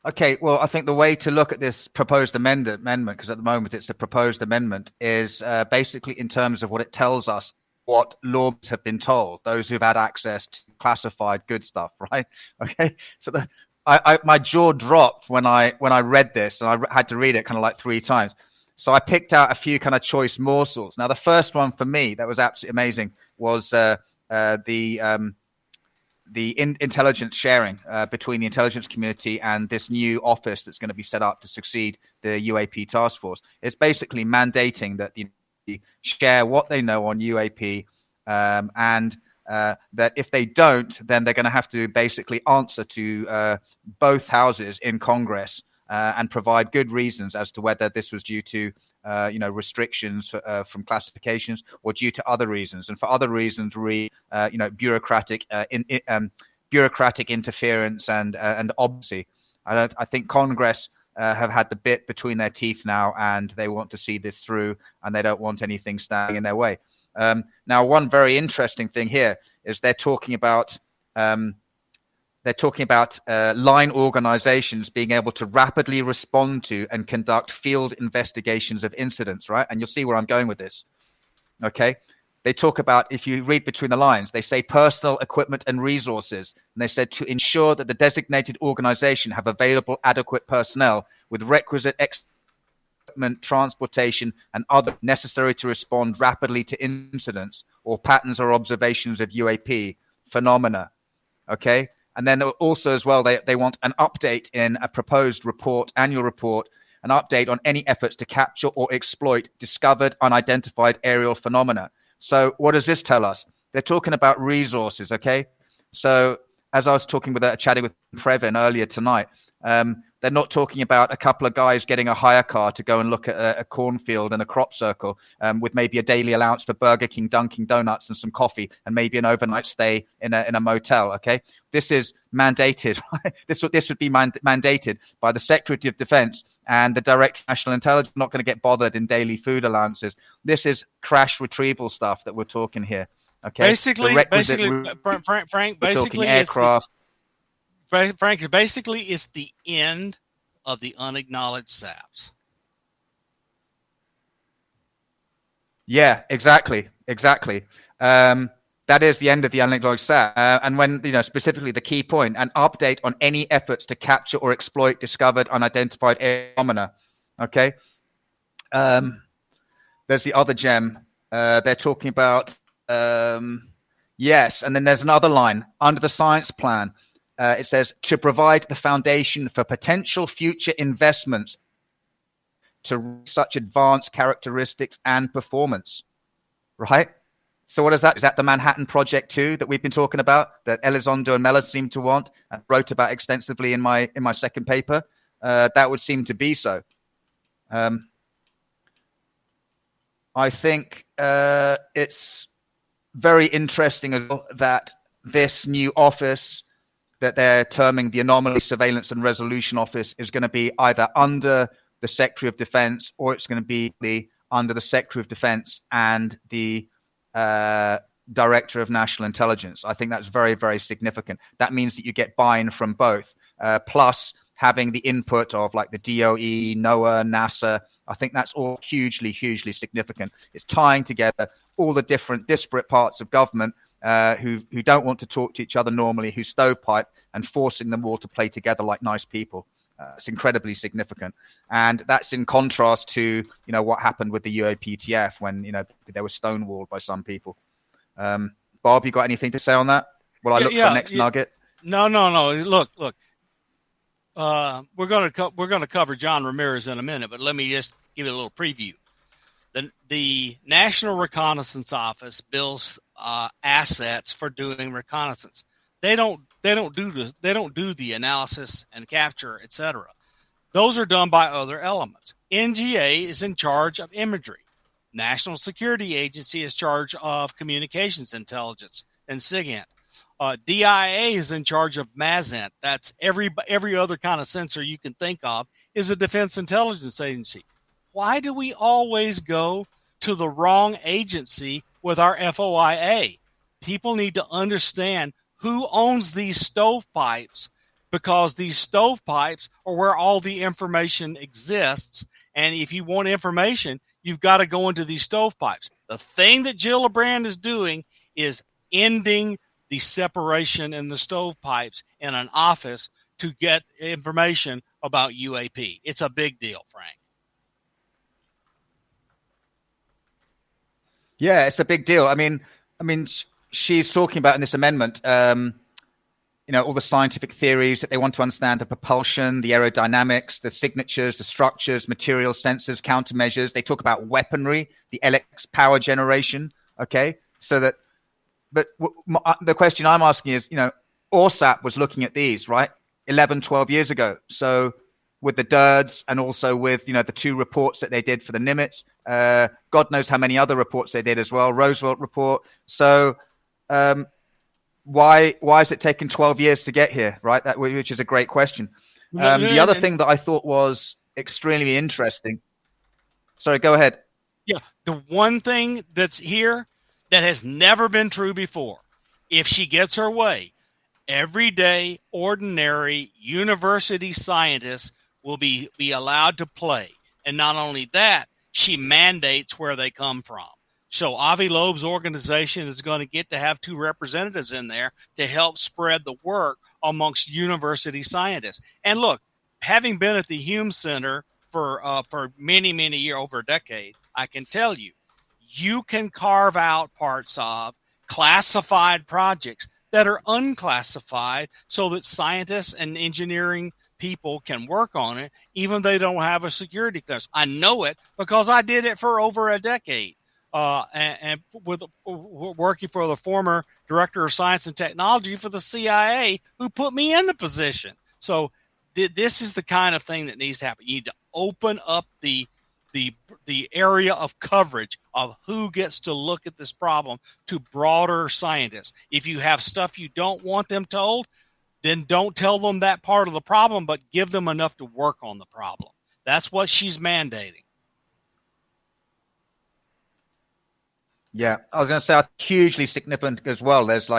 Okay, well, I think the way to look at this proposed amendment, because at the moment it's a proposed amendment, is basically in terms of what it tells us, what lawmakers have been told, those who've had access to classified good stuff, right? Okay, so my jaw dropped when I read this, and I had to read it kind of like 3 times. So I picked out a few kind of choice morsels. Now, the first one for me that was absolutely amazing was the intelligence sharing between the intelligence community and this new office that's going to be set up to succeed the UAP task force. It's basically mandating that the share what they know on UAP, and that if they don't, then they're going to have to basically answer to both houses in Congress and provide good reasons as to whether this was due to restrictions from classifications or due to other reasons, and for other reasons, bureaucratic interference and obviously, I think Congress have had the bit between their teeth now, and they want to see this through, and they don't want anything standing in their way. Now, one very interesting thing here is they're talking about line organizations being able to rapidly respond to and conduct field investigations of incidents, right? And you'll see where I'm going with this. Okay. They talk about, if you read between the lines, they say personal equipment and resources. And they said to ensure that the designated organization have available adequate personnel with requisite equipment, transportation, and other necessary to respond rapidly to incidents or patterns or observations of UAP phenomena. Okay. And then also as well, they want an update in a proposed report, annual report, an update on any efforts to capture or exploit discovered unidentified aerial phenomena. So what does this tell us? They're talking about resources, okay? So as I was chatting with Previn earlier tonight, they're not talking about a couple of guys getting a hire car to go and look at a cornfield and a crop circle with maybe a daily allowance for Burger King, Dunkin' Donuts, and some coffee, and maybe an overnight stay in a motel. Okay, this is mandated. This would be mandated by the Secretary of Defense and the Director of National Intelligence. Not going to get bothered in daily food allowances. This is crash retrieval stuff that we're talking here. Okay, basically, Frank, basically, aircraft. Frank, basically, it's the end of the unacknowledged SAPs. Yeah, exactly. That is the end of the unacknowledged SAP. And when, specifically the key point, an update on any efforts to capture or exploit discovered unidentified phenomena. Okay. There's the other gem. They're talking about, yes. And then there's another line under the science plan. It says to provide the foundation for potential future investments to such advanced characteristics and performance, right? So what is that? Is that the Manhattan Project 2 that we've been talking about, that Elizondo and Mellor seem to want and wrote about extensively in my second paper? That would seem to be so. I think it's very interesting as well that this new office that they're terming the Anomaly Surveillance and Resolution Office is going to be either under the Secretary of Defense or it's going to be under the Secretary of Defense and the Director of National Intelligence. I think that's very, very significant. That means that you get buy-in from both, plus having the input of like the DOE, NOAA, NASA. I think that's all hugely, hugely significant. It's tying together all the different disparate parts of government who don't want to talk to each other normally, who stovepipe, and forcing them all to play together like nice people. It's incredibly significant. And that's in contrast to, what happened with the UAPTF when, they were stonewalled by some people. Bob, you got anything to say on that? Well, I look for the next nugget. No. Look. We're going to cover John Ramirez in a minute, but let me just give you a little preview. The National Reconnaissance Office builds assets for doing reconnaissance. They don't do the analysis and capture, etc. Those are done by other elements. NGA is in charge of imagery. National Security Agency is in charge of communications intelligence and SIGINT. DIA is in charge of MASINT. That's every other kind of sensor you can think of is a defense intelligence agency. Why do we always go to the wrong agency with our FOIA? People need to understand who owns these stovepipes, because these stovepipes are where all the information exists. And if you want information, you've got to go into these stovepipes. The thing that Gillibrand is doing is ending the separation in the stovepipes in an office to get information about UAP. It's a big deal, Frank. Yeah, it's a big deal. I mean, she's talking about in this amendment, all the scientific theories that they want to understand, the propulsion, the aerodynamics, the signatures, the structures, material sensors, countermeasures. They talk about weaponry, the LX power generation. Okay, but the question I'm asking is, ORSAP was looking at these, right? 11, 12 years ago. So with the DIRDs and also with, the two reports that they did for the Nimitz, God knows how many other reports they did as well, Roosevelt report. So why is it taking 12 years to get here, right? Which is a great question. The other thing that I thought was extremely interesting. Sorry, go ahead. Yeah, the one thing that's here, that has never been true before. If she gets her way, everyday, ordinary university scientists will be allowed to play. And not only that, she mandates where they come from. So Avi Loeb's organization is going to get to have 2 representatives in there to help spread the work amongst university scientists. And look, having been at the Hume Center for many, many years, over a decade, I can tell you, you can carve out parts of classified projects that are unclassified so that scientists and engineering people can work on it, even though they don't have a security clearance. I know it because I did it for over a decade. And with working for the former director of science and technology for the CIA, who put me in the position. So this is the kind of thing that needs to happen. You need to open up the area of coverage of who gets to look at this problem to broader scientists. If you have stuff you don't want them told, then don't tell them that part of the problem, but give them enough to work on the problem. That's what she's mandating. Yeah, I was going to say hugely significant as well. There's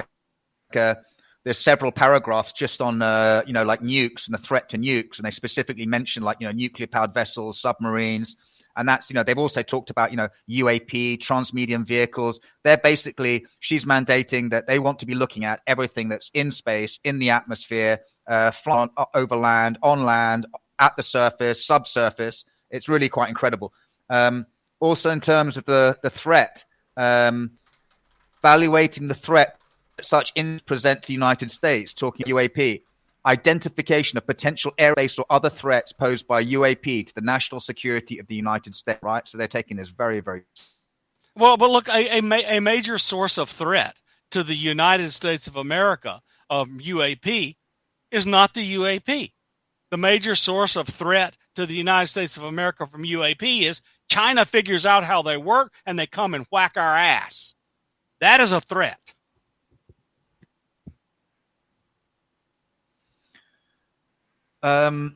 there's several paragraphs just on like nukes and the threat to nukes, and they specifically mention nuclear powered vessels, submarines, and that's they've also talked about UAP, transmedium vehicles. She's mandating that they want to be looking at everything that's in space, in the atmosphere, flying over land, on land, at the surface, subsurface. It's really quite incredible. Also, in terms of the threat. Evaluating the threat such present to the United States, talking UAP, identification of potential air-based or other threats posed by UAP to the national security of the United States, right? So they're taking this very, very well. But look, a major source of threat to the United States of America of UAP is not the UAP. The major source of threat to the United States of America from UAP is China figures out how they work and they come and whack our ass. That is a threat. I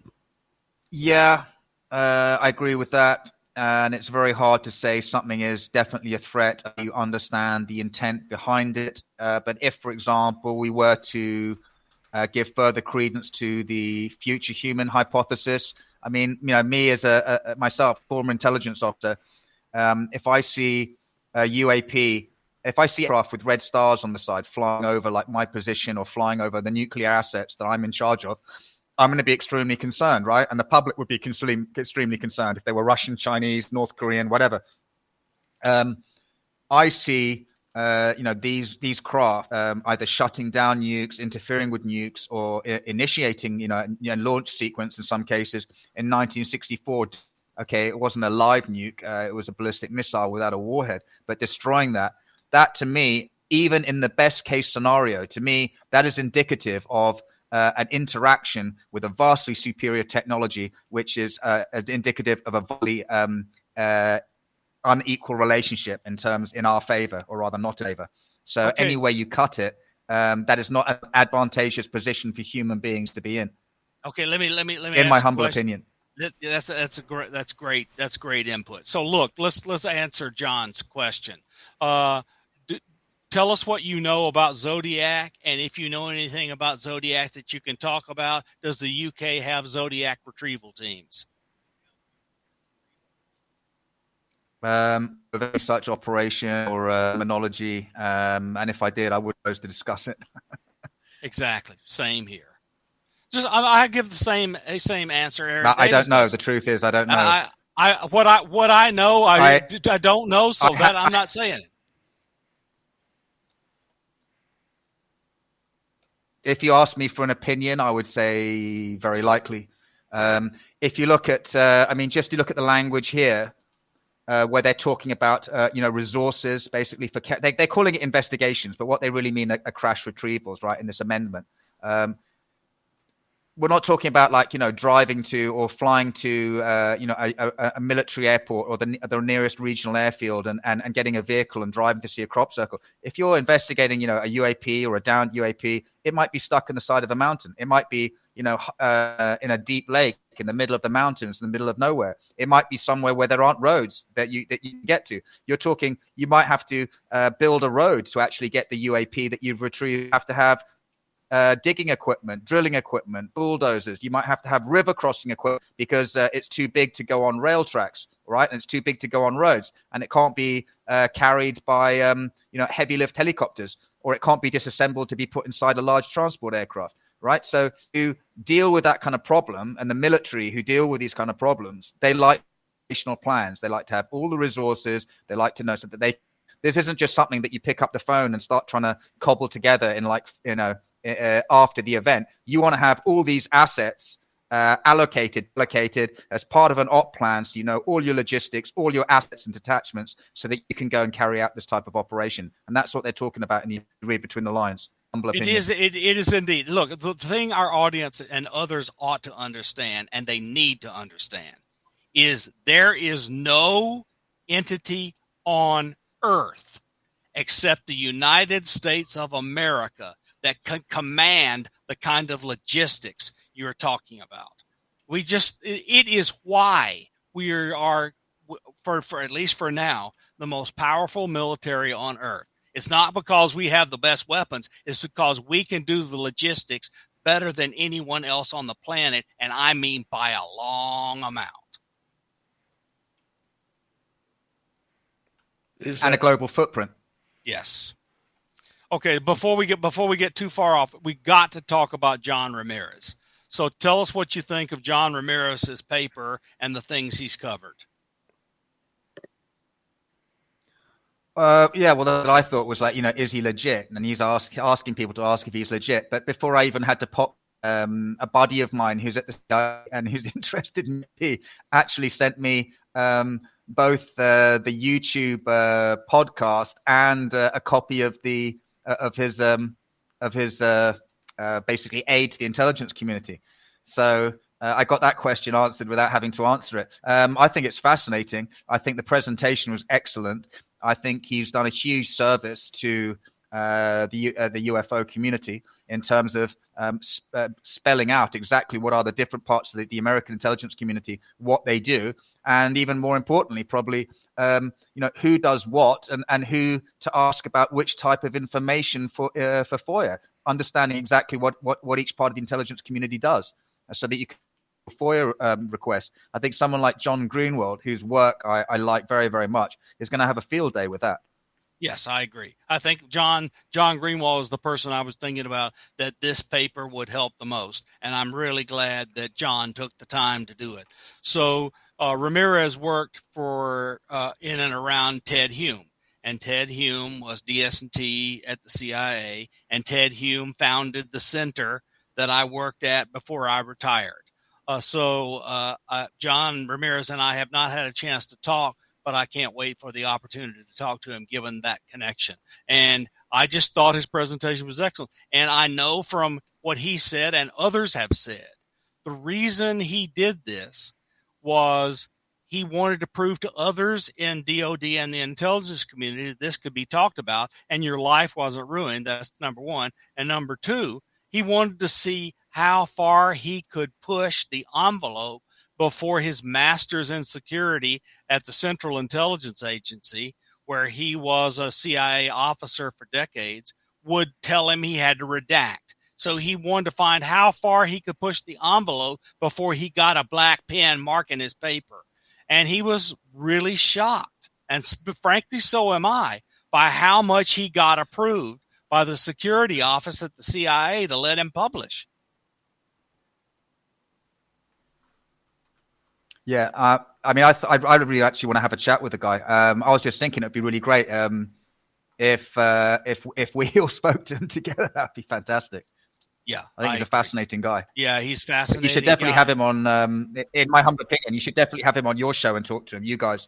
agree with that. And it's very hard to say something is definitely a threat. You understand the intent behind it. But if, for example, we were to give further credence to the future human hypothesis, I mean, me as myself, former intelligence officer, if I see a UAP, if I see aircraft with red stars on the side flying over like my position or flying over the nuclear assets that I'm in charge of, I'm going to be extremely concerned, right? And the public would be extremely concerned if they were Russian, Chinese, North Korean, whatever. I see, these craft either shutting down nukes, interfering with nukes, or initiating, launch sequence in some cases. In 1964, okay, it wasn't a live nuke; it was a ballistic missile without a warhead, but destroying that. That, to me, even in the best case scenario, to me, that is indicative of an interaction with a vastly superior technology, which is indicative of a vastly unequal relationship in our favor, or rather not in favor. So okay. Any way you cut it, that is not an advantageous position for human beings to be in. Okay, let me. In my humble opinion, that's great input. So look, let's answer John's question. Tell us what you know about Zodiac, and if you know anything about Zodiac that you can talk about. Does the UK have Zodiac retrieval teams? With any such operation or terminology, and if I did, I would propose to discuss it. Exactly, same here. Just I give the same answer, Eric. I don't know. The truth is, I don't know. What I know, I don't know, so I'm not saying it. If you ask me for an opinion, I would say very likely. If you look at, just to look at the language here, where they're talking about, resources, basically they're calling it investigations, but what they really mean are crash retrievals, right? In this amendment, we're not talking about driving to or flying to, a military airport or the nearest regional airfield and getting a vehicle and driving to see a crop circle. If you're investigating, a UAP or a downed UAP, it might be stuck in the side of a mountain. It might be, in a deep lake in the middle of the mountains, in the middle of nowhere. It might be somewhere where there aren't roads that you can get to. You're talking, you might have to build a road to actually get the UAP that you've retrieved. You have to have digging equipment, drilling equipment, bulldozers. You might have to have river crossing equipment because it's too big to go on rail tracks, right? And it's too big to go on roads, and it can't be carried by heavy lift helicopters, or it can't be disassembled to be put inside a large transport aircraft, right? So to deal with that kind of problem, and the military who deal with these kind of problems, they like operational plans. They like to have all the resources. They like to know so that this isn't just something that you pick up the phone and start trying to cobble together in after the event. You want to have all these assets allocated as part of an op plan, so you know all your logistics, all your assets and detachments, so that you can go and carry out this type of operation. And that's what they're talking about in the read between the lines. It is indeed. Look, the thing our audience and others ought to understand, and they need to understand, is there is no entity on Earth except the United States of America that can command the kind of logistics you're talking about. It is why we are, for at least for now, the most powerful military on Earth. It's not because we have the best weapons. It's because we can do the logistics better than anyone else on the planet, and I mean by a long amount. And a global footprint. Yes. Okay, before we get too far off, we got to talk about John Ramirez. So tell us what you think of John Ramirez's paper and the things he's covered. Well, that I thought was like, is he legit? And he's asking people to ask if he's legit. But before I even had to pop, a buddy of mine who's at the CI and who's interested in me actually sent me both the YouTube podcast and a copy of his basically aid to the intelligence community. So I got that question answered without having to answer it. I think it's fascinating. I think the presentation was excellent. I think he's done a huge service to the UFO community in terms of spelling out exactly what are the different parts of the American intelligence community, what they do, and even more importantly, probably who does what and who to ask about which type of information for FOIA, understanding exactly what each part of the intelligence community does, so that you can FOIA requests. I think someone like John Greenwald, whose work I like very, very much, is going to have a field day with that. Yes, I agree. I think John Greenwald is the person I was thinking about that this paper would help the most, and I'm really glad that John took the time to do it. So Ramirez worked for in and around Ted Hume, and Ted Hume was DS&T at the CIA, and Ted Hume founded the center that I worked at before I retired. So John Ramirez and I have not had a chance to talk, but I can't wait for the opportunity to talk to him given that connection. And I just thought his presentation was excellent. And I know from what he said and others have said, the reason he did this was he wanted to prove to others in DOD and the intelligence community that this could be talked about and your life wasn't ruined. That's number one. And number two, he wanted to see how far he could push the envelope before his master's in security at the Central Intelligence Agency, where he was a CIA officer for decades, would tell him he had to redact. So he wanted to find how far he could push the envelope before he got a black pen marking his paper. And he was really shocked, and frankly, so am I, by how much he got approved by the security office at the CIA to let him publish. Yeah, I really actually want to have a chat with the guy. I was just thinking it'd be really great if we all spoke to him together. That'd be fantastic. Yeah, I think he's a fascinating guy. Yeah, he's fascinating. You should definitely have him on. In my humble opinion, you should definitely have him on your show and talk to him. You guys,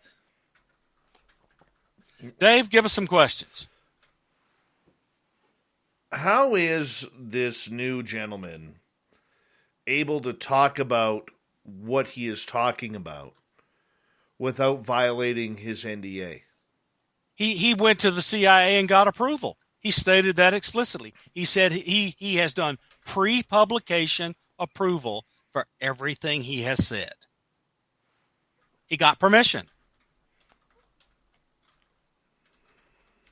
Dave, give us some questions. How is this new gentleman able to talk about what he is talking about without violating his NDA? He went to the CIA and got approval. He stated that explicitly. He said he has done pre-publication approval for everything he has said. He got permission.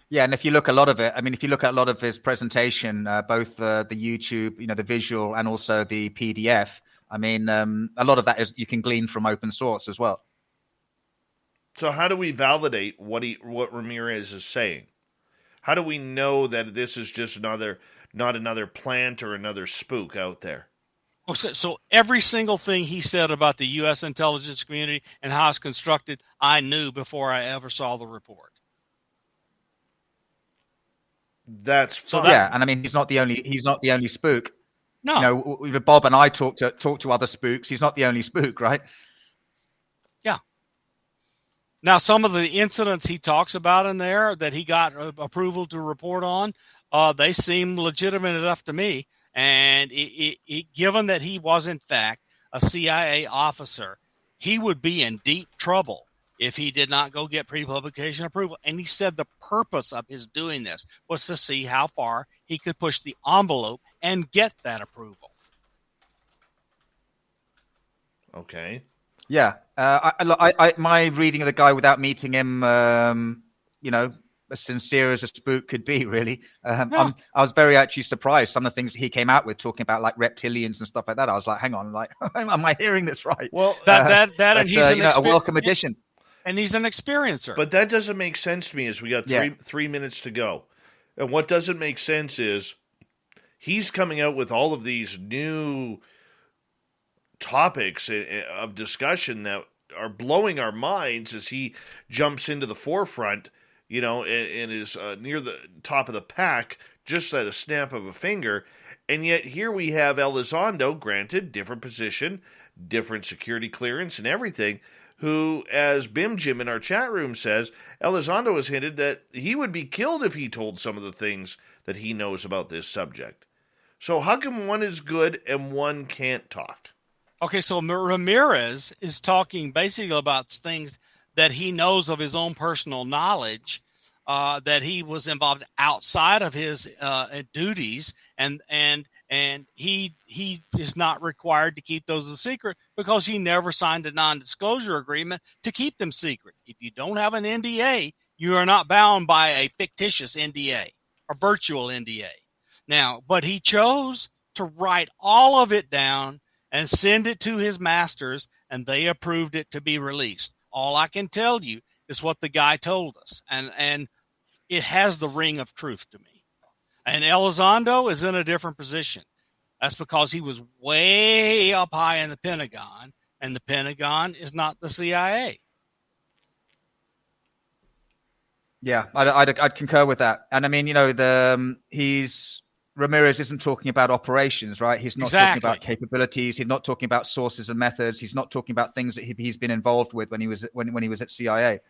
Yeah, and if you look at a lot of it, I mean, if you look at a lot of his presentation, both the YouTube, the visual, and also the PDF, I mean, a lot of that is you can glean from open source as well. So how do we validate what Ramirez is saying? How do we know that this is just not another plant or another spook out there? So every single thing he said about the U.S. intelligence community and how it's constructed, I knew before I ever saw the report. That's fine. Yeah, and I mean, he's not the only spook. No, Bob and I talk to other spooks. He's not the only spook, right? Yeah. Now, some of the incidents he talks about in there that he got approval to report on, they seem legitimate enough to me. And given that he was, in fact, a CIA officer, he would be in deep trouble if he did not go get pre-publication approval. And he said the purpose of his doing this was to see how far he could push the envelope and get that approval. Okay. Yeah. My reading of the guy without meeting him, as sincere as a spook could be, really. I was very actually surprised. Some of the things he came out with, talking about like reptilians and stuff like that. I was like, hang on, like, am I hearing this right? Well, and he's a welcome addition. And he's an experiencer. But that doesn't make sense to me as we got 3 minutes to go. And what doesn't make sense is he's coming out with all of these new topics of discussion that are blowing our minds as he jumps into the forefront, and is near the top of the pack just at a snap of a finger. And yet here we have Elizondo, granted, different position, different security clearance and everything, who, as Bim Jim in our chat room says, Elizondo has hinted that he would be killed if he told some of the things that he knows about this subject. So how come one is good and one can't talk? Okay, so Ramirez is talking basically about things that he knows of his own personal knowledge, that he was involved outside of his duties, and he is not required to keep those a secret because he never signed a non-disclosure agreement to keep them secret. If you don't have an NDA, you are not bound by a fictitious NDA or virtual NDA. Now, but he chose to write all of it down and send it to his masters, and they approved it to be released. All I can tell you is what the guy told us, and it has the ring of truth to me. And Elizondo is in a different position. That's because he was way up high in the Pentagon, and the Pentagon is not the CIA. Yeah, I'd concur with that. And I mean, Ramirez isn't talking about operations, right? He's not talking about capabilities. He's not talking about sources and methods. He's not talking about things that he's been involved with when he was at CIA.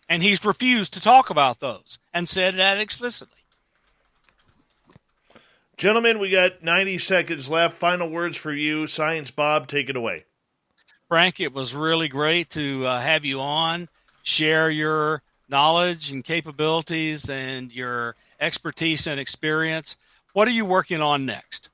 And he's refused to talk about those and said that explicitly. Gentlemen, we got 90 seconds left. Final words for you. Science Bob, take it away. Frank, it was really great to have you on, share your knowledge and capabilities and your expertise and experience. What are you working on next?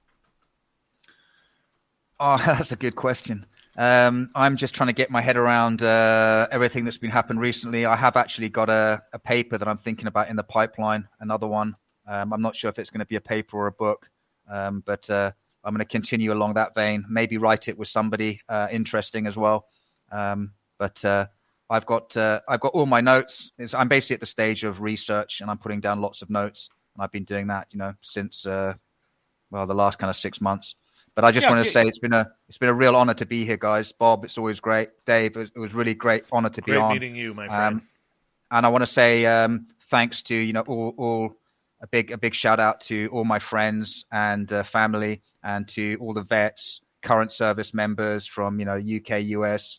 Oh, that's a good question. I'm just trying to get my head around everything that's been happened recently. I have actually got a paper that I'm thinking about in the pipeline, another one. I'm not sure if it's going to be a paper or a book, but I'm going to continue along that vein, maybe write it with somebody interesting as well. But I've got all my notes. I'm basically at the stage of research, and I'm putting down lots of notes. And I've been doing that, since the last kind of 6 months. But I just want to say it's been a real honor to be here, guys. Bob, it's always great. Dave, it was really great honor to be on. Great meeting you, my friend. And I want to say thanks to all a big shout out to all my friends and family, and to all the vets, current service members from UK, US,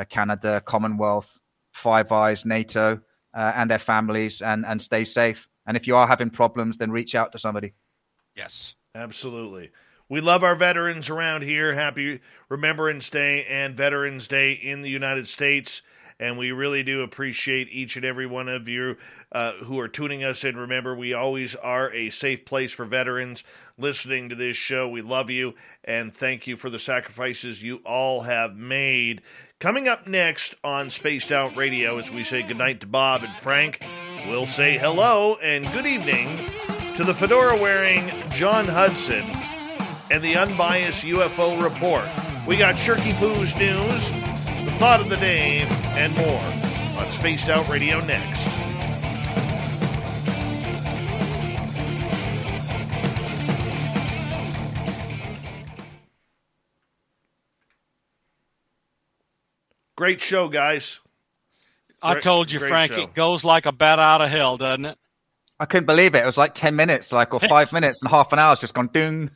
Canada, Commonwealth, Five Eyes, NATO, and their families, and stay safe. And if you are having problems, then reach out to somebody. Yes, absolutely. We love our veterans around here. Happy Remembrance Day and Veterans Day in the United States. and we really do appreciate each and every one of you who are tuning us in. Remember, we always are a safe place for veterans listening to this show. We love you, and thank you for the sacrifices you all have made. Coming up next on Spaced Out Radio, as we say goodnight to Bob and Frank, we'll say hello and good evening to the fedora-wearing John Hudson and the unbiased UFO Report. We got Shirky Poo's news, the thought of the day, and more on Spaced Out Radio next. Great show, guys. I told you, great Frank, show. it goes like a bat out of hell, doesn't it? I couldn't believe it. It was like 10 minutes, or 5 minutes, and half an hour's just gone ding.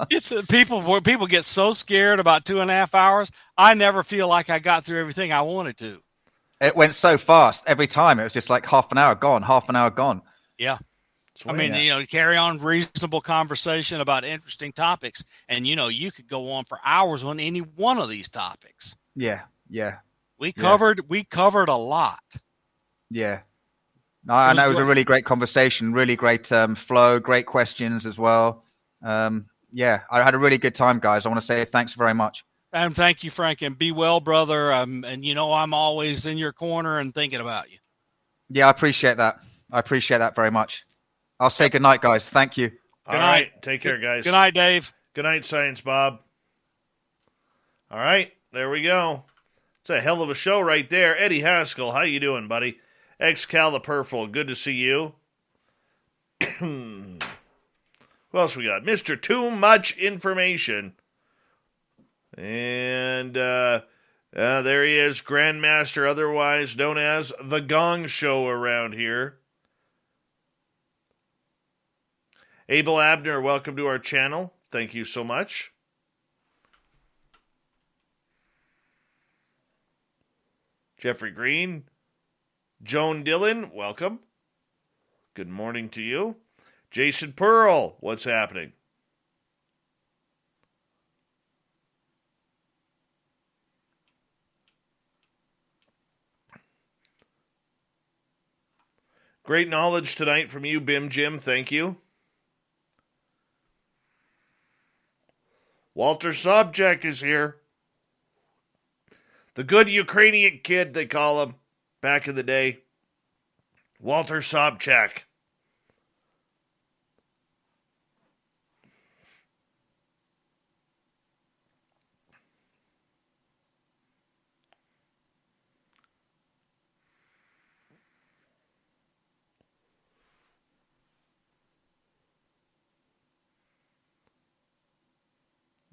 It's people get so scared about 2.5 hours. I never feel like I got through everything I wanted to. It went so fast every time. It was just like half an hour gone, half an hour gone. Yeah. I mean, carry on reasonable conversation about interesting topics. And, you could go on for hours on any one of these topics. Yeah. We covered a lot. Yeah. No, I know it was a really great conversation, really great flow, great questions as well. Yeah, I had a really good time, guys. I want to say thanks very much. And thank you, Frank, and be well, brother. And I'm always in your corner and thinking about you. Yeah, I appreciate that. I appreciate that very much. I'll say good night, guys. Thank you. All right. Take care, guys. Good night, Dave. Good night, Science Bob. All right. There we go. It's a hell of a show right there. Eddie Haskell, how you doing, buddy? Excalibur, good to see you. Who else we got? Mr. Too Much Information. And there he is, Grandmaster, otherwise known as The Gong Show around here. Abel Abner, welcome to our channel. Thank you so much. Jeffrey Green. Joan Dillon, welcome. Good morning to you. Jason Pearl, what's happening? Great knowledge tonight from you, Bim Jim. Thank you. Walter Sobchak is here. The good Ukrainian kid, they call him. Back in the day, Walter Sobchak.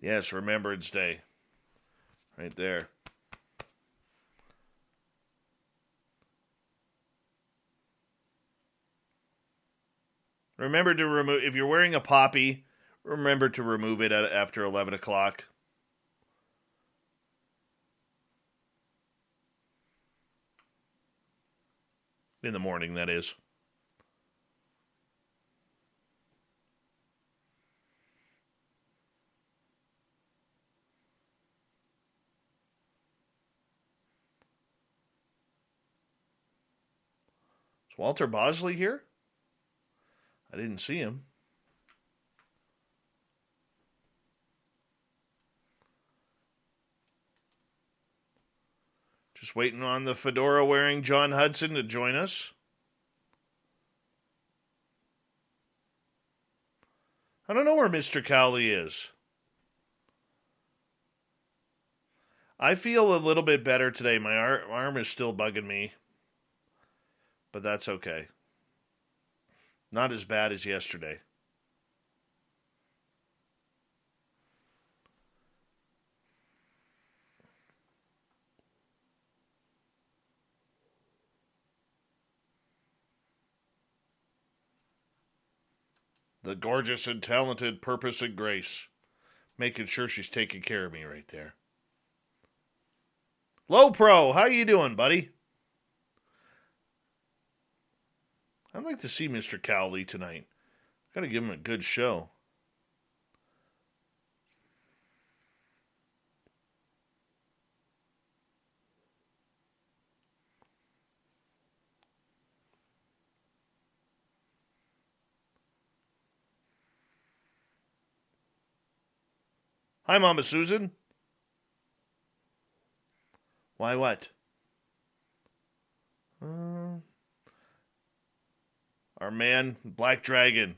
Yes, Remembrance Day. Right there. Remember to remove, if you're wearing a poppy, remember to remove it after 11 o'clock. In the morning, that is. Is Walter Bosley here? I didn't see him. Just waiting on the fedora-wearing John Hudson to join us. I don't know where Mr. Cowley is. I feel a little bit better today. My arm is still bugging me. But that's okay. Not as bad as yesterday. The gorgeous and talented Purpose and Grace. Making sure she's taking care of me right there. Low Pro, how you doing, buddy? I'd like to see Mr. Cowley tonight. Got to give him a good show. Hi, Mama Susan. Why, what? Our man, Black Dragon,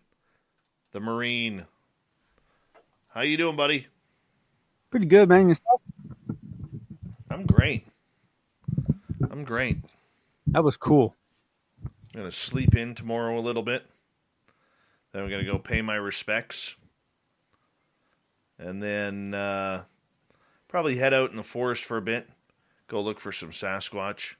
the Marine. How you doing, buddy? Pretty good, man. Yourself? I'm great. That was cool. I'm going to sleep in tomorrow a little bit. Then I'm going to go pay my respects. And then probably head out in the forest for a bit. Go look for some Sasquatch.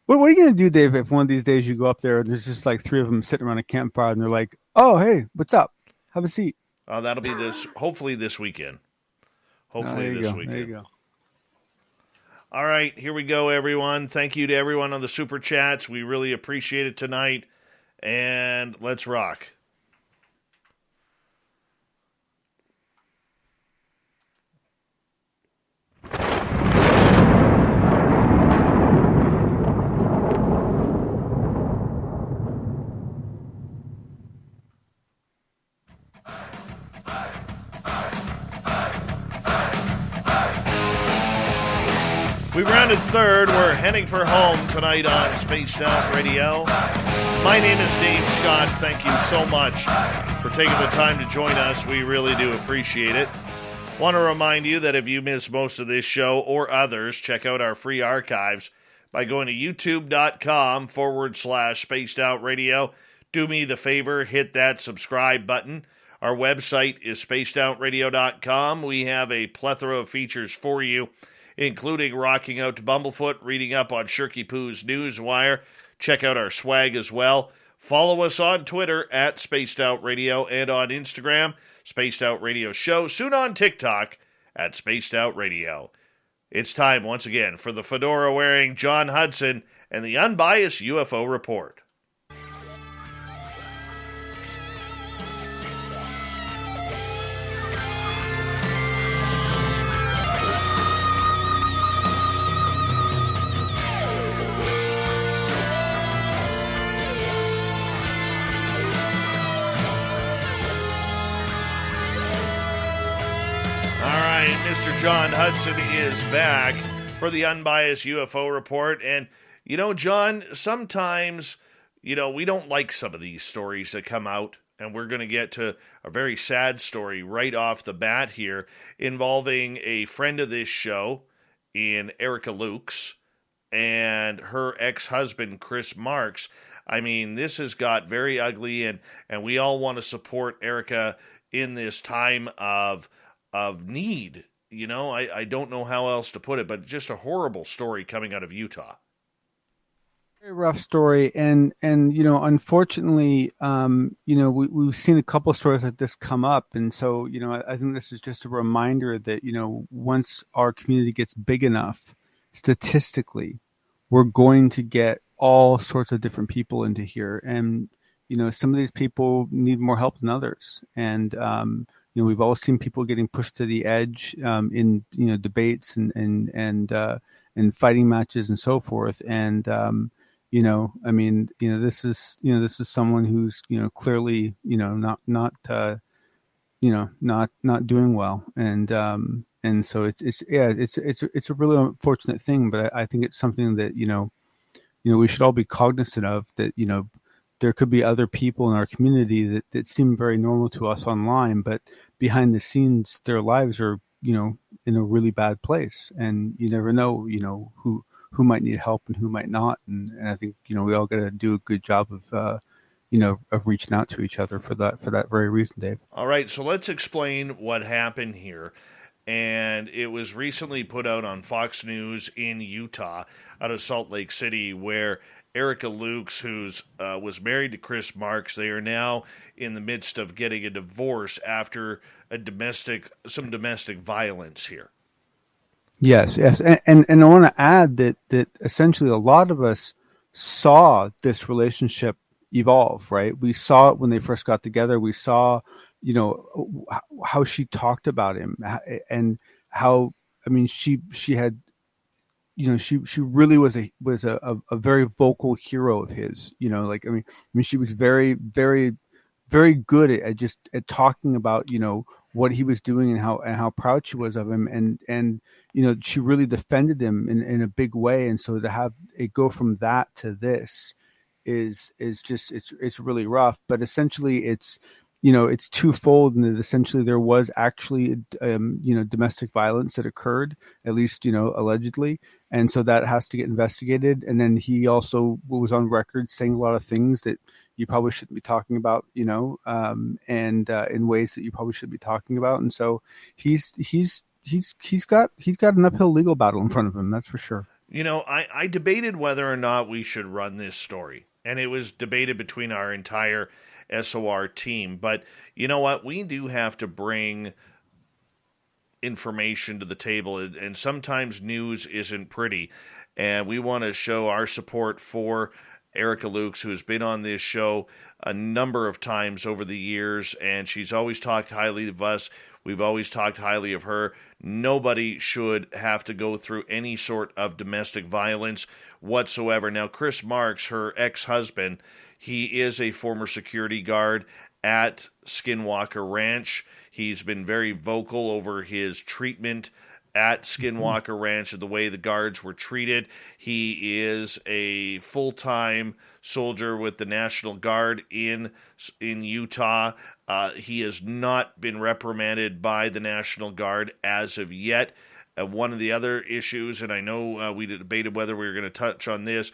What are you going to do, Dave, if one of these days you go up there and there's just like three of them sitting around a campfire and they're like, oh, hey, what's up? Have a seat. That'll be hopefully this weekend. There you go. All right, here we go, everyone. Thank you to everyone on the Super Chats. We really appreciate it tonight. And let's rock. We rounded third. We're heading for home tonight on Spaced Out Radio. My name is Dave Scott. Thank you so much for taking the time to join us. We really do appreciate it. Want to remind you that if you missed most of this show or others, check out our free archives by going to youtube.com/Spaced Out Radio. Do me the favor, hit that subscribe button. Our website is spacedoutradio.com. We have a plethora of features for you, including rocking out to Bumblefoot, reading up on Shirky Poo's Newswire. Check out our swag as well. Follow us on Twitter at Spaced Out Radio and on Instagram, Spaced Out Radio Show. Soon on TikTok at Spaced Out Radio. It's time once again for the fedora-wearing John Hudson and the unbiased UFO Report. Mr. John Hudson is back for the unbiased UFO Report. And, John, sometimes, we don't like some of these stories that come out. And we're going to get to a very sad story right off the bat here involving a friend of this show in Erica Lukes and her ex-husband, Chris Marks. I mean, this has got very ugly, and we all want to support Erica in this time of need. I don't know how else to put it, but just a horrible story coming out of Utah. Very rough story, and unfortunately, we've seen a couple of stories like this come up, and so I think this is just a reminder that once our community gets big enough, statistically, we're going to get all sorts of different people into here, and some of these people need more help than others, and we've all seen people getting pushed to the edge in debates and fighting matches and so forth. And this is someone who's clearly not doing well. And so it's a really unfortunate thing. But I think it's something that we should all be cognizant of, that there could be other people in our community that seem very normal to us online, but behind the scenes, their lives are, in a really bad place. And you never know, who might need help and who might not. And I think, we all got to do a good job of reaching out to each other for that very reason, Dave. All right. So let's explain what happened here. And it was recently put out on Fox News in Utah, out of Salt Lake City, where Erica Lukes, who's was married to Chris Marks, they are now in the midst of getting a divorce after some domestic violence here. Yes, and I want to add that essentially a lot of us saw this relationship evolve. Right, we saw it when they first got together. We saw, how she talked about him, and how she had. She really was a very vocal hero of his. She was very, very, very good at talking about, what he was doing and how proud she was of him, and she really defended him in a big way. And so to have it go from that to this is just it's really rough. But essentially it's twofold, and that essentially there was actually domestic violence that occurred, at least allegedly, and so that has to get investigated. And then he also was on record saying a lot of things that you probably shouldn't be talking about, and in ways that you probably should be talking about. And so he's got an uphill legal battle in front of him, that's for sure. I debated whether or not we should run this story, and it was debated between our entire SOR team. But you know what? We do have to bring information to the table, and sometimes news isn't pretty, and we want to show our support for Erica Lukes, who has been on this show a number of times over the years, and she's always talked highly of us. We've always talked highly of her. Nobody should have to go through any sort of domestic violence whatsoever. Now, Chris Marks, her ex-husband, he is a former security guard at Skinwalker Ranch. He's been very vocal over his treatment at Skinwalker Ranch and the way the guards were treated. He is a full-time soldier with the National Guard in Utah. He has not been reprimanded by the National Guard as of yet. One of the other issues, and I know we debated whether we were going to touch on this,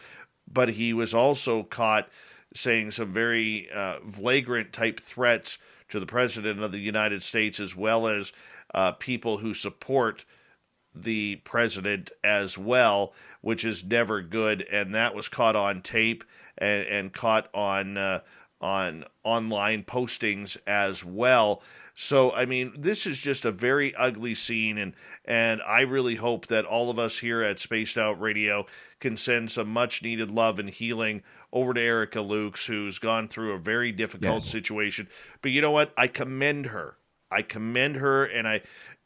but he was also caught saying some very flagrant type threats to the President of the United States, as well as people who support the president as well, which is never good. And that was caught on tape and caught on online postings as well. So, I mean, this is just a very ugly scene, and I really hope that all of us here at Spaced Out Radio can send some much-needed love and healing over to Erica Lukes, who's gone through a very difficult situation. But you know what? I commend her.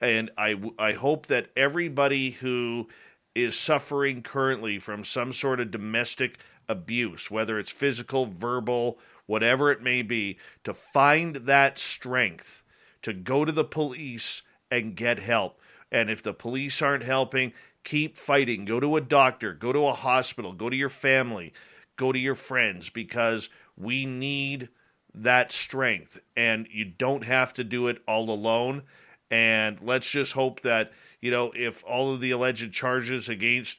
And I hope that everybody who is suffering currently from some sort of domestic abuse, whether it's physical, verbal, whatever it may be, to find that strength to go to the police and get help. And if the police aren't helping, keep fighting. Go to a doctor, go to a hospital, go to your family, go to your friends, because we need that strength. And you don't have to do it all alone. And let's just hope that, if all of the alleged charges against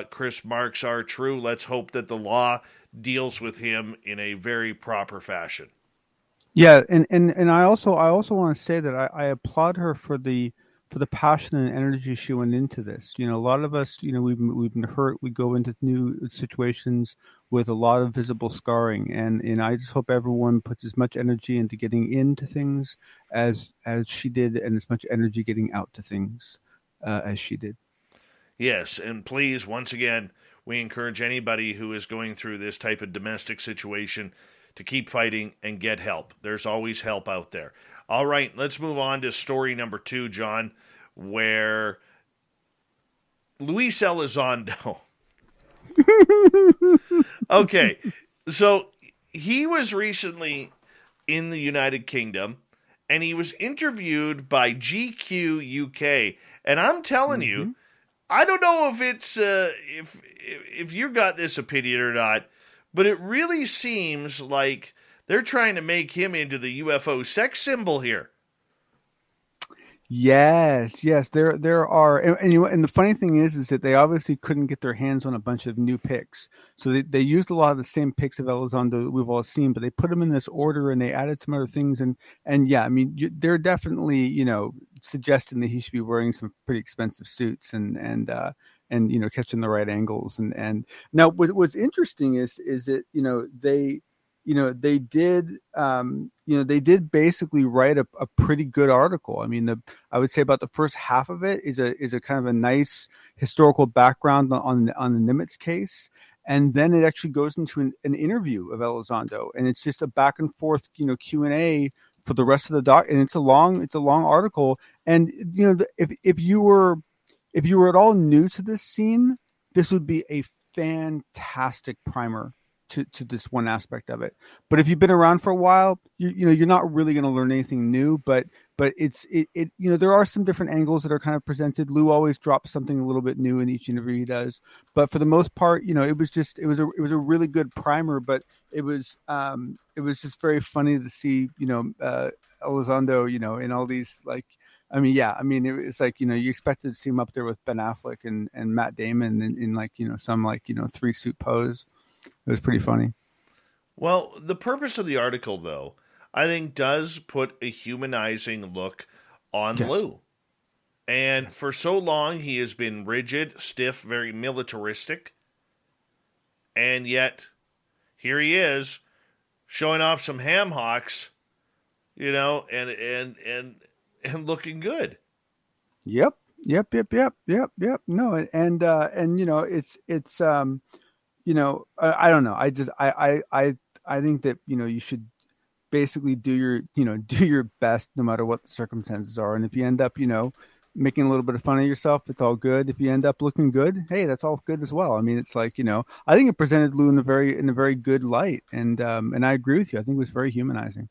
Chris Marks are true, let's hope that the law deals with him in a very proper fashion. Yeah, and I also want to say that I applaud her for the passion and energy she went into this. A lot of us, we've been hurt. We go into new situations with a lot of visible scarring, and I just hope everyone puts as much energy into getting into things as she did, and as much energy getting out to things as she did. Yes, and please, once again, we encourage anybody who is going through this type of domestic situation to keep fighting and get help. There's always help out there. All right, let's move on to story number 2, John, where Luis Elizondo. Okay, so he was recently in the United Kingdom, and he was interviewed by GQ UK, and I'm telling you, I don't know if it's if you got this opinion or not, but it really seems like they're trying to make him into the UFO sex symbol here. Yes, there are, and the funny thing is that they obviously couldn't get their hands on a bunch of new pics, so they used a lot of the same pics of Elizondo that we've all seen, but they put them in this order and they added some other things, and yeah, I mean, they're definitely suggesting that he should be wearing some pretty expensive suits and catching the right angles, and now what's interesting is that they did basically write a pretty good article. I mean, I would say about the first half of it is a kind of a nice historical background on the Nimitz case, and then it actually goes into an interview of Elizondo, and it's just a back and forth Q&A for the rest of the doc, and it's a long article. And if you were at all new to this scene, this would be a fantastic primer to this one aspect of it. But if you've been around for a while, you're not really going to learn anything new. But there are some different angles that are kind of presented. Lou always drops something a little bit new in each interview he does. But for the most part, it was a really good primer. But it was just very funny to see Elizondo in all these it's like you expected to see him up there with Ben Affleck and Matt Damon in some 3-suit pose. It was pretty funny. Well, the purpose of the article, though, I think does put a humanizing look on Lou. And for so long, he has been rigid, stiff, very militaristic. And yet, here he is, showing off some ham hocks, and looking good. Yep. No, I don't know. I think that, you should basically do your best no matter what the circumstances are. And if you end up, making a little bit of fun of yourself, it's all good. If you end up looking good, hey, that's all good as well. I mean, it's like, I think it presented Lou in a very good light. And I agree with you. I think it was very humanizing.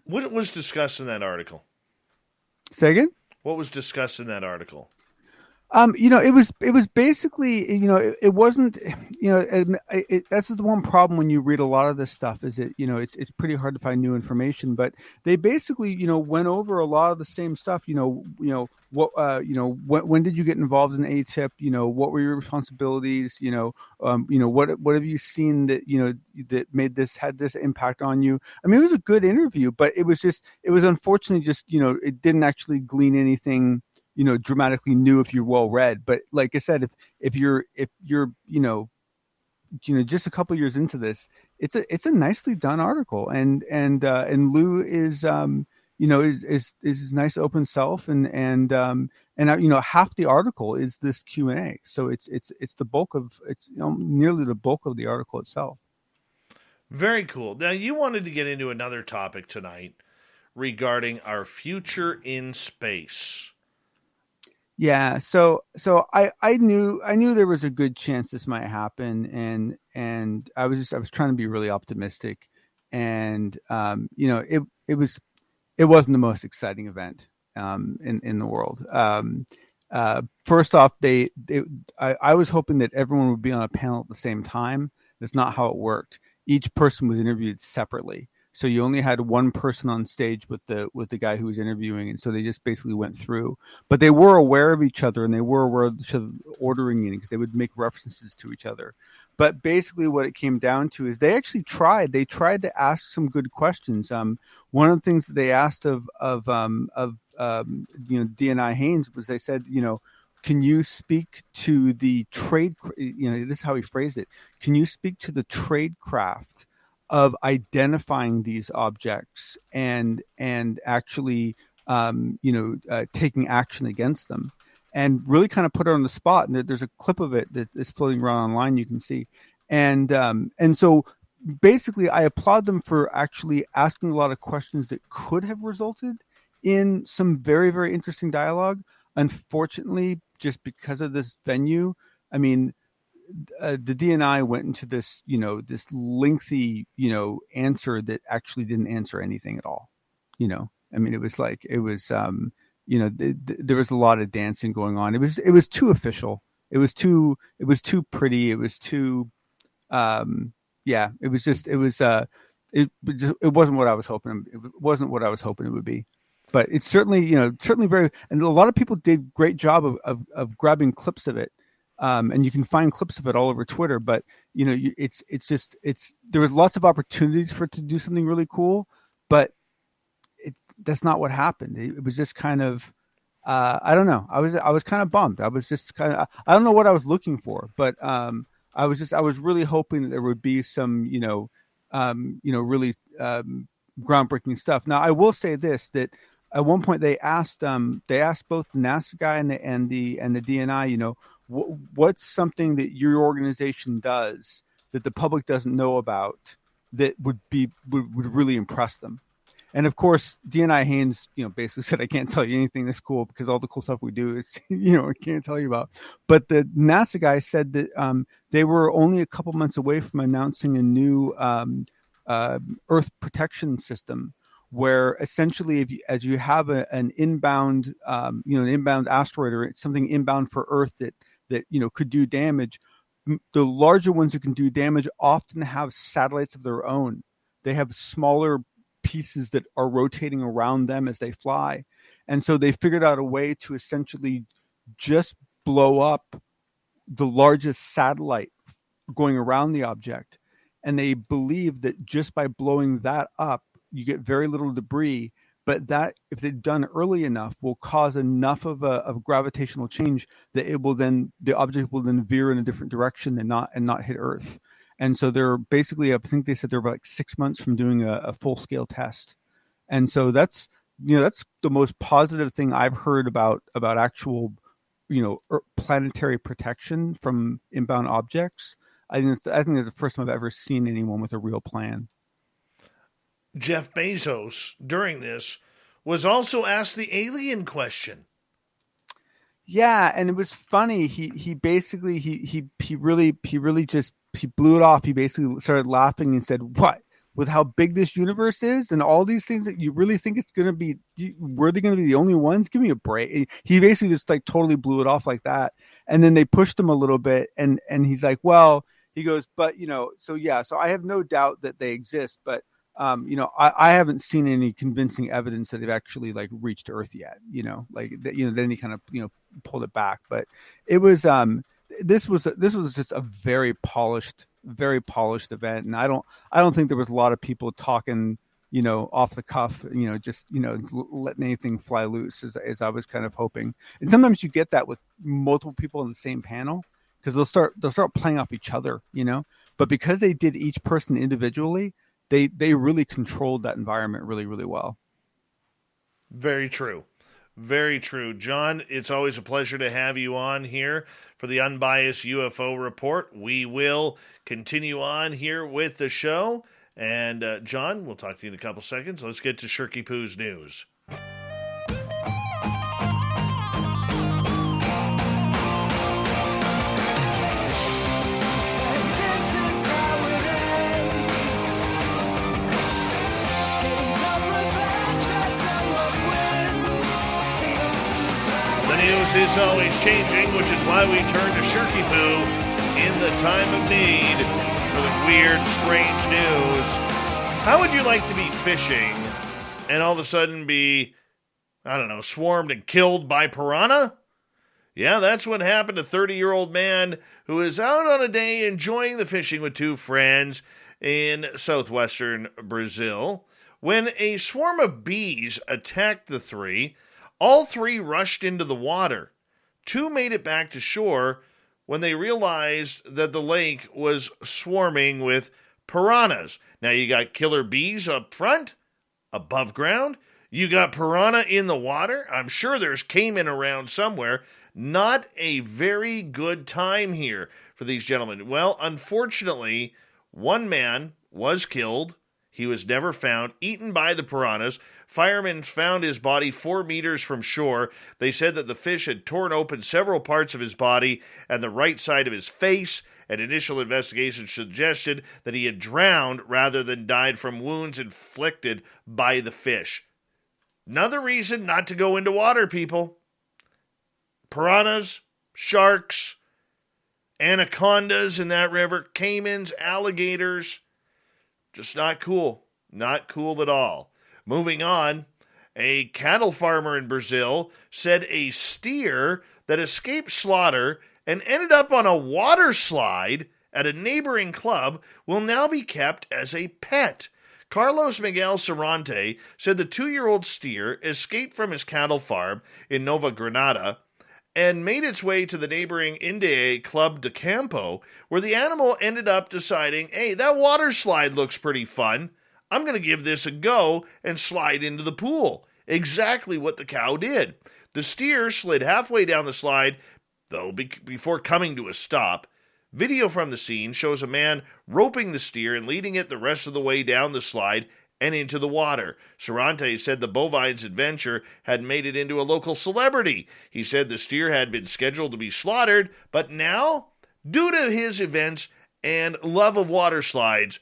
What was discussed in that article? Say again? What was discussed in that article? It was basically, it wasn't, that's the one problem when you read a lot of this stuff is that, it's pretty hard to find new information, but they basically, went over a lot of the same stuff, when did you get involved in ATIP? What were your responsibilities? What have you seen that, that had this impact on you? I mean, it was a good interview, but it was unfortunately just, it didn't actually glean anything dramatically new if you're well read. But like I said, if you're just a couple years into this, it's a nicely done article, and Lou is his nice open self, and half the article is this Q&A, so it's the bulk of nearly the bulk of the article itself. Very cool. Now you wanted to get into another topic tonight regarding our future in space. Yeah, so I knew there was a good chance this might happen, and I was trying to be really optimistic, and it wasn't the most exciting event in the world. First off, I was hoping that everyone would be on a panel at the same time. That's not how it worked. Each person was interviewed separately. So you only had one person on stage with the guy who was interviewing, and so they just basically went through. But they were aware of each other, and they were aware of each other ordering meetings. They would make references to each other. But basically, what it came down to is they actually tried. They tried to ask some good questions. One of the things that they asked of DNI Haynes was, they said, can you speak to the trade? This is how he phrased it. Can you speak to the trade craft of identifying these objects and actually taking action against them, and really kind of put her on the spot. And there's a clip of it that is floating around online, you can see. And so basically I applaud them for actually asking a lot of questions that could have resulted in some very, very interesting dialogue. Unfortunately, just because of this venue, I mean, the DNI went into this, this lengthy, answer that actually didn't answer anything at all. I mean, there was a lot of dancing going on. It was too official. It was too pretty. It was too, it wasn't what I was hoping. It wasn't what I was hoping it would be. But it's certainly very, and a lot of people did great job of grabbing clips of it. And you can find clips of it all over Twitter, but there was lots of opportunities for it to do something really cool, but that's not what happened. It was just kind of, I don't know. I was kind of bummed. I was just kind of, I don't know what I was looking for, but I was really hoping that there would be some, really groundbreaking stuff. Now I will say this, that at one point they asked both the NASA guy and the DNI, what's something that your organization does that the public doesn't know about that would really impress them? And of course, DNI Haynes, basically said, I can't tell you anything that's cool because all the cool stuff we do is, I can't tell you about. But the NASA guy said that they were only a couple months away from announcing a new Earth protection system, where essentially, as you have an inbound, an inbound asteroid or something inbound for Earth that could do damage, the larger ones that can do damage often have satellites of their own. They have smaller pieces that are rotating around them as they fly. And so they figured out a way to essentially just blow up the largest satellite going around the object. And they believe that just by blowing that up, you get very little debris, but that, if they're done early enough, will cause enough of a gravitational change that the object will then veer in a different direction and not hit Earth. And so they're basically, I think they said they're about like 6 months from doing a full scale test. And so that's the most positive thing I've heard about actual, planetary protection from inbound objects. I think that's the first time I've ever seen anyone with a real plan. Jeff Bezos, during this, was also asked the alien question. Yeah, and it was funny. He basically he really just blew it off. He basically started laughing and said, "What? With how big this universe is and all these things, that you really think it's going to be? We're going to be the only ones? Give me a break." He basically just like totally blew it off like that. And then they pushed him a little bit, and he's like, "Well," he goes, "But so I have no doubt that they exist, but." I haven't seen any convincing evidence that they've actually like reached Earth yet. Then he kind of pulled it back, but it was this was just a very polished event, and I don't think there was a lot of people talking off the cuff, just letting anything fly loose as I was kind of hoping. And sometimes you get that with multiple people in the same panel because they'll start playing off each other, But because they did each person individually. They really controlled that environment really, really well. Very true. Very true. John, it's always a pleasure to have you on here for the Unbiased UFO Report. We will continue on here with the show. And, John, we'll talk to you in a couple seconds. Let's get to Shirky Poo's news. Is always changing, which is why we turn to Shirky Poo in the time of need for the weird, strange news. How would you like to be fishing and all of a sudden be, swarmed and killed by piranha? Yeah, that's what happened to a 30-year-old man who was out on a day enjoying the fishing with two friends in southwestern Brazil when a swarm of bees attacked the three. All three rushed into the water. Two made it back to shore when they realized that the lake was swarming with piranhas. Now you got killer bees up front, above ground. You got piranha in the water. I'm sure there's caiman around somewhere. Not a very good time here for these gentlemen. Well, unfortunately, one man was killed. He was never found, eaten by the piranhas. Firemen found his body 4 meters from shore. They said that the fish had torn open several parts of his body and the right side of his face. An initial investigation suggested that he had drowned rather than died from wounds inflicted by the fish. Another reason not to go into water, people. Piranhas, sharks, anacondas in that river, caimans, alligators. Just not cool. Not cool at all. Moving on, a cattle farmer in Brazil said a steer that escaped slaughter and ended up on a water slide at a neighboring club will now be kept as a pet. Carlos Miguel Sarante said the 2-year-old steer escaped from his cattle farm in Nova Granada and made its way to the neighboring Indie Club de Campo, where the animal ended up deciding, hey, that water slide looks pretty fun. I'm going to give this a go and slide into the pool. Exactly what the cow did. The steer slid halfway down the slide, though, before coming to a stop. Video from the scene shows a man roping the steer and leading it the rest of the way down the slide and into the water. Cervantes said the bovine's adventure had made it into a local celebrity. He said the steer had been scheduled to be slaughtered, but now, due to his events and love of water slides,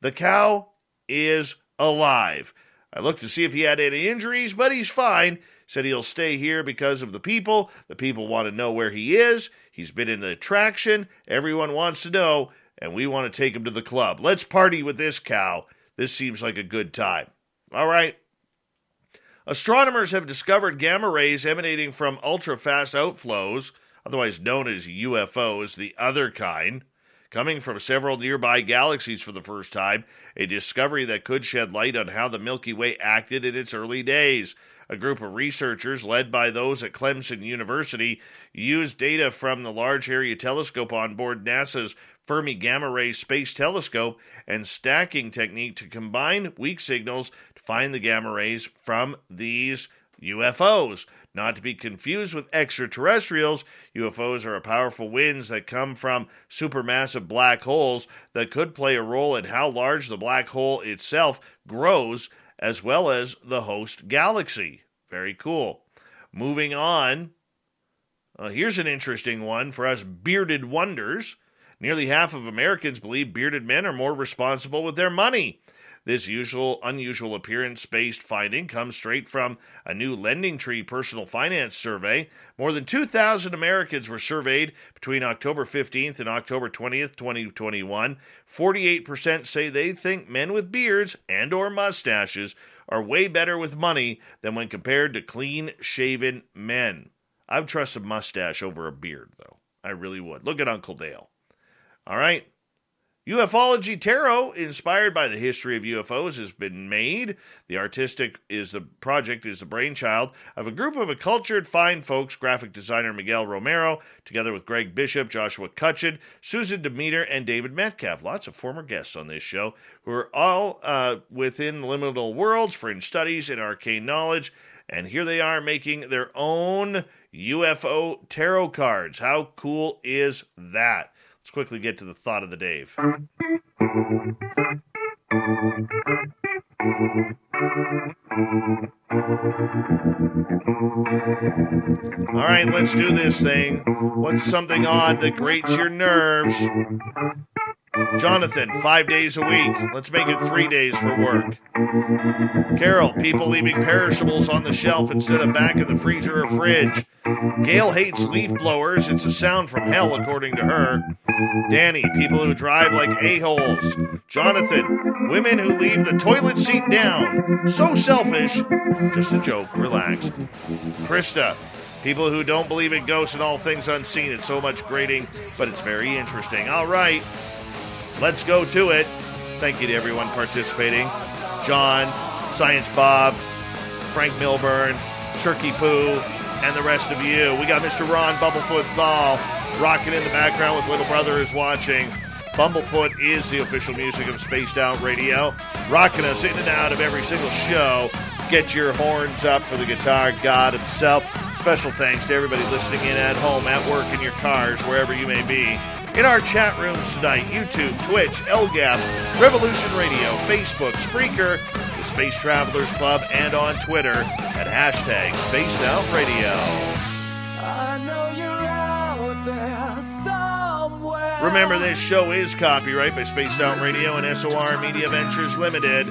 the cow is alive. I looked to see if he had any injuries, but he's fine. Said he'll stay here because of the people. The people want to know where he is. He's been in the attraction. Everyone wants to know, and we want to take him to the club. Let's party with this cow. This seems like a good time. All right. Astronomers have discovered gamma rays emanating from ultra-fast outflows, otherwise known as UFOs, the other kind, coming from several nearby galaxies for the first time, a discovery that could shed light on how the Milky Way acted in its early days. A group of researchers, led by those at Clemson University, used data from the Large Area Telescope on board NASA's Fermi Gamma Ray Space Telescope and stacking technique to combine weak signals to find the gamma rays from these UFOs. Not to be confused with extraterrestrials, UFOs are powerful winds that come from supermassive black holes that could play a role in how large the black hole itself grows, as well as the host galaxy. Very cool. Moving on, here's an interesting one for us bearded wonders. Nearly half of Americans believe bearded men are more responsible with their money. This unusual appearance-based finding comes straight from a new LendingTree personal finance survey. More than 2,000 Americans were surveyed between October 15th and October 20th, 2021. 48% say they think men with beards and or mustaches are way better with money than when compared to clean-shaven men. I would trust a mustache over a beard, though. I really would. Look at Uncle Dale. All right. Ufology Tarot, inspired by the history of UFOs, has been made. The project is the brainchild of a group of accultured fine folks, graphic designer Miguel Romero, together with Greg Bishop, Joshua Cutchin, Susan Demeter, and David Metcalf. Lots of former guests on this show who are all within liminal worlds, fringe studies, and arcane knowledge. And here they are making their own UFO tarot cards. How cool is that? Let's quickly get to the thought of the Dave. All right, let's do this thing. What's something odd that grates your nerves? Jonathan, 5 days a week. Let's make it 3 days for work. Carol, people leaving perishables on the shelf instead of back of the freezer or fridge. Gail hates leaf blowers. It's a sound from hell, according to her. Danny, people who drive like a-holes. Jonathan, women who leave the toilet seat down. So selfish. Just a joke. Relax. Krista, people who don't believe in ghosts and all things unseen. It's so much grating, but it's very interesting. All right. Let's go to it. Thank you to everyone participating. John, Science Bob, Frank Milburn, Shirky Poo, and the rest of you. We got Mr. Ron Bumblefoot Thal rocking in the background with Little Brother is watching. Bumblefoot is the official music of Spaced Out Radio, rocking us in and out of every single show. Get your horns up for the guitar god himself. Special thanks to everybody listening in at home, at work, in your cars, wherever you may be. In our chat rooms tonight, YouTube, Twitch, LGAP, Revolution Radio, Facebook, Spreaker, the Space Travelers Club, and on Twitter at hashtag Spaced Out Radio. I know you're out there somewhere. Remember, this show is copyright by Spaced Out Radio and SOR Media Ventures Limited.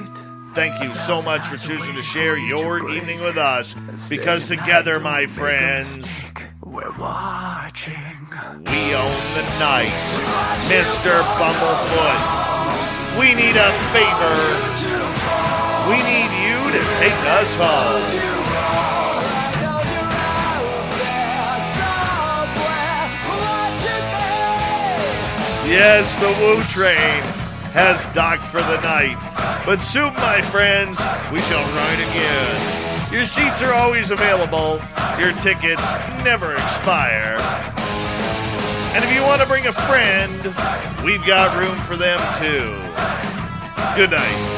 Thank you so much for choosing to share your evening with us, because together, my friends, we're watching. We own the night. Mr. Bumblefoot, we need a favor. We need you to take us home. Yes, the Woo Train has docked for the night. But soon, my friends, we shall ride again. Your seats are always available. Your tickets never expire. And if you want to bring a friend, we've got room for them too. Good night.